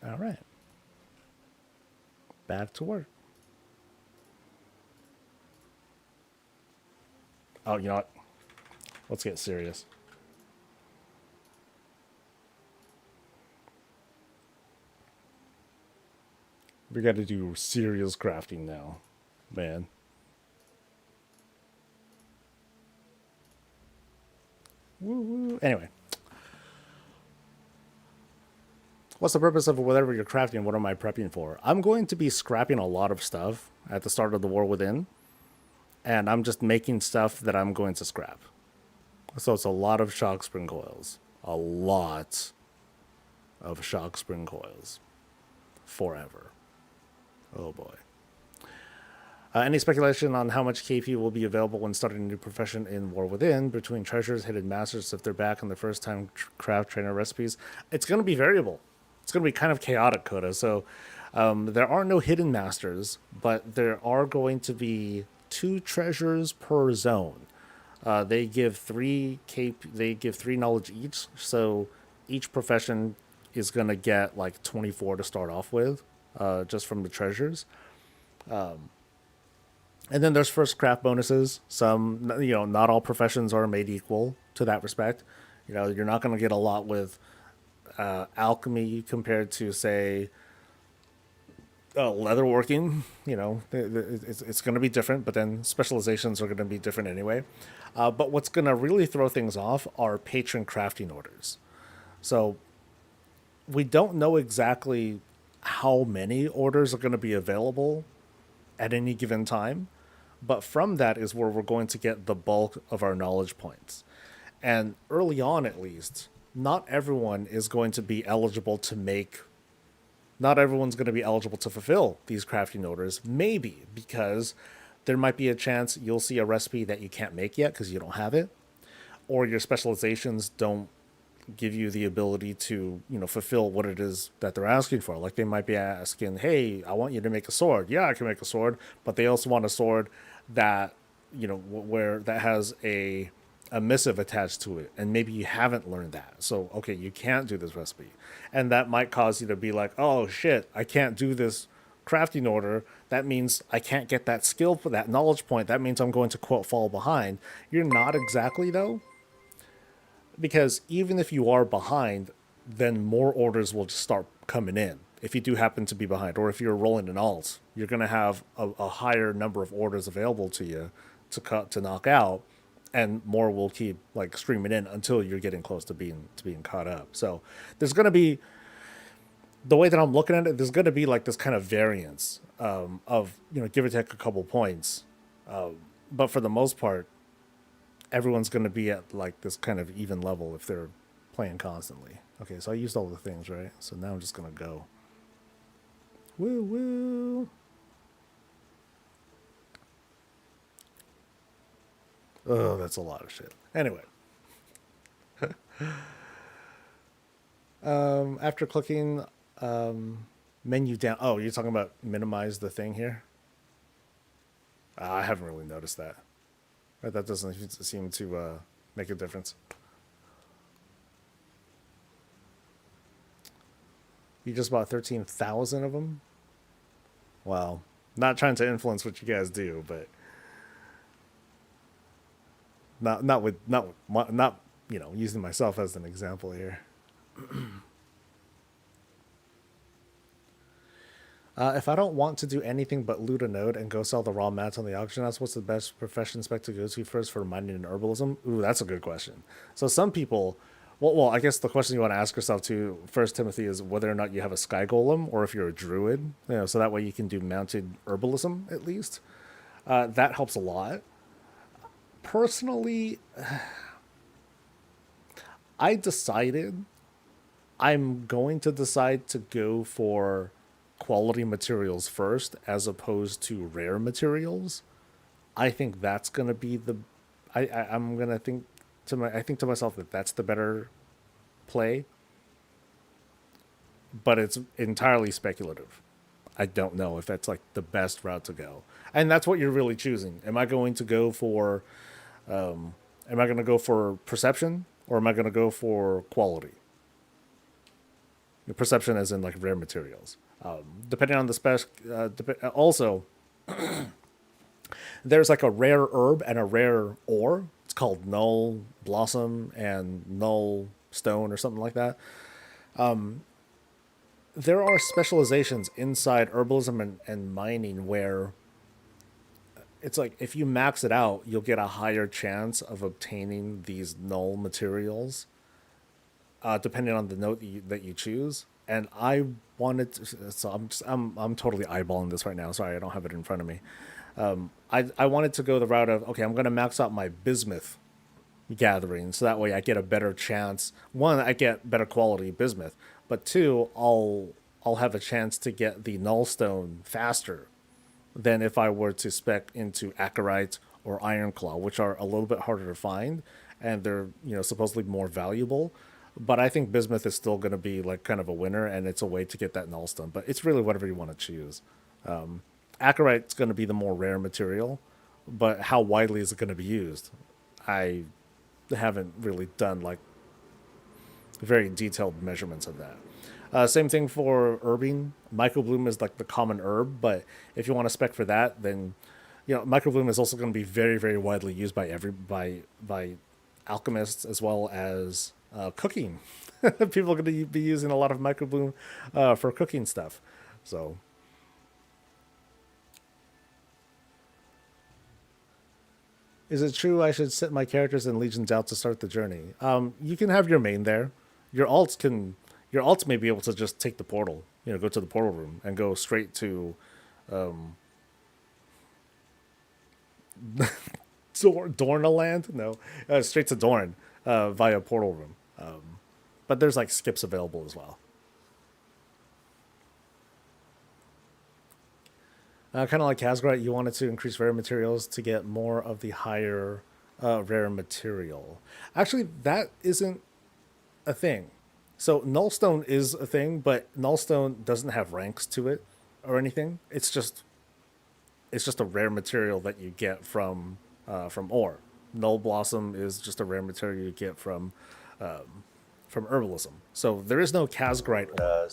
All right. Back to work. Oh, you know what? Let's get serious. We got to do serious crafting now, man. Woo woo. Anyway, what's the purpose of whatever you're crafting? What am I prepping for? I'm going to be scrapping a lot of stuff at the start of the War Within, and I'm just making stuff that I'm going to scrap. So it's a lot of shock spring coils. A lot of shock spring coils. Forever. Oh boy. Any speculation on how much KP will be available when starting a new profession in War Within between treasures, hidden masters, if they're back on the first time craft trainer recipes? It's going to be variable. It's going to be kind of chaotic, Coda. So there are no hidden masters, but there are going to be 2 treasures per zone. They give 3 They give 3 knowledge each. So each profession is going to get like 24 to start off with, just from the treasures. And then there's first craft bonuses. Some, not all professions are made equal to that respect. You're not going to get a lot with alchemy compared to, say, leatherworking. It's going to be different, but then specializations are going to be different anyway. But what's going to really throw things off are patron crafting orders. So we don't know exactly how many orders are going to be available at any given time. But from that is where we're going to get the bulk of our knowledge points. And early on, at least, not everyone is going to be eligible to make. Not everyone's going to be eligible to fulfill these crafting orders. Maybe because there might be a chance you'll see a recipe that you can't make yet because you don't have it, or your specializations don't give you the ability to fulfill what it is that they're asking for. Like they might be asking, hey, I want you to make a sword. Yeah, I can make a sword, but they also want a sword that where that has a a missive attached to it, and maybe you haven't learned that. So okay, you can't do this recipe, and that might cause you to be like, oh shit, I can't do this crafting order. That means I can't get that skill for that knowledge point. That means I'm going to quote fall behind. You're not exactly though, because even if you are behind, then more orders will just start coming in. If you do happen to be behind, or if you're rolling an alt, you're going to have a higher number of orders available to you to knock out, and more will keep like streaming in until you're getting close to being caught up. So there's going to be, the way that I'm looking at it, there's going to be like this kind of variance of, you know, give or take a couple points, but for the most part, everyone's going to be at like this kind of even level if they're playing constantly. Okay, so I used all the things, right? So now I'm just going to go. Woo woo. Oh, that's a lot of shit. Anyway. After clicking menu down. Oh, you're talking about minimize the thing here? I haven't really noticed that. That doesn't seem to make a difference. You just bought 13,000 of them? Well, not trying to influence what you guys do, but not you know, using myself as an example here. If I don't want to do anything but loot a node and go sell the raw mats on the auction house, what's the best profession spec to go to first for mining and herbalism? Ooh, that's a good question. So some people, well, I guess the question you want to ask yourself too, first, Timothy, is whether or not you have a sky golem or if you're a druid. You know, so that way you can do mounted herbalism at least. That helps a lot. Personally, I decided I'm going to decide to go for quality materials first as opposed to rare materials. I think that's going to be the I'm going to think I think to myself that that's the better play, but it's entirely speculative. I don't know if that's like the best route to go. And that's what you're really choosing. Am I going to go for am I going to go for perception or am I going to go for quality? Perception as in like rare materials. Depending on the spec, also there's like a rare herb and a rare ore. It's called null blossom and null stone or something like that. There are specializations inside herbalism and mining where it's like if you max it out, you'll get a higher chance of obtaining these null materials, depending on the note that you choose. And I wanted to, so I'm totally eyeballing this right now. Sorry, I don't have it in front of me. I wanted to go the route of, okay, I'm going to max out my bismuth gathering, so that way I get a better chance. One, I get better quality bismuth, but two, I'll have a chance to get the nullstone faster than if I were to spec into acarite or ironclaw, which are a little bit harder to find, and they're, you know, supposedly more valuable. But I think bismuth is still going to be like kind of a winner, and it's a way to get that nullstone. But it's really whatever you want to choose. Acarite's going to be the more rare material, but how widely is it going to be used? I haven't really done like very detailed measurements of that. Same thing for herbing. Microbloom is like the common herb, but if you want to spec for that, then you know microbloom is also going to be very, very widely used by alchemists as well as cooking. People are going to be using a lot of microbloom for cooking stuff. So is it true I should set my characters in Legion's out to start the journey? You can have your main there. Your alts may be able to just take the portal, you know, go to the portal room and go straight to Dornaland? No, straight to Dorn via portal room. But there's like skips available as well. Kind of like Hasgrat, you wanted to increase rare materials to get more of the higher rare material. Actually, that isn't a thing. So nullstone is a thing, but nullstone doesn't have ranks to it or anything. It's just a rare material that you get from ore. Null Blossom is just a rare material you get from herbalism. So there is no Casgrite ore,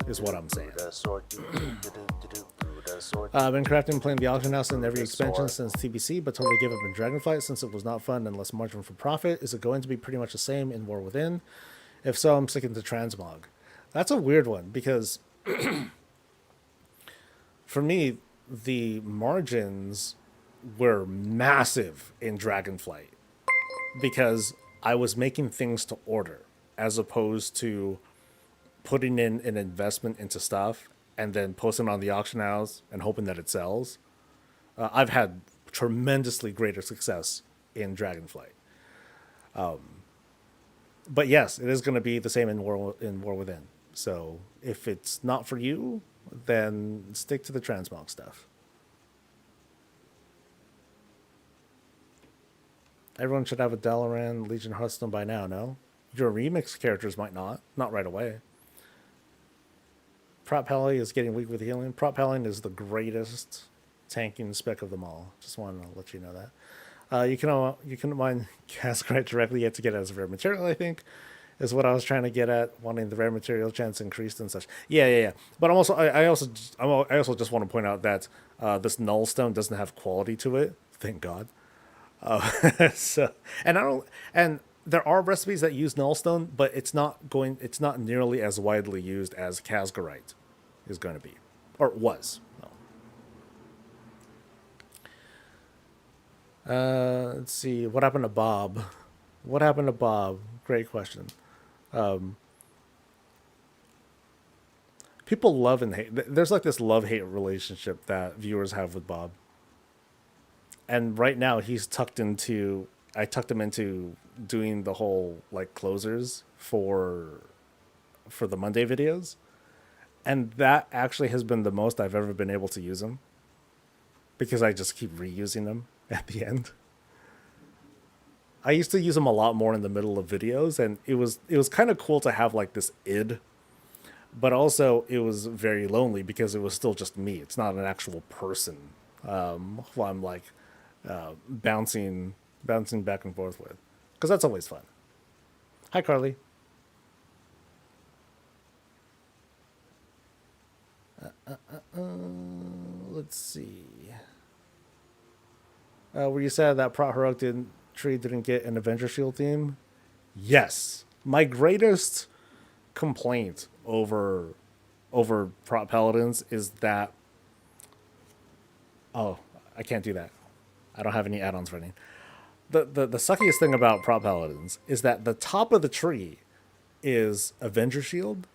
is what I'm saying. I've been crafting and playing the auction house in every expansion since TBC, but totally gave up in Dragonflight since it was not fun and less margin for profit. Is it going to be pretty much the same in War Within? If so, I'm sticking to Transmog. That's a weird one because for me, the margins were massive in Dragonflight because I was making things to order as opposed to putting in an investment into stuff and then posting on the auction house and hoping that it sells. I've had tremendously greater success in Dragonflight. But yes, it is going to be the same in War Within. So if it's not for you, then stick to the transmog stuff. Everyone should have a Dalaran Legion Hearthstone by now, no? Your remix characters might not. Not right away. Prop Pally is getting weak with healing. Prop Pally is the greatest tanking spec of them all. Just wanted to let you know that. You can mine Casgrite directly yet to get it as a rare material, I think, is what I was trying to get at, wanting the rare material chance increased and such. Yeah. But I also just want to point out that this null stone doesn't have quality to it. Thank God. So and there are recipes that use nullstone, but it's not nearly as widely used as Casgarite is going to be, or was. Let's see, what happened to Bob? Great question. People love and hate. There's like this love-hate relationship that viewers have with Bob. And right now he's I tucked him into doing the whole like closers for the Monday videos. And that actually has been the most I've ever been able to use him, because I just keep reusing them at the end. I used to use them a lot more in the middle of videos, and it was kind of cool to have like this id, but also it was very lonely because it was still just me. It's not an actual person who I'm like bouncing back and forth with, because that's always fun. Hi, Carly. Let's see. Were you sad that Prot Heroic Tree didn't get an Avenger Shield theme? Yes. My greatest complaint over Prot Paladins is that... Oh, I can't do that. I don't have any add-ons running. The suckiest thing about Prot Paladins is that the top of the tree is Avenger Shield,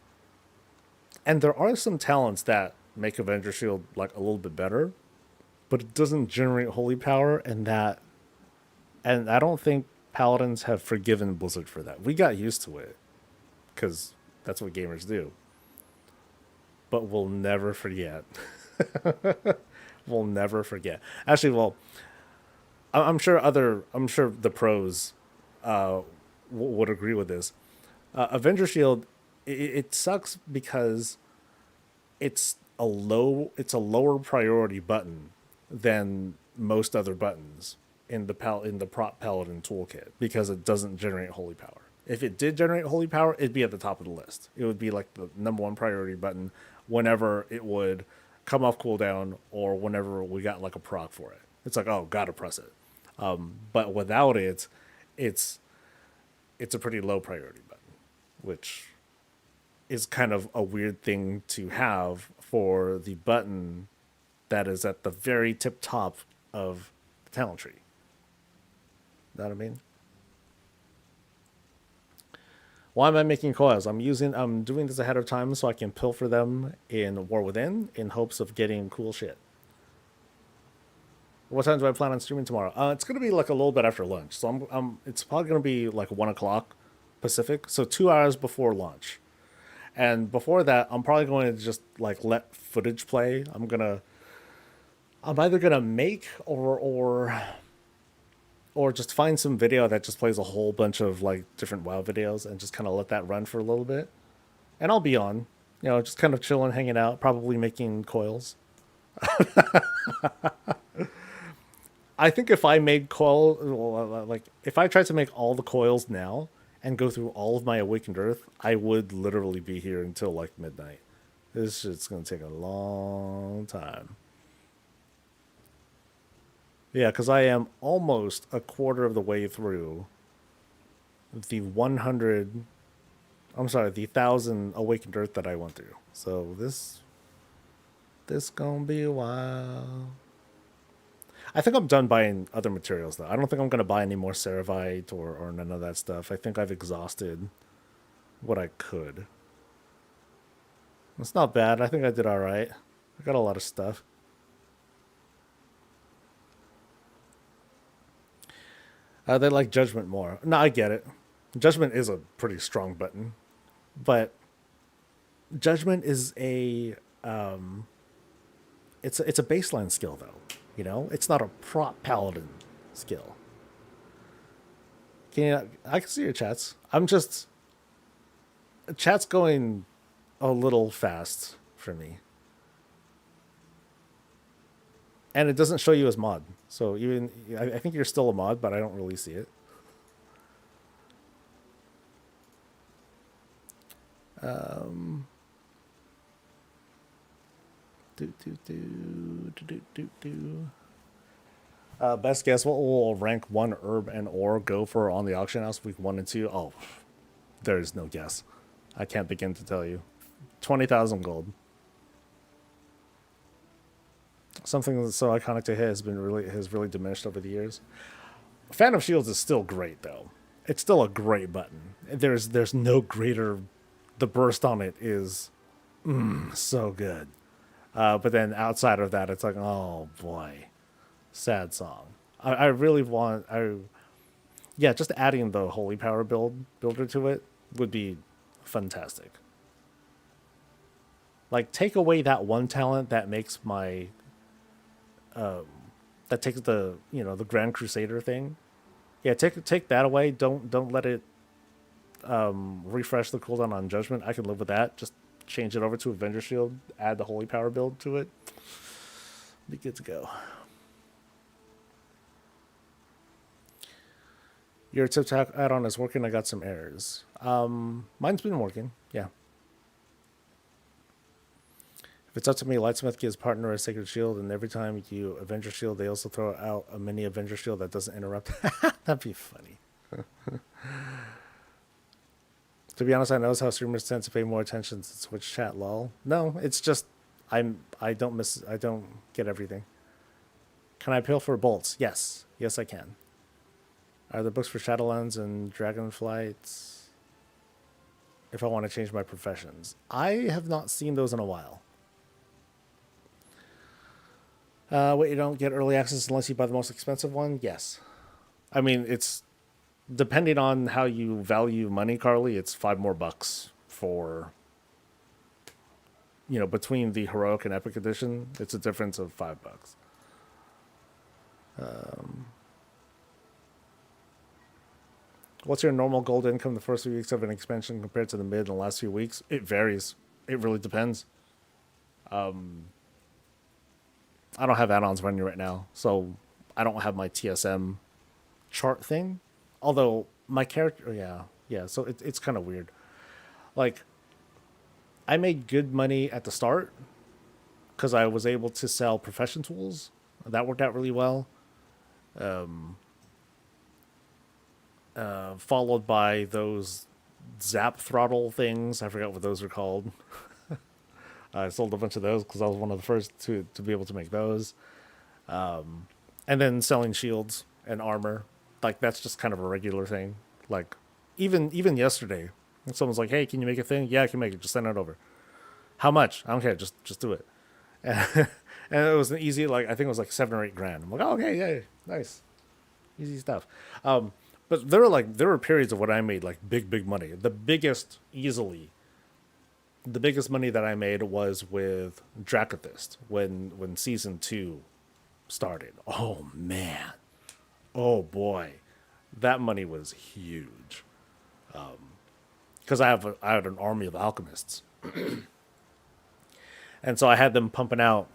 and there are some talents that make Avenger Shield like a little bit better, but it doesn't generate holy power, and I don't think Paladins have forgiven Blizzard for that. We got used to it because that's what gamers do, but we'll never forget. We'll never forget. Actually, well, I'm sure the pros would agree with this. Avenger Shield, it sucks because it's a lower priority button than most other buttons in the Prot Paladin toolkit, because it doesn't generate holy power. If it did generate holy power, it'd be at the top of the list. It would be like the number one priority button whenever it would come off cooldown or whenever we got like a proc for it. It's like, oh, gotta press it. But without it, it's a pretty low priority button, which is kind of a weird thing to have for the button that is at the very tip top of the talent tree. Know what I mean? Why am I making coils? I'm doing this ahead of time so I can pilfer them in War Within in hopes of getting cool shit. What time do I plan on streaming tomorrow? It's gonna be like a little bit after lunch, so it's probably gonna be like 1:00 Pacific, so 2 hours before lunch. And before that, I'm probably going to just like let footage play. I'm either gonna make or just find some video that just plays a whole bunch of like different WoW videos and just kind of let that run for a little bit. And I'll be on, just kind of chilling, hanging out, probably making coils. I think if I made coil, like if I tried to make all the coils now and go through all of my Awakened Earth, I would literally be here until like midnight. This shit's gonna take a long time. Yeah, because I am almost a quarter of the way through the 100. I'm sorry, the 1,000 Awakened Earth that I went through. So this gonna be a while. I think I'm done buying other materials though. I don't think I'm gonna buy any more Ceravite or none of that stuff. I think I've exhausted what I could. It's not bad. I think I did all right. I got a lot of stuff. They like Judgment more. No, I get it. Judgment is a pretty strong button, but Judgment is a it's a baseline skill though. You know, it's not a prop paladin skill. Can you? I can see your chats. I'm just chat's going a little fast for me, and it doesn't show you as mod. So even I think you're still a mod, but I don't really see it. Do do do do do do do. Best guess, what will rank one herb and ore go for on the auction house week 1 and 2? Oh, there is no guess. I can't begin to tell you. 20,000 gold. Something that's so iconic to hit has really diminished over the years. Fan of Shields is still great though. It's still a great button. There's no greater. The burst on it is so good. But then outside of that, it's like, oh boy, sad song. I really want yeah, just adding the holy power builder to it would be fantastic. Like take away that one talent that makes my that takes the the Grand Crusader thing. Yeah, take that away. Don't let it refresh the cooldown on Judgment. I can live with that. Just change it over to Avenger Shield. Add the Holy Power build to it. Be good to go. Your tip add-on is working. I got some errors. Mine's been working. Yeah. If it's up to me, Lightsmith gives partner a Sacred Shield, and every time you Avenger Shield, they also throw out a mini Avenger Shield that doesn't interrupt. That'd be funny. To be honest, I notice how streamers tend to pay more attention to Twitch chat. Lol. No, it's just I don't get everything. Can I appeal for bolts? Yes, yes I can. Are there books for Shadowlands and Dragonflight? If I want to change my professions, I have not seen those in a while. Wait, you don't get early access unless you buy the most expensive one? Yes. I mean, it's depending on how you value money, Carly, it's $5 more for, between the heroic and epic edition. It's a difference of $5. What's your normal gold income the first few weeks of an expansion compared to the mid and the last few weeks? It varies. It really depends. I don't have add-ons running right now, so I don't have my TSM chart thing. Although my character, yeah. So it's kind of weird. Like, I made good money at the start because I was able to sell profession tools. That worked out really well. Followed by those zap throttle things. I forgot what those are called. I sold a bunch of those because I was one of the first to be able to make those. And then selling shields and armor. Like, that's just kind of a regular thing. Like, even yesterday, someone's like, hey, can you make a thing? Yeah, I can make it. Just send it over. How much? I don't care. Just do it. And it was an easy, like, I think it was like $7 or $8 grand. I'm like, oh, okay, yeah, nice. Easy stuff. But there were periods of when I made like big money. The biggest money that I made was with Dracothist when season 2 started. Oh man, oh boy, that money was huge. Because I had an army of alchemists, and so I had them pumping out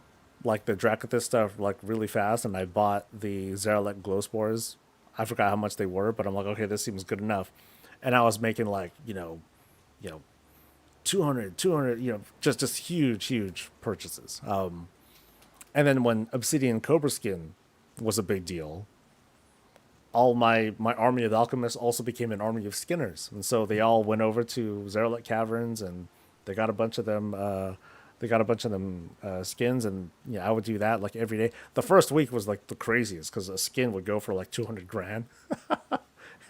like the Dracathis stuff like really fast, and I bought the Zeralek glow spores. I forgot how much they were, but I'm like, okay, this seems good enough. And I was making like, you know, 200, just huge purchases. And then when Obsidian Cobra Skin was a big deal, all my army of alchemists also became an army of skinners, and so they all went over to Zeralek Caverns, and they got a bunch of them. Skins, and yeah, I would do that like every day. The first week was like the craziest because a skin would go for like 200 grand,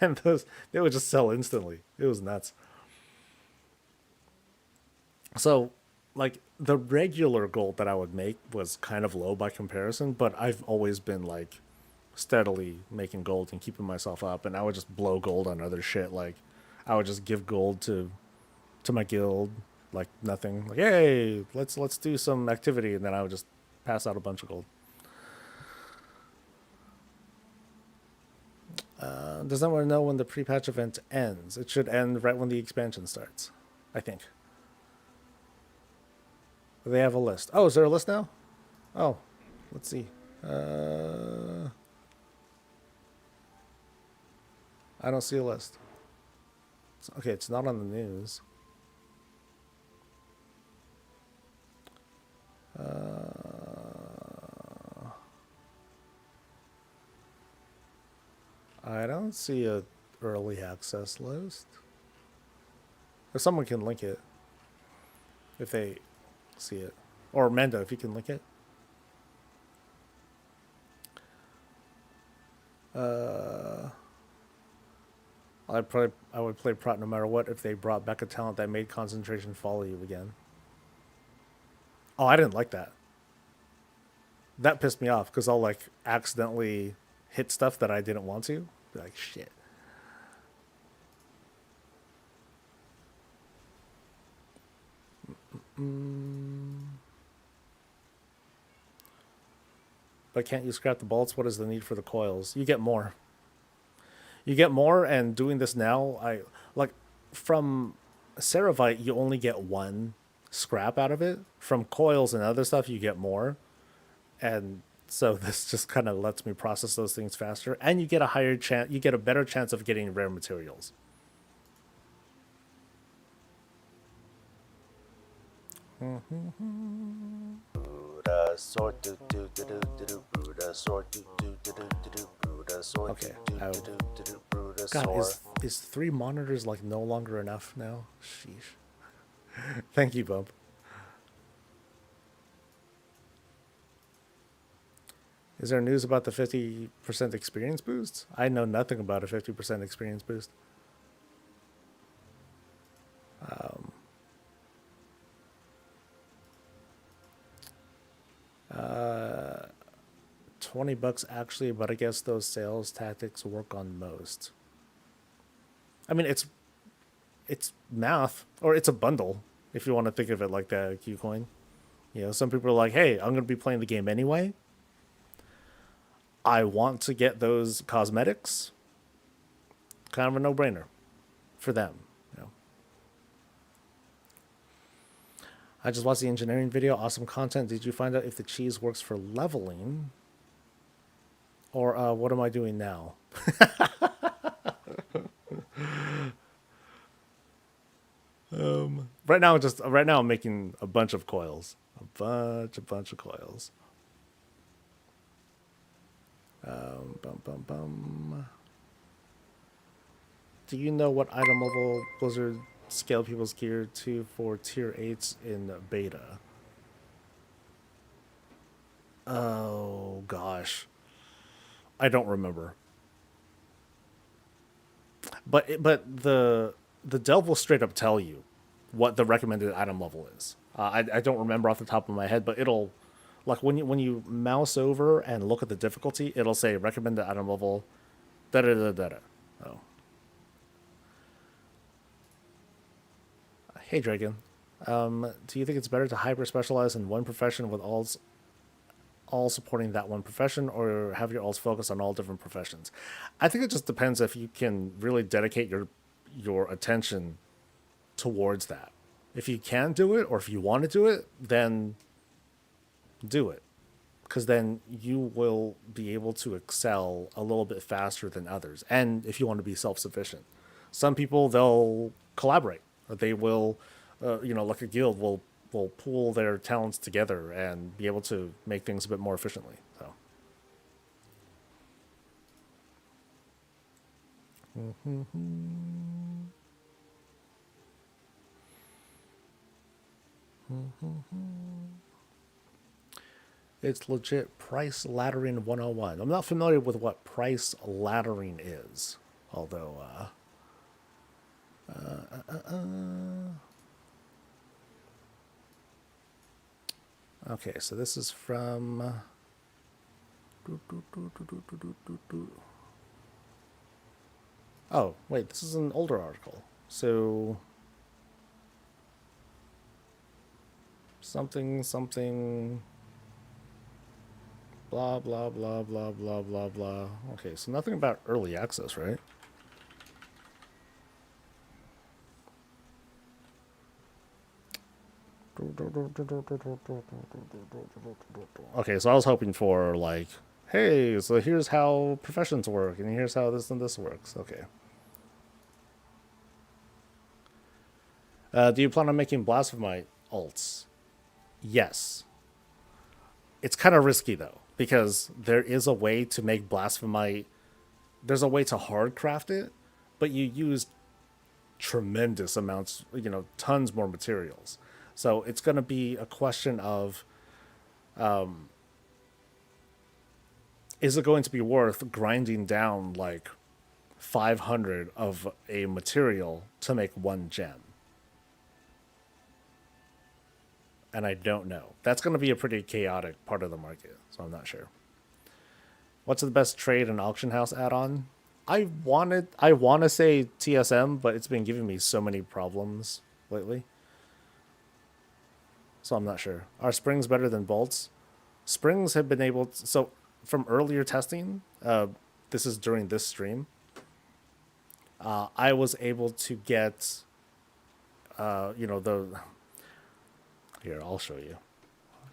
and those they would just sell instantly. It was nuts. So, like the regular gold that I would make was kind of low by comparison, but I've always been like steadily making gold and keeping myself up, and I would just blow gold on other shit. Like I would just give gold to my guild, like nothing. Like, hey, let's do some activity, and then I would just pass out a bunch of gold. Does anyone know when the pre-patch event ends? It should end right when the expansion starts, I think. They have a list. Oh, is there a list now? Oh, let's see. I don't see a list. Okay, it's not on the news. I don't see a early access list. Or someone can link it if they see it. Or Mendo, if you can link it. I would play Prot no matter what if they brought back a talent that made concentration follow you again. Oh, I didn't like that. That pissed me off because I'll like accidentally hit stuff that I didn't want to. Be like, shit. But can't you scrap the bolts? What is the need for the coils? You get more. You get more, and doing this now, I like from Ceravite, you only get one scrap out of it. From coils and other stuff, you get more, and so this just kind of lets me process those things faster, and you get a higher chance, you get a better chance of getting rare materials. Buddha sword do do do do do do Buddha sword do do do do do do Buddha sword Okay, do do do do do Buddha God, sword. is 3 monitors like no longer enough now? Sheesh. Thank you, Bump. Is there news about the 50% experience boost? I know nothing about a 50% experience boost. 20 bucks actually, but I guess those sales tactics work on most. I mean, it's math, or it's a bundle, if you want to think of it like that, Qcoin. You know, some people are like, hey, I'm going to be playing the game anyway. I want to get those cosmetics. Kind of a no-brainer for them. You know. I just watched the engineering video. Awesome content. Did you find out if the cheese works for leveling? Or what am I doing now? Right now I'm making a bunch of coils. A bunch of coils. Bum bum bum. Do you know what item level Blizzard scale people's gear to for tier 8s in beta? Oh gosh. I don't remember. But the delve will straight up tell you what the recommended item level is. I don't remember off the top of my head, but it'll like when you mouse over and look at the difficulty, it'll say recommended item level, da da da da da. Oh, hey Dragon, do you think it's better to hyper specialize in one profession with all supporting that one profession, or have your alts focus on all different professions? I think it just depends if you can really dedicate your attention towards that. If you can do it, or if you want to do it, then do it. because then you will be able to excel a little bit faster than others. And if you want to be self-sufficient, some people, they'll collaborate. They will, like a guild will pool their talents together and be able to make things a bit more efficiently. So. It's legit price laddering 101. I'm not familiar with what price laddering is, although okay, so this is from oh, wait, this is an older article. So something blah blah blah blah blah blah blah. Okay, so nothing about early access, right? Okay, so I was hoping for like, hey, so here's how professions work, and here's how this and this works. Okay. Do you plan on making blasphemite alts? Yes. It's kind of risky though, because there is a way to make blasphemite. There's a way to hard craft it, but you use tremendous amounts, tons more materials. So it's going to be a question of, is it going to be worth grinding down like 500 of a material to make one gem? And I don't know. That's going to be a pretty chaotic part of the market, so I'm not sure. What's the best trade and auction house add-on? I want to say TSM, but it's been giving me so many problems lately. So I'm not sure. Are springs better than bolts? Springs have been able to, so from earlier testing, this is during this stream, I was able to get, here, I'll show you.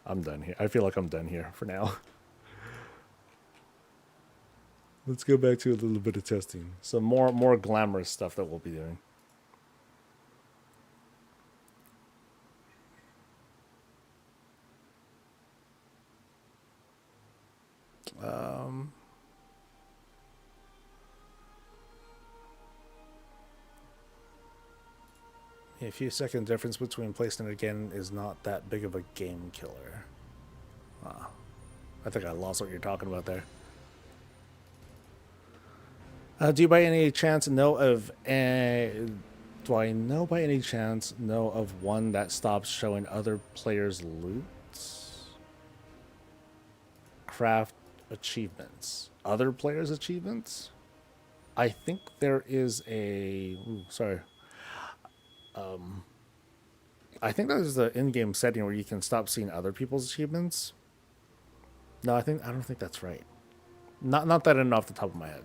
I'm done here. I feel like I'm done here for now. Let's go back to a little bit of testing. Some more glamorous stuff that we'll be doing. A few second difference between placing it again is not that big of a game killer. I think I lost what you're talking about there. Do you by any chance know of do I know by any chance know of one that stops showing other players' loot? Craft achievements. Other players' achievements? I think there is a... Ooh, sorry. I think there's the in-game setting where you can stop seeing other people's achievements. No, I don't think that's right. Not that I know off the top of my head.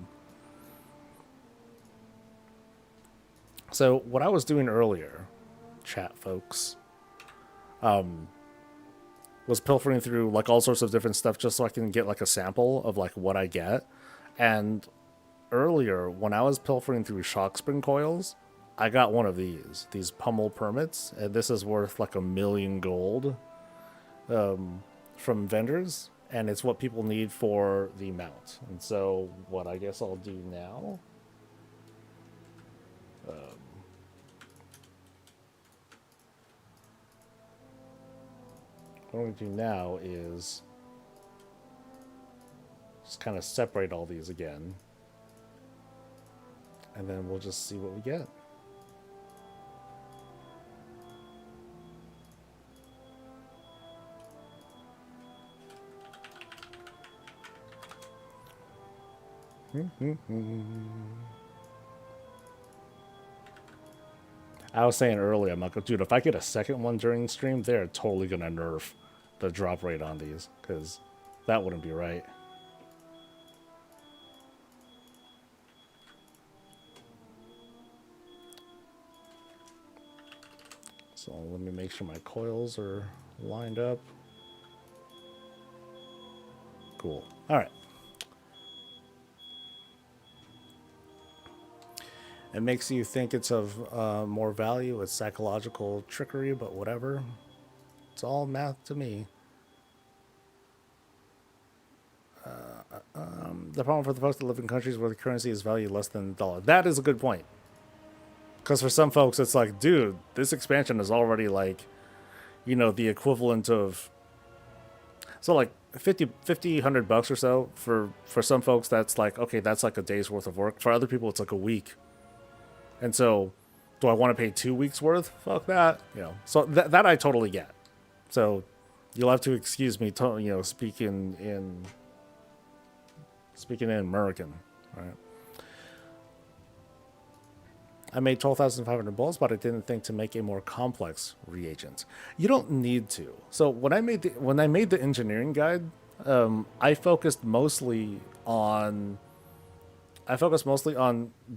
So what I was doing earlier, chat folks, was pilfering through like all sorts of different stuff just so I can get like a sample of like what I get. And earlier, when I was pilfering through shock spring coils, I got one of these pummel permits, and this is worth like 1,000,000 gold from vendors, and it's what people need for the mount. And so what I guess I'll do now, what I'm going to do now is just kind of separate all these again, and then we'll just see what we get. I was saying earlier, I'm like, dude, if I get a second one during the stream, they're totally going to nerf the drop rate on these, because that wouldn't be right. So let me make sure my coils are lined up. Cool. All right. It makes you think it's of more value. It's psychological trickery, but whatever. It's all math to me. The problem for the folks that live in countries where the currency is valued less than the dollar. That is a good point. Because for some folks, it's like, dude, this expansion is already like, the equivalent of. So like 50, 100 bucks or so for some folks, that's like, okay, that's like a day's worth of work. For other people, it's like a week. And so, do I want to pay 2 weeks worth? Fuck that. So that I totally get. So, you'll have to excuse me, speaking in American, right? I made 12,500 balls, but I didn't think to make a more complex reagent. You don't need to. So when I made the engineering guide, I focused mostly on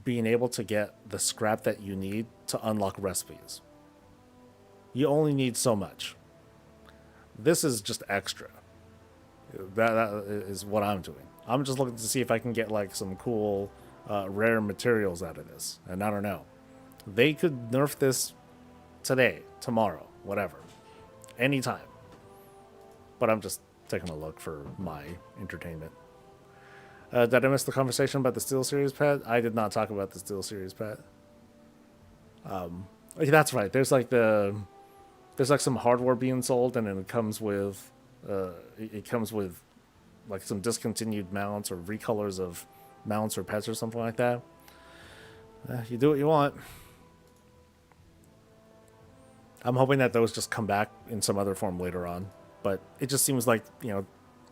being able to get the scrap that you need to unlock recipes. You only need so much. This is just extra. That is what I'm doing. I'm just looking to see if I can get like some cool rare materials out of this. And I don't know. They could nerf this today, tomorrow, whatever. Anytime. But I'm just taking a look for my entertainment. Did I miss the conversation about the SteelSeries pet? I did not talk about the SteelSeries pet. That's right. There's like some hardware being sold, and then it comes with like some discontinued mounts or recolors of mounts or pets or something like that. You do what you want. I'm hoping that those just come back in some other form later on, but it just seems like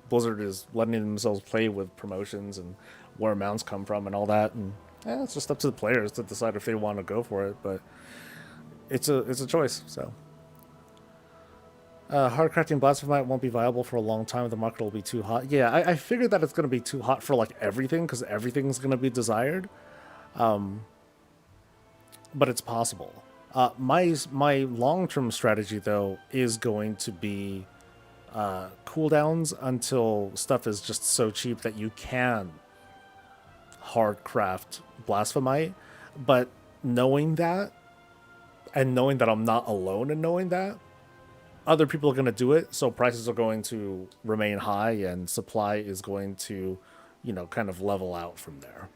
Blizzard is letting themselves play with promotions and where mounts come from and all that, and it's just up to the players to decide if they want to go for it. But it's a choice. So hard crafting blasphemite won't be viable for a long time. The market will be too hot. Yeah, I figured that it's going to be too hot for like everything because everything's going to be desired. But it's possible. My long-term strategy though is going to be cooldowns until stuff is just so cheap that you can hard craft blasphemite. But knowing that, and knowing that I'm not alone in knowing that, other people are going to do it, so prices are going to remain high and supply is going to, kind of level out from there.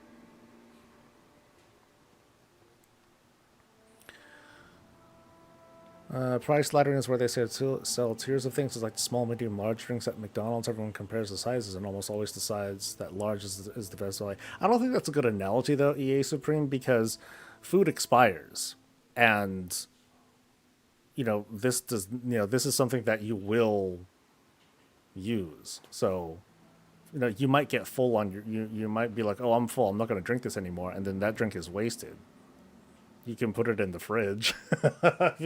Price laddering is where they sell tiers of things. It's like small, medium, large drinks at McDonald's. Everyone compares the sizes and almost always decides that large is the best value. I don't think that's a good analogy, though, EA Supreme, because food expires. And, this is something that you will use. So, you might get full on you might be like, oh, I'm full. I'm not going to drink this anymore. And then that drink is wasted. You can put it in the fridge if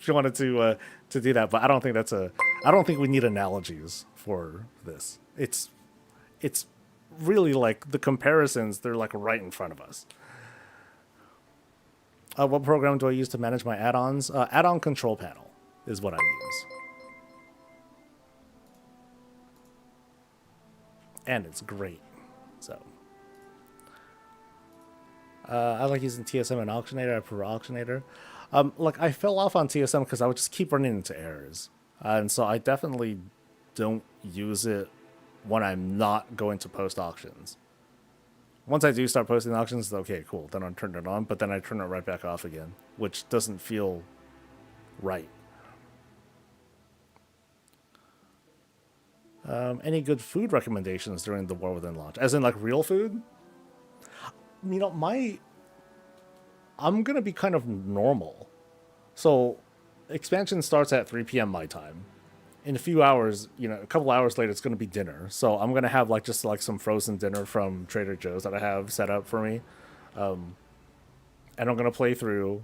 you wanted to do that. But I don't think we need analogies for this. It's really like the comparisons. They're like right in front of us. What program do I use to manage my add-ons? Add-on control panel is what I use. And it's great. So I like using TSM and Auctionator. I prefer Auctionator. I fell off on TSM because I would just keep running into errors. And so I definitely don't use it when I'm not going to post auctions. Once I do start posting auctions, okay, cool. Then I'll turn it on, but then I turn it right back off again, which doesn't feel right. Any good food recommendations during the War Within launch? As in, like, real food? I'm going to be kind of normal. So, expansion starts at 3 p.m. my time. In a few hours, a couple hours later, it's going to be dinner. So, I'm going to have, just some frozen dinner from Trader Joe's that I have set up for me. And I'm going to play through.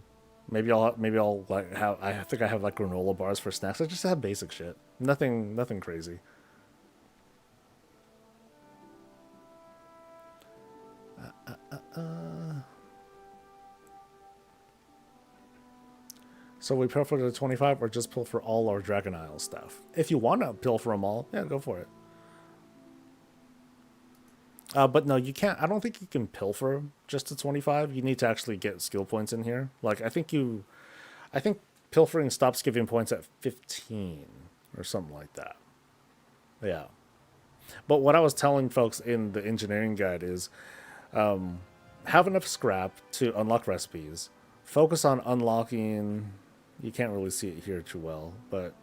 Maybe I'll I think I have, granola bars for snacks. I just have basic shit. Nothing crazy. So we pill for the 25 or just pill for all our Dragon Isle stuff? If you want to pill for them all, yeah, go for it. But no, you can't. I don't think you can pilfer just to 25. You need to actually get skill points in here. Like I think pilfering stops giving points at 15 or something like that. Yeah. But what I was telling folks in the engineering guide is have enough scrap to unlock recipes. Focus on unlocking. You can't really see it here too well, but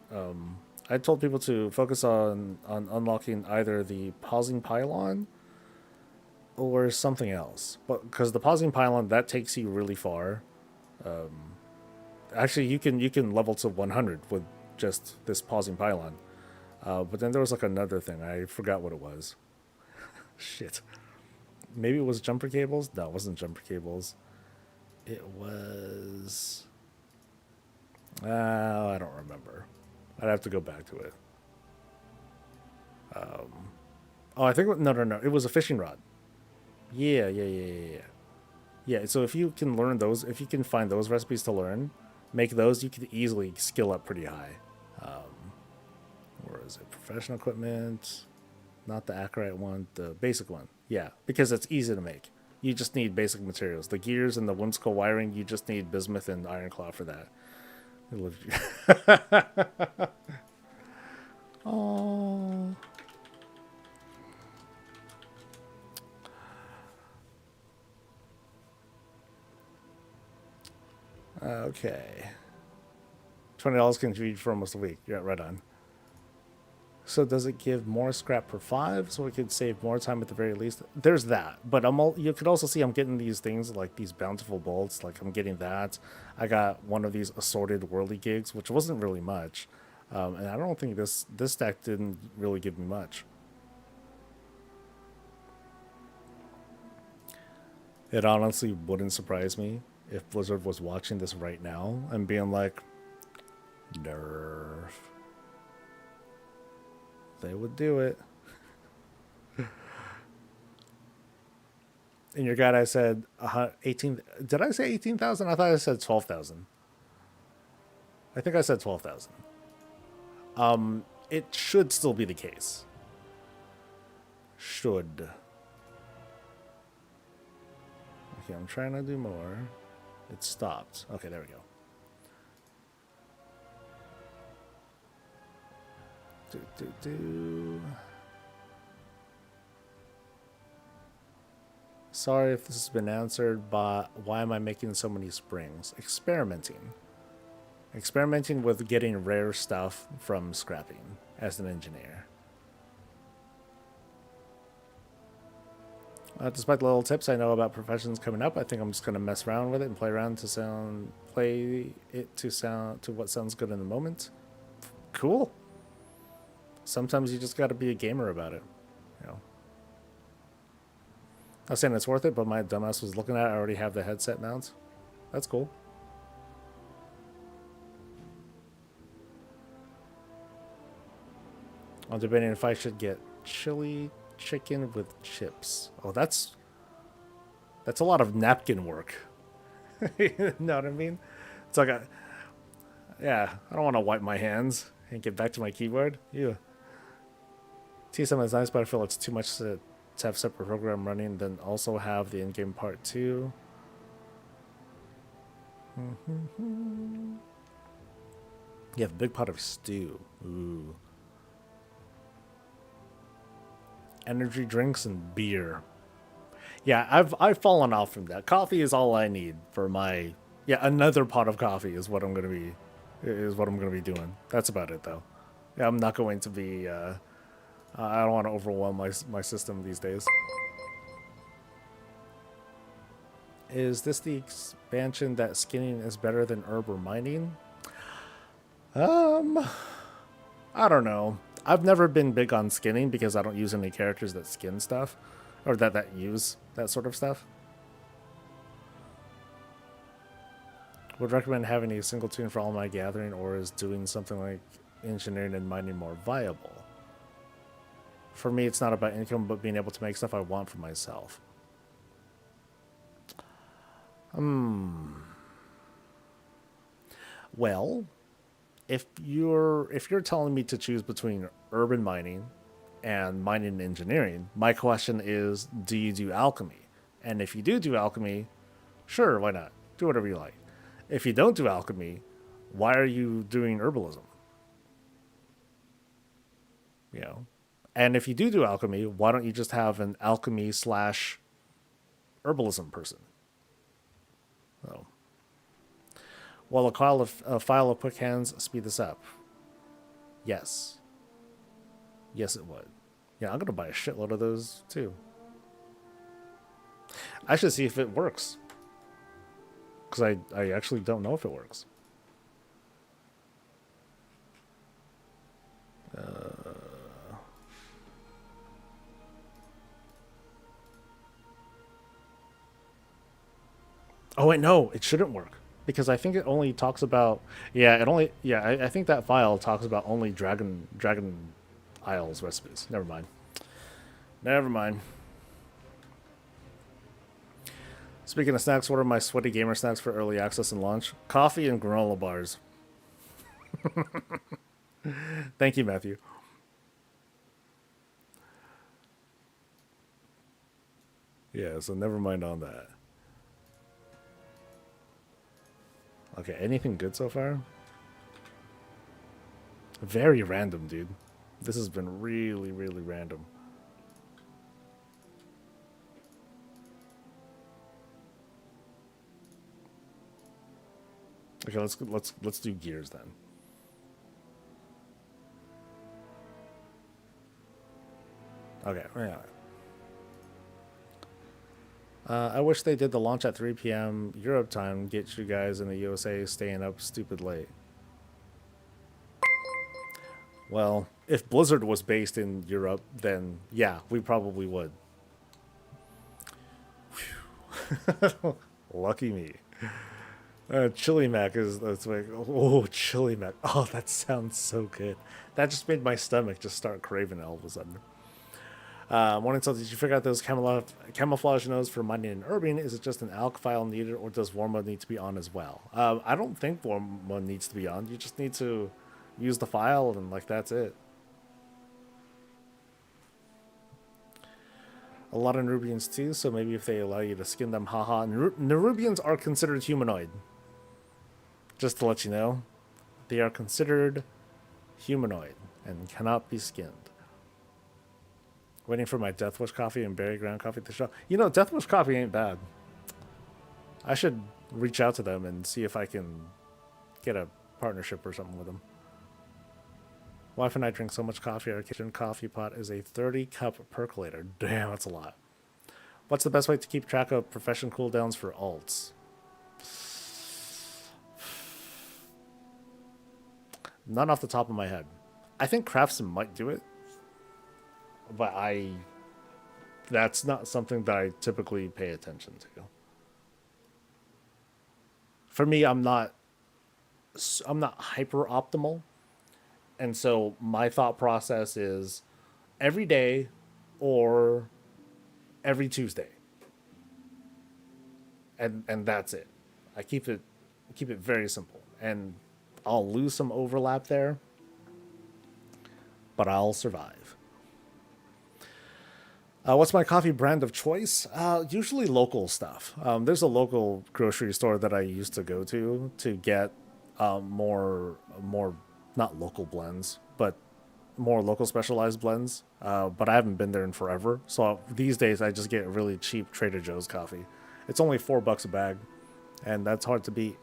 I told people to focus on unlocking either the pausing pylon or something else. But because the pausing pylon that takes you really far. Actually, you can level to 100 with just this pausing pylon. But then there was like another thing. I forgot what it was. Shit. Maybe it was jumper cables? No, it wasn't jumper cables. It was. I don't remember. I'd have to go back to it. Oh, I think no. It was a fishing rod. Yeah. Yeah. So if you can learn those, if you can find those recipes to learn, make those, you could easily skill up pretty high. Where is it? Professional equipment, not the Acrite one, the basic one. Yeah, because it's easy to make. You just need basic materials. The gears and the whimsical wiring, you just need bismuth and iron claw for that. Oh. Okay. $20 can feed for almost a week. Yeah, right on. So does it give more scrap per 5 so we could save more time at the very least? There's that. But you could also see I'm getting these things like these bountiful bolts. Like I'm getting that. I got one of these assorted whirly gigs, which wasn't really much. And I don't think this stack didn't really give me much. It honestly wouldn't surprise me if Blizzard was watching this right now and being like, nerf. They would do it. In your guide, I said 18. Did I say 18,000? I thought I said 12,000. I think I said 12,000. It should still be the case. Should. Okay, I'm trying to do more. It stopped. Okay, there we go. Sorry if this has been answered, but why am I making so many springs? Experimenting. Experimenting with getting rare stuff from scrapping as an engineer. Despite the little tips I know about professions coming up, I think I'm just gonna mess around with it and play around play it to what sounds good in the moment. Cool. Sometimes you just gotta be a gamer about it, you know. I'm not saying it's worth it, but my dumbass was looking at it. I already have the headset mount. That's cool. I'm debating if I should get chili chicken with chips. Oh, that's a lot of napkin work. You know what I mean? It's like yeah, I don't want to wipe my hands and get back to my keyboard. Yeah. TSM is nice, but I feel it's too much to have separate program running, then also have the in-game part too. You have a big pot of stew. Ooh. Energy drinks and beer. Yeah, I've fallen off from that. Coffee is all I need for my another pot of coffee is what I'm gonna be doing. That's about it though. Yeah, I'm not going to be I don't want to overwhelm my system these days. Is this the expansion that skinning is better than herb or mining? I don't know. I've never been big on skinning because I don't use any characters that skin stuff or that use that sort of stuff. Would recommend having a single tune for all my gathering, or is doing something like engineering and mining more viable? For me, it's not about income, but being able to make stuff I want for myself. Well, if you're telling me to choose between urban mining and mining and engineering. My question is, do you do alchemy? And if you do alchemy, sure, why not? Do whatever you like. If you don't do alchemy, why are you doing herbalism? You know? And if you do alchemy, why don't you just have an alchemy slash herbalism person? Oh. Will a file of quick hands speed this up? Yes. Yes, it would. Yeah, I'm going to buy a shitload of those too. I should see if it works. Because I actually don't know if it works. Oh wait, no, it shouldn't work. Because I think it only talks about I think that file talks about only Dragon Isles recipes. Never mind. Never mind. Speaking of snacks, what are my sweaty gamer snacks for early access and launch? Coffee and granola bars. Thank you, Matthew. Yeah, so never mind on that. Okay, anything good so far? Very random, dude. This has been really, really random. Okay, let's do gears then. Okay, yeah. I wish they did the launch at 3 p.m. Europe time. Get you guys in the USA staying up stupid late. Well, if Blizzard was based in Europe, then yeah, we probably would. Lucky me. Chili Mac that's like, oh, Chili Mac. Oh, that sounds so good. That just made my stomach just start craving it all of a sudden. Morning, so did you figure out those camouflage nodes for mining and herbing? Is it just an alch file needed, or does war mode need to be on as well? I don't think war mode needs to be on. You just need to use the file, and like that's it. A lot of Nerubians too, so maybe if they allow you to skin them, haha. Nerubians are considered humanoid. Just to let you know, they are considered humanoid and cannot be skinned. Waiting for my Deathwish coffee and berry ground coffee to show. You know, Deathwish coffee ain't bad. I should reach out to them and see if I can get a partnership or something with them. Wife and I drink so much coffee. Our kitchen coffee pot is a 30-cup percolator. Damn, that's a lot. What's the best way to keep track of profession cooldowns for alts? None off the top of my head. I think Craftsman might do it. But that's not something that I typically pay attention to. For me, I'm not hyper optimal. And so my thought process is every day or every Tuesday. And that's it. I keep it very simple. And I'll lose some overlap there, but I'll survive. What's my coffee brand of choice? Usually local stuff. There's a local grocery store that I used to go to get more not local blends, but more local specialized blends. But I haven't been there in forever. So these days I just get really cheap Trader Joe's coffee. It's only $4 a bag, and that's hard to beat.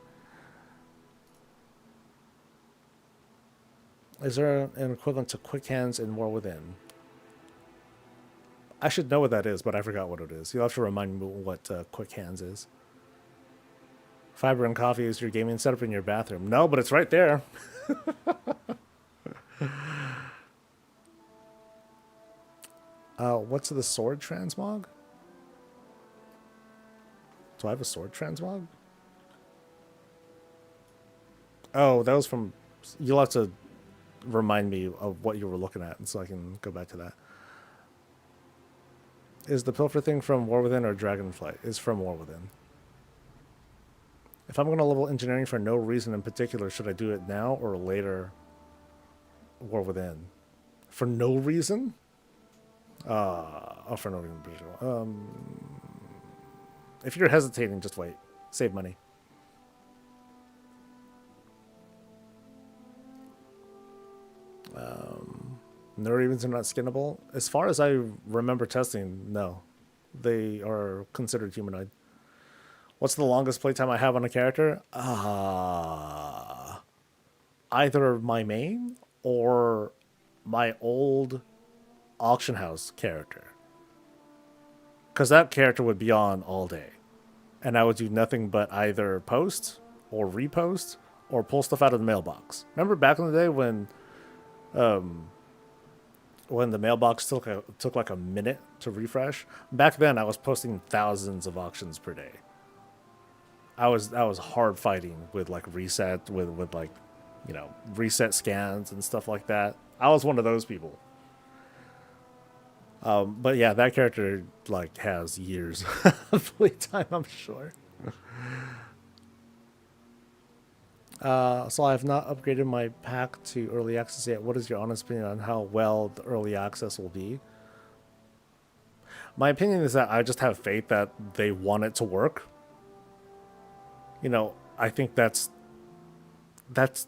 Is there an equivalent to Quick Hands in War Within? I should know what that is, but I forgot what it is. You'll have to remind me what Quick Hands is. Fiber and coffee is your gaming setup in your bathroom. No, but it's right there. What's the sword transmog? Do I have a sword transmog? Oh, that was from... You'll have to remind me of what you were looking at, and so I can go back to that. Is the pilfer thing from War Within or Dragonflight? It's from War Within. If I'm going to level engineering for no reason in particular, should I do it now or later? War Within. For no reason? Oh, for no reason. If you're hesitating, just wait. Save money. Neuroevens are not skinnable. As far as I remember testing, no. They are considered humanoid. What's the longest playtime I have on a character? Either my main or my old auction house character. Because that character would be on all day. And I would do nothing but either post or repost or pull stuff out of the mailbox. Remember back in the day when the mailbox took like a minute to refresh? Back then I was posting thousands of auctions per day. I was hard fighting with like reset with like, you know, reset scans and stuff like that. I was one of those people. But yeah, that character like has years of playtime, I'm sure. So I have not upgraded my pack to early access yet. What is your honest opinion on how well the early access will be? My opinion is that I just have faith that they want it to work. You know, I think that's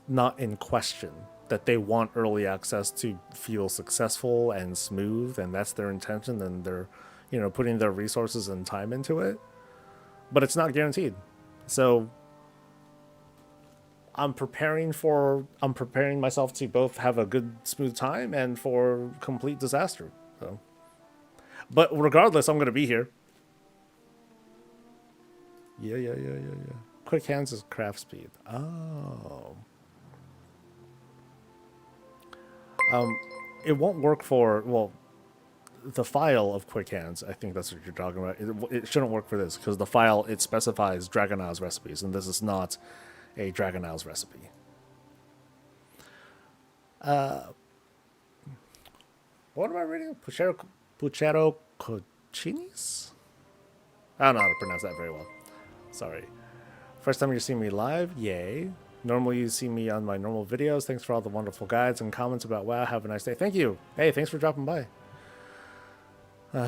not in question. That they want early access to feel successful and smooth, and that's their intention, and they're, you know, putting their resources and time into it. But it's not guaranteed. So I'm preparing myself to both have a good smooth time and for complete disaster. So, but regardless, I'm gonna be here. Yeah. Quick hands is craft speed. Oh. It won't work for, well, the file of quick hands. I think that's what you're talking about. It shouldn't work for this because the file, it specifies Dragon Isles recipes, and this is not a Dragon Isles recipe. What am I reading? Puchero Cochinis? I don't know how to pronounce that very well. Sorry. First time you're seeing me live? Yay. Normally you see me on my normal videos. Thanks for all the wonderful guides and comments about WoW. Have a nice day. Thank you. Hey, thanks for dropping by.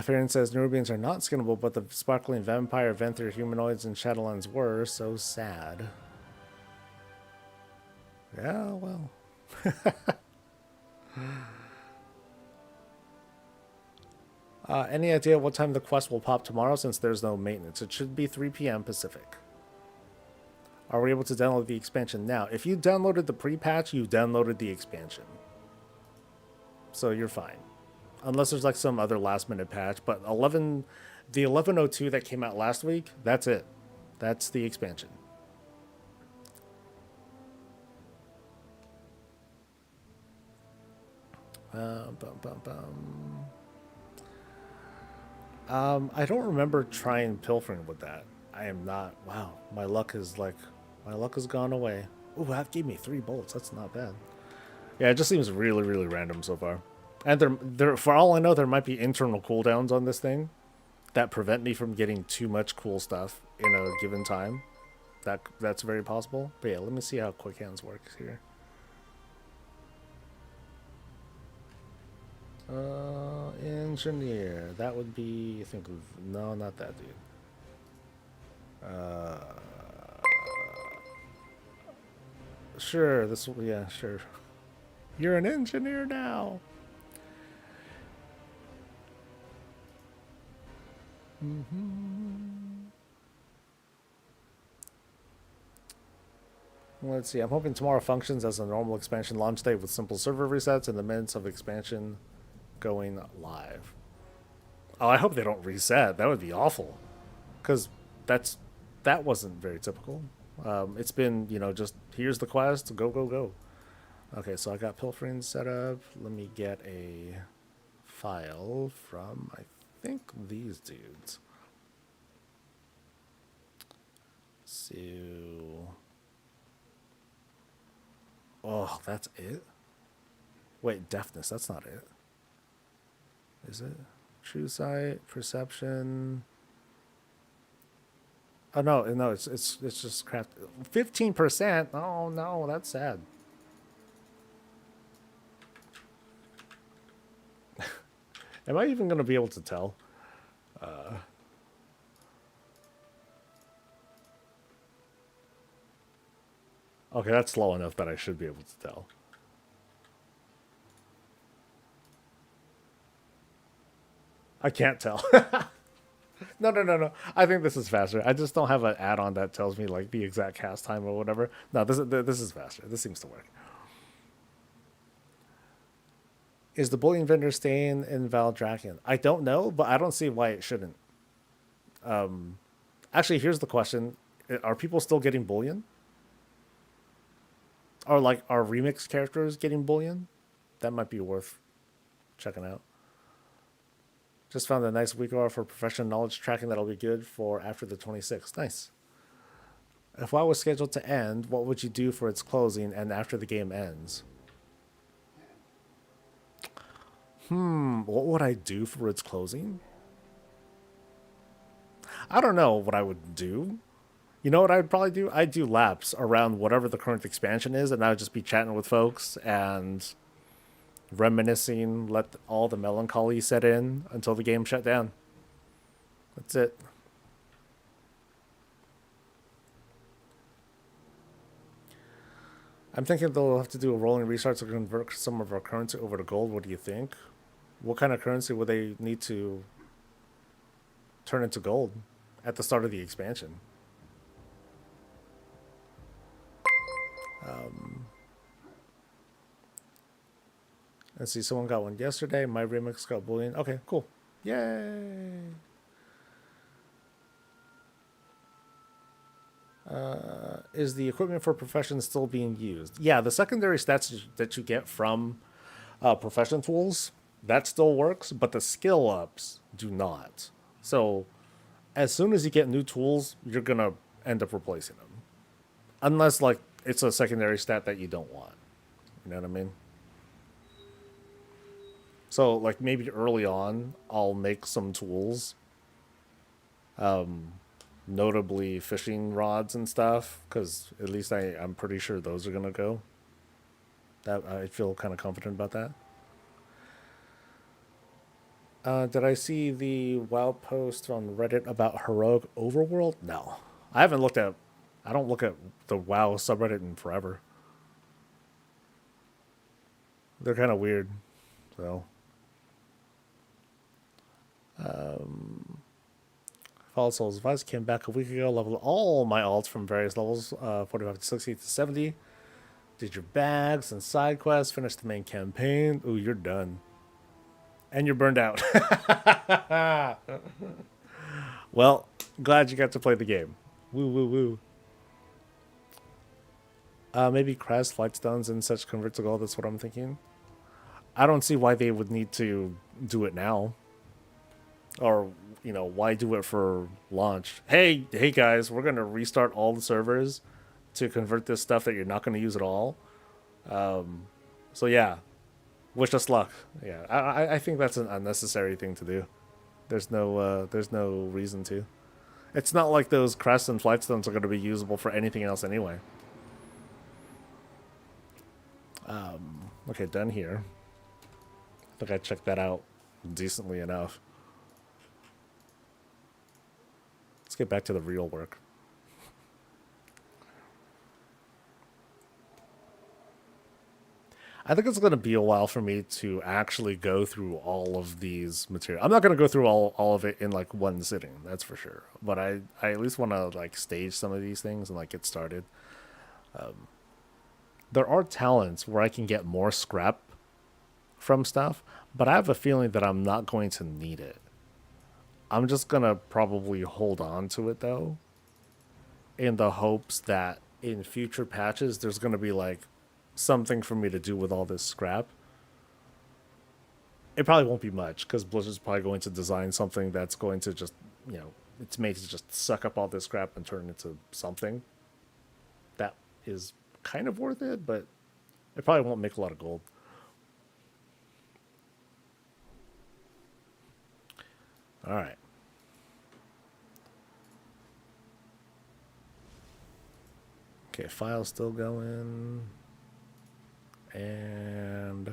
Farron says Nerubians are not skinnable, but the sparkling vampire, Venthyr, humanoids, and Shadowlands were. So sad. Yeah, well. Any idea what time the quest will pop tomorrow since there's no maintenance? It should be 3 p.m. Pacific. Are we able to download the expansion now? If you downloaded the pre-patch, you downloaded the expansion. So you're fine. Unless there's like some other last-minute patch. But the 11.02 that came out last week, that's it. That's the expansion. I don't remember trying pilfering with that. I am not. Wow, my luck has gone away. Ooh, that gave me 3 bolts. That's not bad. Yeah, it just seems really, really random so far. And there, for all I know, there might be internal cooldowns on this thing that prevent me from getting too much cool stuff in a given time. That's very possible. But yeah, let me see how quick hands works here. Engineer. That would be, I think, no, not that dude. Sure, yeah, sure. You're an engineer now. Let's see. I'm hoping tomorrow functions as a normal expansion launch date with simple server resets and the minutes of expansion going live. Oh, I hope they don't reset. That would be awful. Because that wasn't very typical. It's been, you know, just here's the quest, go. Okay, so I got pilfering set up. Let me get a file from, I think, these dudes. So, oh, that's it? Wait, deafness, that's not it. Is it? True sight, perception. Oh no, it's just craft. 15%. Oh no, that's sad. Am I even going to be able to tell? Okay, that's slow enough that I should be able to tell. I can't tell. No. I think this is faster. I just don't have an add-on that tells me like the exact cast time or whatever. No, this is faster. This seems to work. Is the bullion vendor staying in Valdrakian? I don't know, but I don't see why it shouldn't. Actually, here's the question: are people still getting bullion? Or like are remix characters getting bullion? That might be worth checking out. Just found a nice week off for professional knowledge tracking that'll be good for after the 26th. Nice. If WoW was scheduled to end, what would you do for its closing and after the game ends? What would I do for its closing? I don't know what I would do. You know what I'd probably do? I'd do laps around whatever the current expansion is, and I'd just be chatting with folks and reminiscing, let all the melancholy set in until the game shut down. That's it. I'm thinking they'll have to do a rolling restart to convert some of our currency over to gold. What do you think? What kind of currency would they need to turn into gold at the start of the expansion? Let's see, someone got one yesterday. My remix got bullion. Okay, cool. Yay! Is the equipment for profession still being used? Yeah, the secondary stats that you get from profession tools, that still works, but the skill ups do not. So as soon as you get new tools, you're going to end up replacing them. Unless, like, it's a secondary stat that you don't want. You know what I mean? So, like, maybe early on, I'll make some tools. Notably fishing rods and stuff, because at least I'm pretty sure those are going to go. That I feel kind of confident about that. Did I see the WoW post on Reddit about heroic overworld? No. I haven't looked at... I don't look at the WoW subreddit in forever. They're kind of weird, so... Fallen Souls Vice came back a week ago, leveled all my alts from various levels, 45 to 60 to 70. Did your bags and side quests, finished the main campaign. Ooh, you're done. And you're burned out. Well, glad you got to play the game. Woo, woo, woo. Maybe Crest, Flightstones, and such convert to gold. That's what I'm thinking. I don't see why they would need to do it now. Or, you know, why do it for launch? Hey guys, we're going to restart all the servers to convert this stuff that you're not going to use at all. So yeah, wish us luck. Yeah, I think that's an unnecessary thing to do. There's no reason to. It's not like those crests and flightstones are going to be usable for anything else anyway. Okay, done here. I think I checked that out decently enough. Let's get back to the real work. I think it's going to be a while for me to actually go through all of these material. I'm not going to go through all of it in like one sitting, that's for sure. But I at least want to like stage some of these things and like get started. There are talents where I can get more scrap from stuff, but I have a feeling that I'm not going to need it. I'm just going to probably hold on to it though, in the hopes that in future patches there's going to be like something for me to do with all this scrap. It probably won't be much because Blizzard's probably going to design something that's going to just, you know, it's made to just suck up all this scrap and turn it into something that is kind of worth it, but it probably won't make a lot of gold. All right. Okay, file's still going. And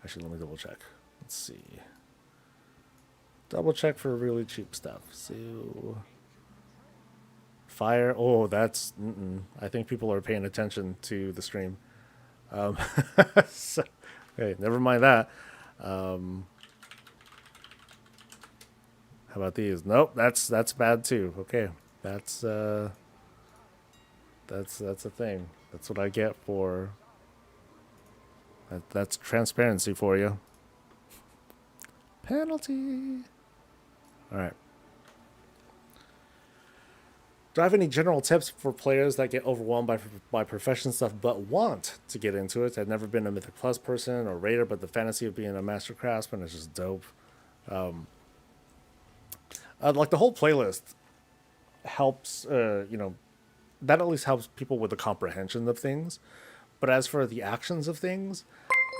Actually, let me double check. Let's see. Double check for really cheap stuff. So, fire. Oh, that's. I think people are paying attention to the stream. Um, so, okay, never mind that. How about these? Nope, that's bad too. Okay, that's that's a thing. That's what I get for. That's transparency for you. Penalty. All right. Do I have any general tips for players that get overwhelmed by profession stuff but want to get into it? I've never been a Mythic Plus person or Raider, but the fantasy of being a Master Craftsman is just dope. Like the whole playlist helps, that at least helps people with the comprehension of things. But as for the actions of things,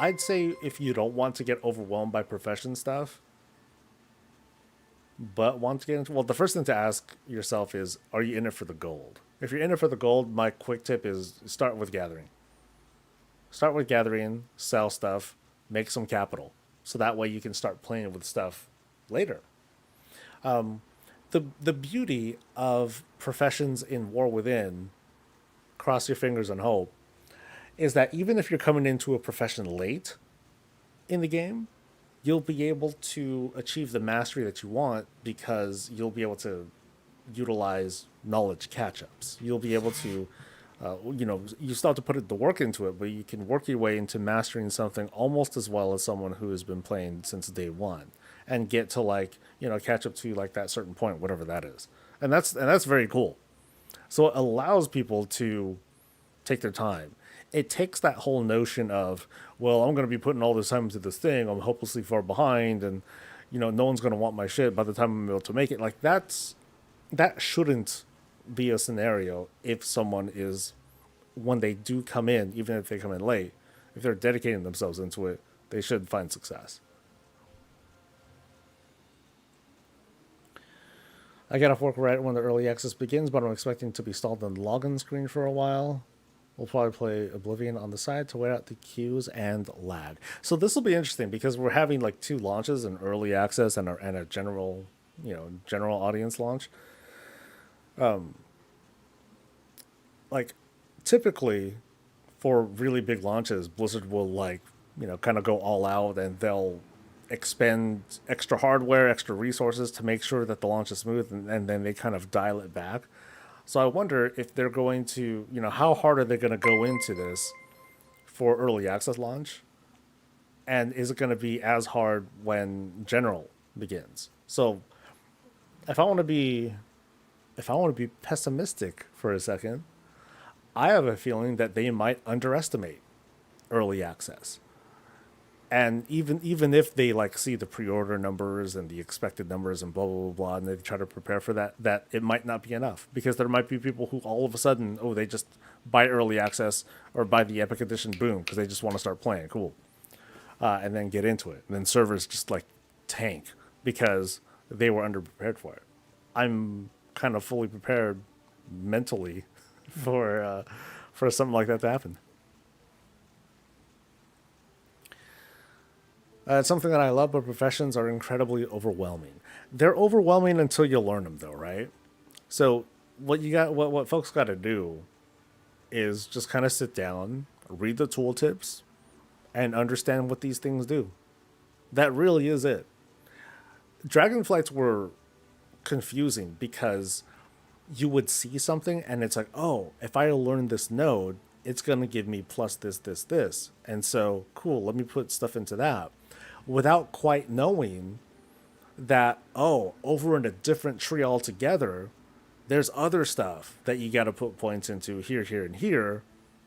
I'd say if you don't want to get overwhelmed by profession stuff, but want to get into, well, the first thing to ask yourself is, are you in it for the gold? If you're in it for the gold, my quick tip is start with gathering. Start with gathering, sell stuff, make some capital, so that way you can start playing with stuff later. The beauty of professions in War Within, cross your fingers and hope, is that even if you're coming into a profession late in the game, you'll be able to achieve the mastery that you want because you'll be able to utilize knowledge catch-ups. You'll be able to, you still have to put the work into it, but you can work your way into mastering something almost as well as someone who has been playing since day one, and get to catch up to like that certain point, whatever that is, and that's very cool. So it allows people to take their time. It takes that whole notion of, well, I'm going to be putting all this time into this thing, I'm hopelessly far behind, and no one's going to want my shit by the time I'm able to make it. Like that shouldn't be a scenario if someone is, when they do come in, even if they come in late, if they're dedicating themselves into it, they should find success. I get off work right when the early access begins, but I'm expecting to be stalled on the login screen for a while. We'll probably play Oblivion on the side to wait out the queues and lag. So this will be interesting because we're having like two launches, an early access and a general, general audience launch. Like typically for really big launches, Blizzard will kind of go all out, and they'll expend extra hardware, extra resources to make sure that the launch is smooth, and then they kind of dial it back. So I wonder if they're going to, how hard are they going to go into this for early access launch? And is it going to be as hard when general begins? So if I want to be pessimistic for a second, I have a feeling that they might underestimate early access. And even if they see the pre-order numbers and the expected numbers and blah blah blah blah, and they try to prepare for that it might not be enough, because there might be people who all of a sudden, they just buy early access or buy the Epic Edition, boom, because they just want to start playing, cool, and then get into it, and then servers just tank because they were underprepared for it. I'm kind of fully prepared mentally for something like that to happen. It's something that I love, but professions are incredibly overwhelming. They're overwhelming until you learn them, though, right? So what folks got to do is just kind of sit down, read the tooltips, and understand what these things do. That really is it. Dragonflights were confusing because you would see something and it's like, oh, if I learn this node, it's going to give me plus this, this, this. And so, cool, let me put stuff into that, without quite knowing that, over in a different tree altogether, there's other stuff that you got to put points into here, here, and here,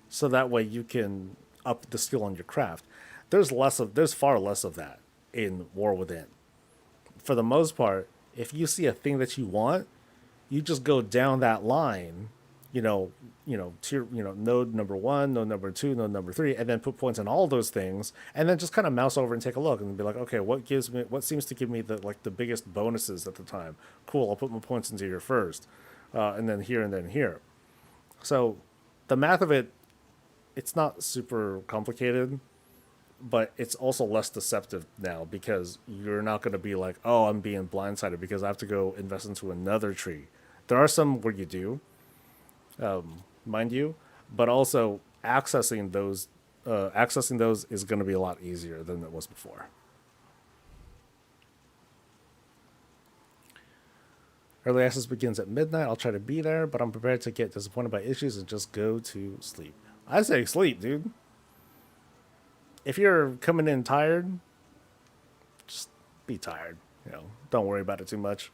so that way you can up the skill on your craft. There's far less of that in War Within. For the most part, if you see a thing that you want, you just go down that line, tier, node number 1, node number 2, node number 3, and then put points on all those things, and then just kind of mouse over and take a look and be like, okay, what seems to give me the biggest bonuses at the time? Cool, I'll put my points into here first, and then here and then here. So the math of it, it's not super complicated, but it's also less deceptive now because you're not going to be like, oh, I'm being blindsided because I have to go invest into another tree. There are some where you do, mind you, but also accessing those is going to be a lot easier than it was before. Early access begins at midnight. I'll try to be there, but I'm prepared to get disappointed by issues and just go to sleep. I say sleep, dude. If you're coming in tired, just be tired. Don't worry about it too much.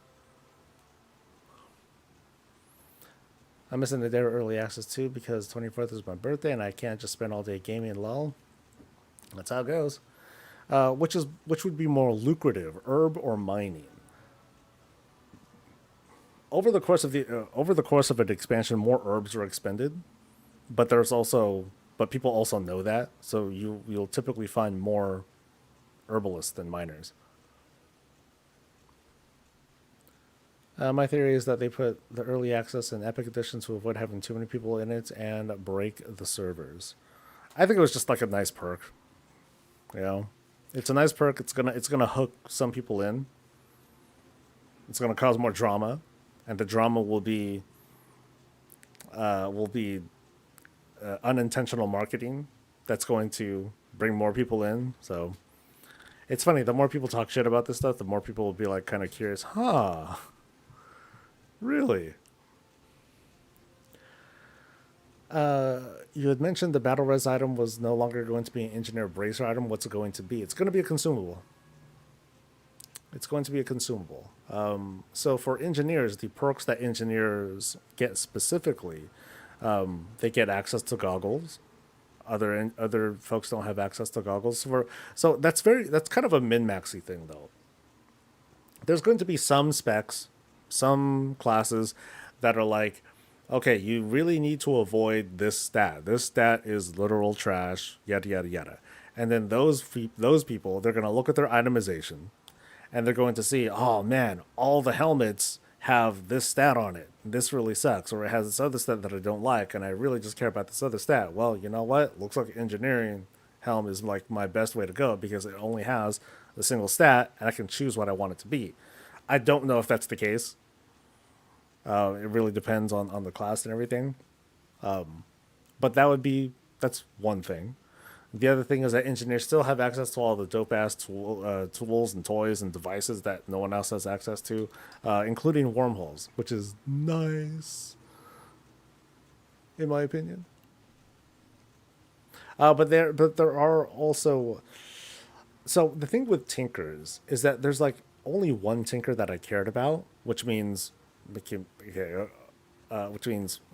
I'm missing the day of early access too because 24th is my birthday and I can't just spend all day gaming and lol. That's how it goes. Which would be more lucrative, herb or mining? Over the course of an expansion, more herbs are expended, but people also know that, so you'll typically find more herbalists than miners. My theory is that they put the early access in Epic Edition to avoid having too many people in it and break the servers. I think it was just like a nice perk. It's a nice perk. It's gonna hook some people in. It's gonna cause more drama, and the drama will be unintentional marketing that's going to bring more people in. So it's funny. The more people talk shit about this stuff, the more people will be like kind of curious. Huh? Really? You had mentioned the battle res item was no longer going to be an engineer bracer item. What's it going to be? It's going to be a consumable. It's going to be a consumable. So for engineers, the perks that engineers get specifically, they get access to goggles. Other folks don't have access to goggles. So that's kind of a min-maxy thing though. There's going to be some specs, some classes that are like, okay, you really need to avoid this stat. This stat is literal trash, yada yada yada. And then those people, they're going to look at their itemization, and they're going to see, oh man, all the helmets have this stat on it. This really sucks, or it has this other stat that I don't like, and I really just care about this other stat. Well, you know what? Looks like engineering helm is like my best way to go because it only has a single stat, and I can choose what I want it to be. I don't know if that's the case. It really depends on the class and everything. But that's one thing. The other thing is that engineers still have access to all the dope ass tools and toys and devices that no one else has access to, including wormholes, which is nice, in my opinion. But there are also. So the thing with tinkers is that there's like only one tinker that I cared about, which means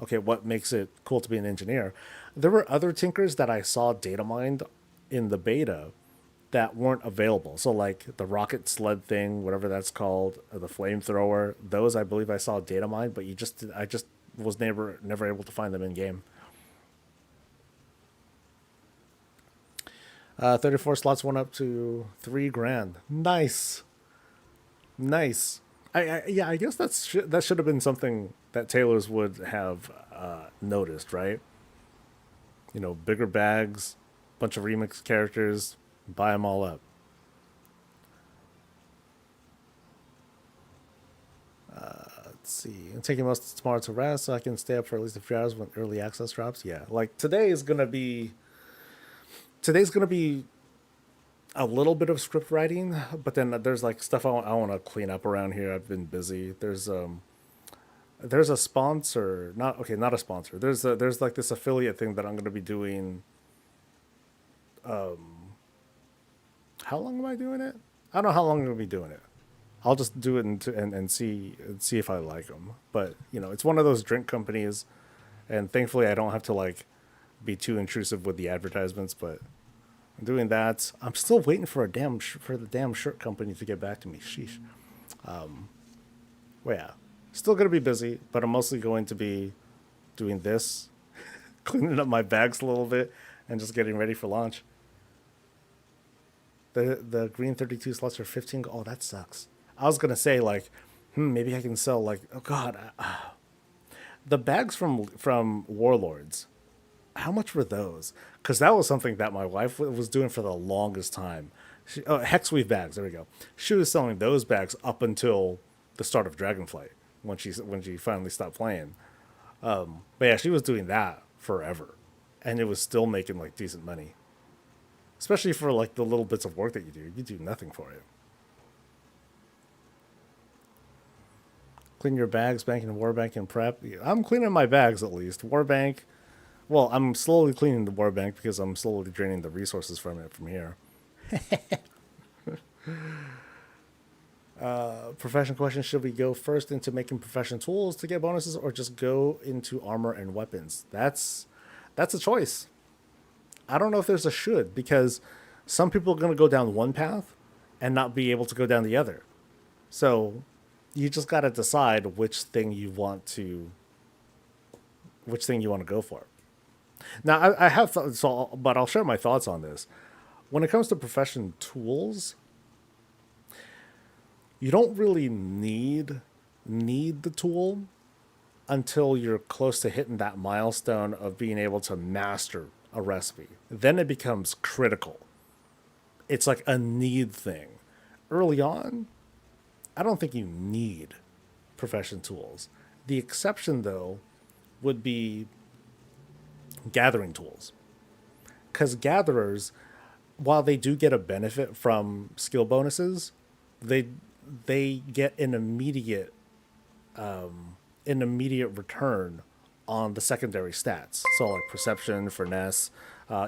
okay, what makes it cool to be an engineer? There were other tinkers that I saw data mined in the beta that weren't available. So like the rocket sled thing, whatever that's called, or the flamethrower, those I believe I saw data mined, but I just was never able to find them in game. 34 slots went up to $3,000. Nice. Nice. Yeah, I guess that should have been something that tailors would have noticed, right? Bigger bags, bunch of remix characters, buy them all up. Let's see. I'm taking most of tomorrow to rest so I can stay up for at least a few hours when early access drops. Yeah, like today's gonna be a little bit of script writing, but then there's like stuff I want to clean up around here. I've been busy. There's a sponsor, not a sponsor. There's like this affiliate thing that I'm going to be doing. How long am I doing it? I don't know how long I'm going to be doing it. I'll just do it and see if I like them. But it's one of those drink companies, and thankfully I don't have to like be too intrusive with the advertisements. But I'm doing that. I'm still waiting for the damn shirt company to get back to me. Sheesh. Well, yeah, still gonna be busy, but I'm mostly going to be doing this, cleaning up my bags a little bit, and just getting ready for launch. The green 32 slots are 15. Oh, that sucks. I was gonna say like, maybe I can sell like, oh god, the bags from Warlords. How much were those? Because that was something that my wife was doing for the longest time. Hexweave bags. There we go. She was selling those bags up until the start of Dragonflight when she finally stopped playing. But yeah, she was doing that forever, and it was still making like decent money, especially for like the little bits of work that you do. You do nothing for it. Clean your bags, banking, Warbank, and prep. I'm cleaning my bags at least. Warbank. Well, I'm slowly cleaning the Warbank because I'm slowly draining the resources from it from here. Profession question: should we go first into making profession tools to get bonuses, or just go into armor and weapons? That's a choice. I don't know if there's a should, because some people are going to go down one path and not be able to go down the other. So you just got to decide which thing you want to go for. Now, I have but I'll share my thoughts on this. When it comes to profession tools, you don't really need the tool until you're close to hitting that milestone of being able to master a recipe. Then it becomes critical. It's like a need thing. Early on, I don't think you need profession tools. The exception, though, would be gathering tools. Because gatherers, while they do get a benefit from skill bonuses, they get an immediate return on the secondary stats. So like perception, finesse,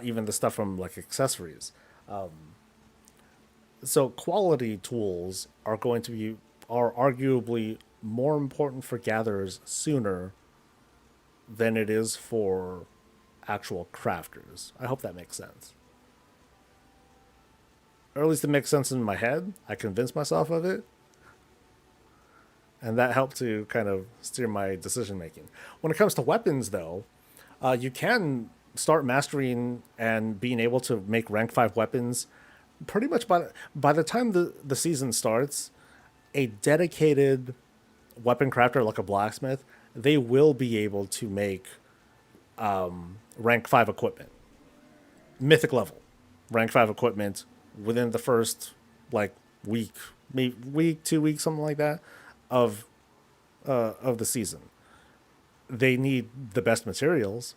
even the stuff from like accessories. So quality tools are arguably more important for gatherers sooner than it is for actual crafters. I hope that makes sense. Or at least it makes sense in my head. I convinced myself of it. And that helped to kind of steer my decision making. When it comes to weapons, though, you can start mastering and being able to make rank 5 weapons pretty much by the time the season starts. A dedicated weapon crafter like a blacksmith, they will be able to make rank 5 equipment, mythic level rank 5 equipment within the first like week, maybe week, 2 weeks, something like that of the season. They need the best materials,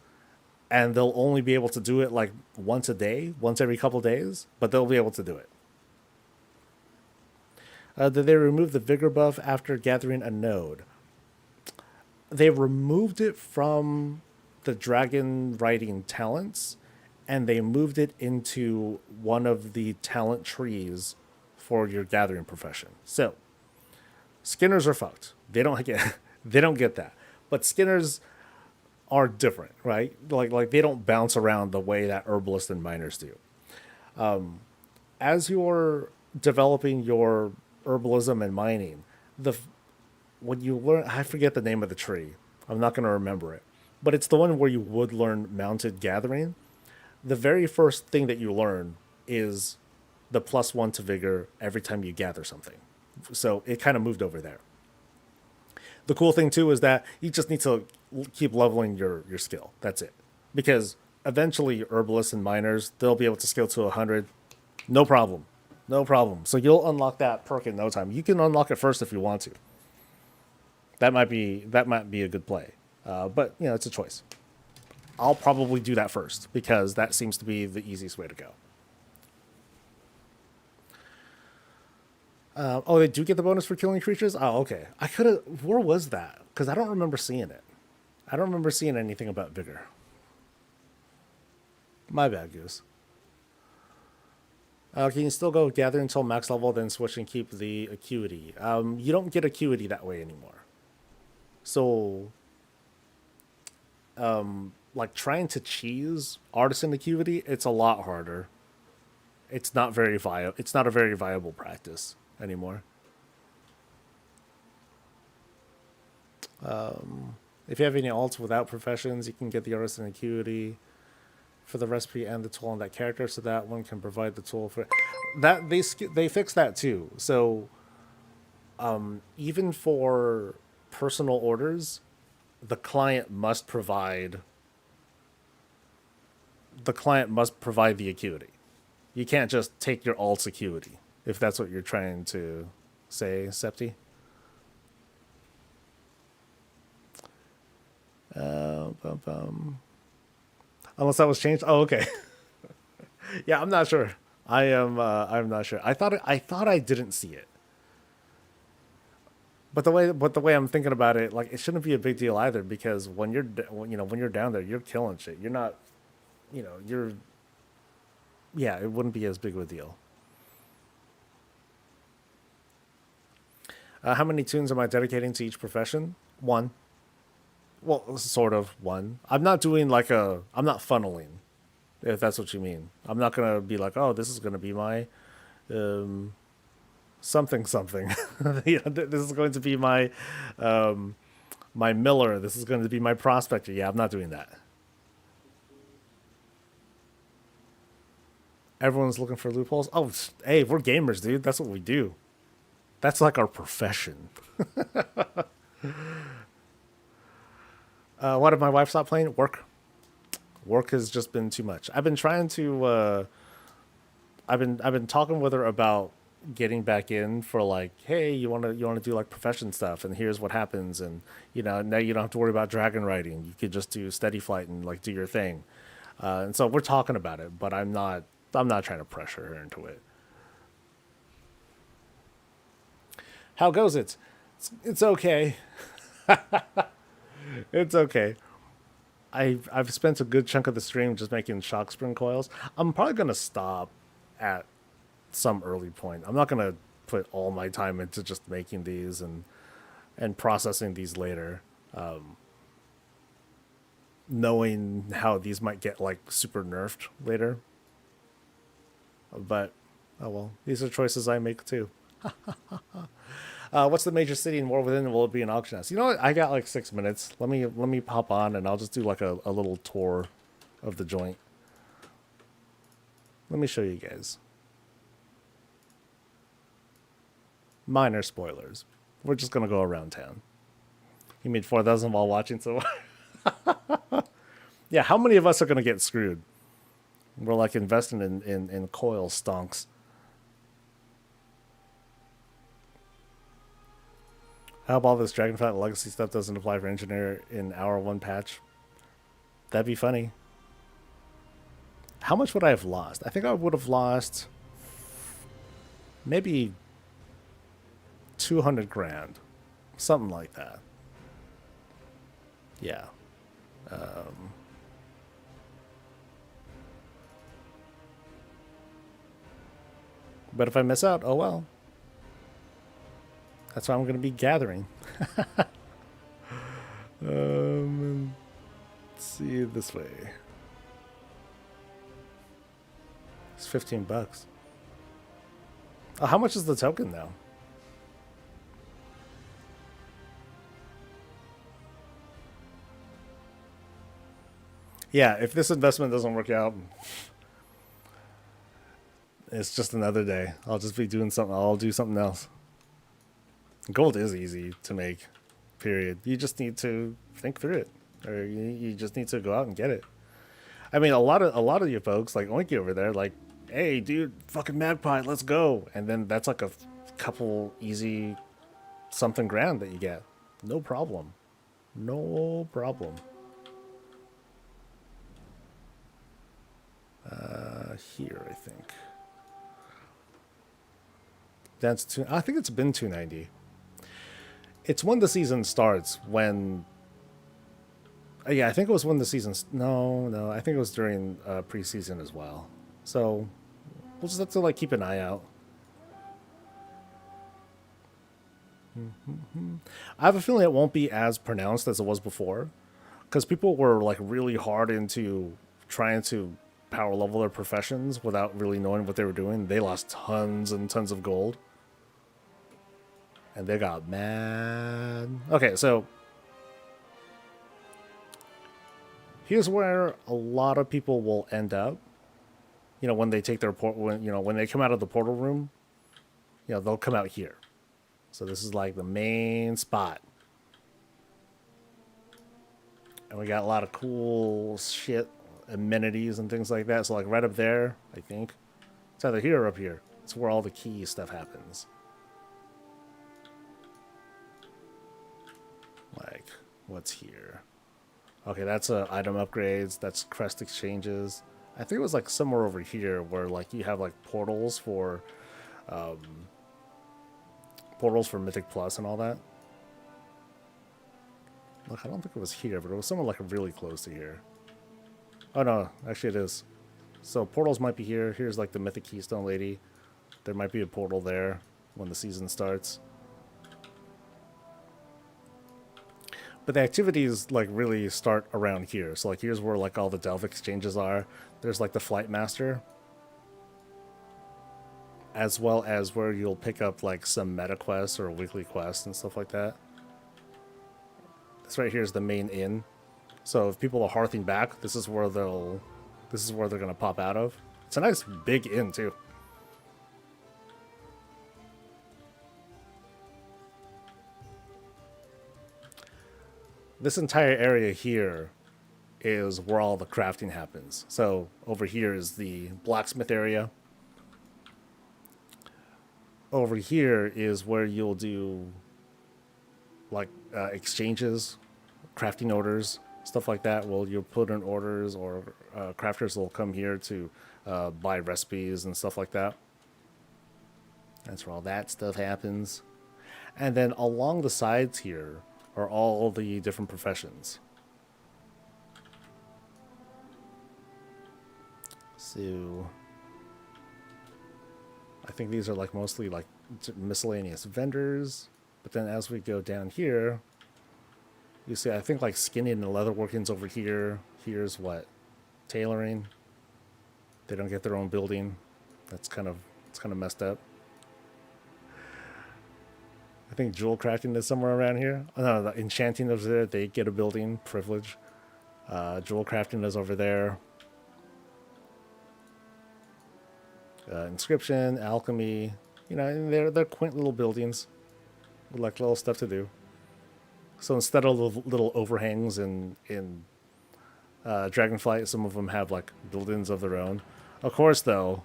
and they'll only be able to do it like once a day, once every couple days, but they'll be able to do it. Did they remove the vigor buff after gathering a node? They removed it from the dragon riding talents, and they moved it into one of the talent trees for your gathering profession. So skinners are fucked. They don't get that. But skinners are different, right? Like they don't bounce around the way that herbalists and miners do. As you're developing your herbalism and mining, when you learn, I forget the name of the tree. I'm not going to remember it, but it's the one where you would learn mounted gathering. The very first thing that you learn is the +1 to vigor every time you gather something. So it kind of moved over there. The cool thing too is that you just need to keep leveling your skill. That's it. Because eventually herbalists and miners, they'll be able to scale to 100. No problem. No problem. So you'll unlock that perk in no time. You can unlock it first if you want to. That might be a good play. But you know, it's a choice. I'll probably do that first because that seems to be the easiest way to go. Oh, they do get the bonus for killing creatures? Oh, okay. I could have... Where was that? Because I don't remember seeing it. I don't remember seeing anything about vigor. My bad, Goose. Can you still go gather until max level, then switch and keep the acuity? You don't get acuity that way anymore. So... like trying to cheese artisan acuity, it's a lot harder. It's not very viable. It's not a very viable practice anymore. If you have any alts without professions, you can get the artisan acuity for the recipe and the tool on that character, so that one can provide the tool for that. They fixed that too. So even for personal orders, the client must provide the client must provide the acuity. You can't just take your alt's acuity, if that's what you're trying to say, Septi. Bum, bum. Unless that was changed. Oh, okay. Yeah, I'm not sure. I am. I'm not sure. I thought I didn't see it. But the way I'm thinking about it, like it shouldn't be a big deal either, because when when you're down there, you're killing shit. You're not, you're yeah, it wouldn't be as big of a deal. How many tunes am I dedicating to each profession? One. Well, sort of one. I'm not funneling, if that's what you mean. I'm not gonna be like, oh, this is gonna be my um, something something. This is going to be my miller. This is going to be my prospector. Yeah, I'm not doing that. Everyone's looking for loopholes. Oh, hey, we're gamers, dude. That's what we do. That's like our profession. Why did my wife stop playing? Work. Work has just been too much. I've been trying to. I've been talking with her about getting back in for like, hey, you want to do like profession stuff, and here's what happens, and now you don't have to worry about dragon riding. You could just do steady flight and like do your thing. And so we're talking about it, but I'm not trying to pressure her into it. How goes it? It's okay. It's okay. I've spent a good chunk of the stream just making shock spring coils. I'm probably gonna stop at some early point. I'm not gonna put all my time into just making these and processing these later, knowing how these might get like super nerfed later. But oh well, these are choices I make too. What's the major city in War Within? Will it be an auction house? You know what? I got like 6 minutes. Let me pop on and I'll just do like a little tour of the joint. Let me show you guys. Minor spoilers. We're just gonna go around town. You made 4,000 while watching, so yeah. How many of us are gonna get screwed? We're like investing in coil stonks. How about this Dragonflight legacy stuff doesn't apply for engineer in hour one patch? That'd be funny. How much would I have lost? I think I would have lost maybe 200 grand, something like that. Yeah. But if I miss out, oh well. That's why I'm going to be gathering. Let's see this way. It's 15 bucks. Oh, how much is the token now? Yeah, if this investment doesn't work out, it's just another day. I'll just be doing something. I'll do something else. Gold is easy to make, period. You just need to think through it, or you just need to go out and get it. I mean, a lot of you folks like Oinky over there, like, hey, dude, fucking Magpie, let's go, and then that's like a couple easy something grand that you get, no problem, no problem. Here I think that's two. I think it's been 290. It's when the season starts. When yeah, I think it was when the season's. No, I think it was during preseason as well. So we'll just have to like keep an eye out. I have a feeling it won't be as pronounced as it was before, because people were like really hard into trying to power level their professions without really knowing what they were doing. They lost tons and tons of gold. And they got mad. Okay, so here's where a lot of people will end up. When they take their when they come out of the portal room, they'll come out here. So this is like the main spot. And we got a lot of cool shit amenities and things like that. So like right up there, I think it's either here or up here. It's where all the key stuff happens. Like, what's here? Okay, that's item upgrades. That's crest exchanges. I think it was like somewhere over here where like you have like portals for Mythic Plus and all that. Look, I don't think it was here, but it was somewhere like really close to here. Oh no, actually it is. So portals might be here. Here's like the Mythic Keystone Lady. There might be a portal there when the season starts. But the activities like really start around here. So like here's where like all the Delve exchanges are. There's like the Flight Master, as well as where you'll pick up like some meta quests or weekly quests and stuff like that. This right here is the main inn. So if people are hearthing back, this is where they're gonna pop out of. It's a nice big inn too. This entire area here is where all the crafting happens. So over here is the blacksmith area. Over here is where you'll do like exchanges, crafting orders, stuff like that. Well, you'll put in orders, or crafters will come here to buy recipes and stuff like that. That's where all that stuff happens. And then along the sides here are all the different professions. So I think these are like mostly like miscellaneous vendors. But then as we go down here, you see, I think like skinning and leather working's over here. Here's what? Tailoring. They don't get their own building. It's kind of messed up. I think jewel crafting is somewhere around here. Oh, no, the enchanting is there. They get a building privilege. Jewel crafting is over there. Inscription, alchemy. You know, and they're quaint little buildings with like little stuff to do. So instead of little overhangs in Dragonflight, some of them have like buildings of their own. Of course, though,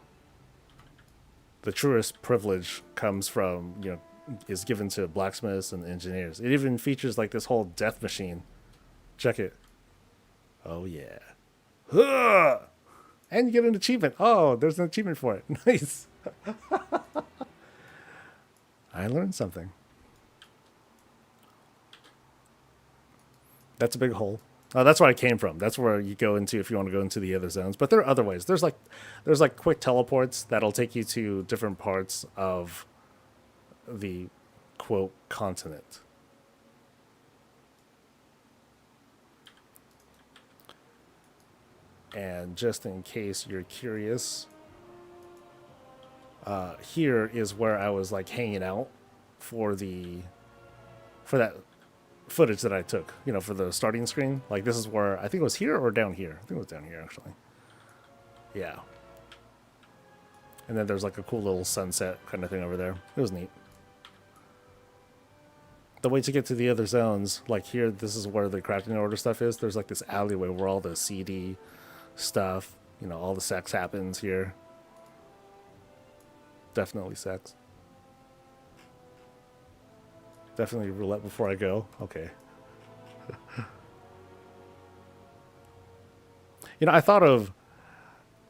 the truest privilege comes from, you know, is given to blacksmiths and engineers. It even features like this whole death machine. Check it. Oh yeah. Huh! And you get an achievement. Oh, there's an achievement for it. Nice. I learned something. That's a big hole. Oh, that's where I came from. That's where you go into if you want to go into the other zones. But there are other ways. There's like quick teleports that'll take you to different parts of the quote continent. And just in case you're curious, here is where I was like hanging out for that footage that I took, you know, for the starting screen. Like this is where, I think it was here or down here. I think it was down here actually. Yeah. And then there's like a cool little sunset kind of thing over there. It was neat. The way to get to the other zones, like here, this is where the crafting order stuff is. There's like this alleyway where all the CD stuff, you know, all the sex happens here. Definitely sex. Definitely roulette before I go. Okay. You know, I thought of,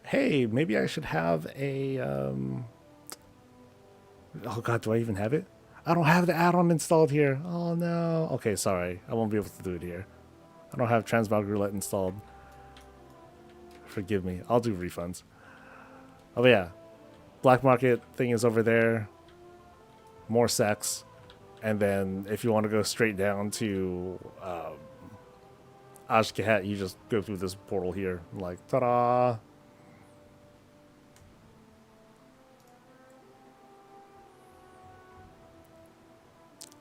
hey, maybe I should have a, oh God, do I even have it? I don't have the add-on installed here. Oh no. Okay, sorry. I won't be able to do it here. I don't have Transmog Roulette installed. Forgive me. I'll do refunds. Oh yeah. Black market thing is over there. More sex. And then if you want to go straight down to Ashkahat, you just go through this portal here. Like, ta-da!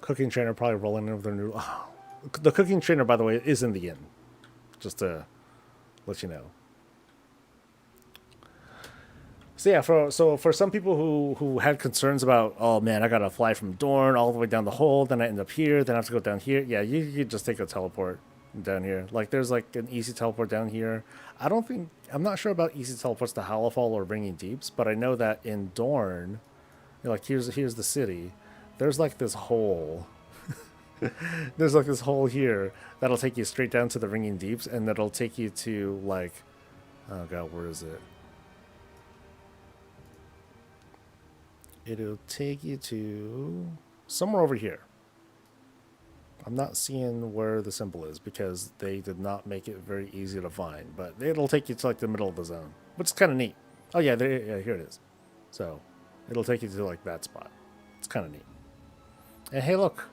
Cooking trainer probably rolling over their new... Oh, the cooking trainer, by the way, is in the inn. Just to let you know. So yeah, for some people who had concerns about, oh man, I gotta fly from Dorne all the way down the hole, then I end up here, then I have to go down here. Yeah, you just take a teleport. down here. Like there's like an easy teleport down here. I'm not sure about easy teleports to Halifal or Ringing Deeps, but I know that in Dorne, like here's the city. There's like this hole. There's like this hole here that'll take you straight down to the Ringing Deeps, and that'll take you to like, oh god, where is it? It'll take you to somewhere over here. I'm not seeing where the symbol is because they did not make it very easy to find, but it'll take you to like the middle of the zone, which is kind of neat. Oh yeah, yeah, here it is. So it'll take you to like that spot. It's kind of neat. And hey, look,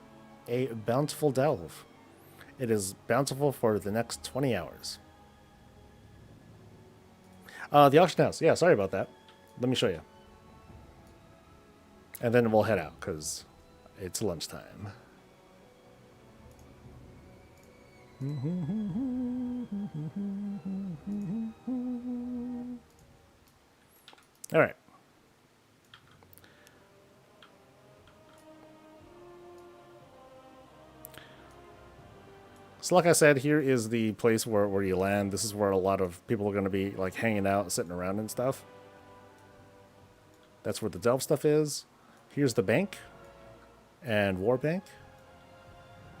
a bountiful delve. It is bountiful for the next 20 hours. The auction house. Yeah, sorry about that. Let me show you. And then we'll head out because it's lunchtime. All right. So like I said, here is the place where you land. This is where a lot of people are going to be like hanging out, sitting around and stuff. That's where the Delve stuff is. Here's the bank and Warbank.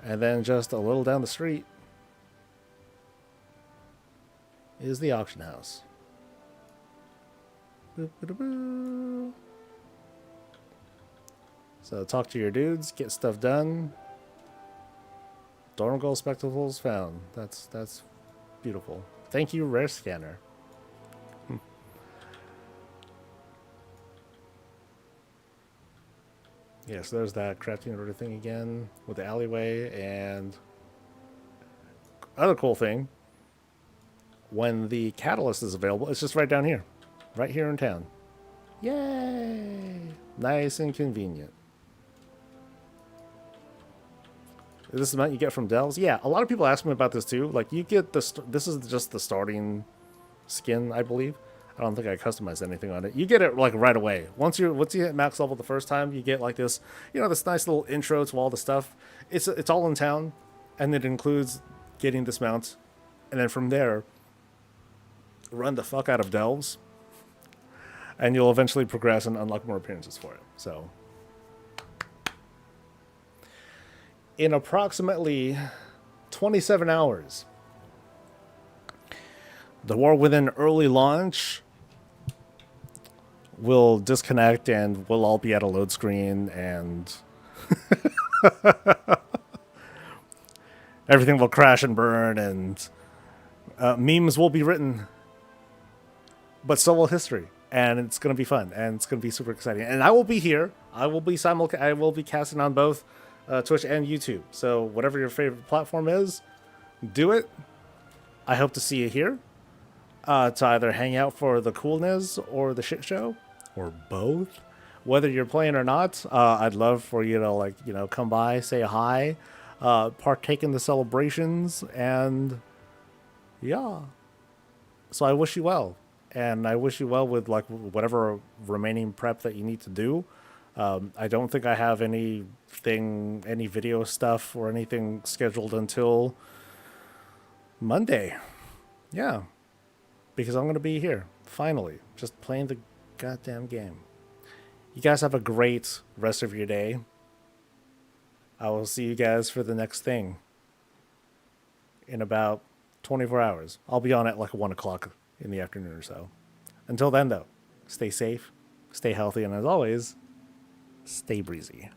And then just a little down the street is the auction house. Boop, boop, boop. So talk to your dudes, get stuff done. Dorngold spectacles found. That's beautiful. Thank you, Rare Scanner. Yeah, so there's that crafting order thing again with the alleyway, and other cool thing, when the catalyst is available, it's just right down here. Right here in town. Yay! Nice and convenient. This is the amount you get from Delves? Yeah, a lot of people ask me about this too. Like, you get this is just the starting skin, I believe. I don't think I customized anything on it. You get it like right away. Once you hit max level the first time, you get like this, this nice little intro to all the stuff. It's all in town, and it includes getting this mount, and then from there, run the fuck out of Delves, and you'll eventually progress and unlock more appearances for it. So, in approximately 27 hours, the War Within early launch will disconnect and we'll all be at a load screen, and everything will crash and burn, and memes will be written, but so will history, and it's going to be fun, and it's going to be super exciting. And I will be here. I will be casting on both Twitch and YouTube. So whatever your favorite platform is, do it. I hope to see you here. To either hang out for the coolness or the shit show, or both. Whether you're playing or not, I'd love for you to come by, say hi, partake in the celebrations, and yeah. So I wish you well, and I wish you well with whatever remaining prep that you need to do. I don't think I have any video stuff or anything scheduled until Monday. Yeah. Because I'm going to be here, finally, just playing the goddamn game. You guys have a great rest of your day. I will see you guys for the next thing in about 24 hours. I'll be on at 1 o'clock in the afternoon or so. Until then, though, stay safe, stay healthy, and as always, stay breezy.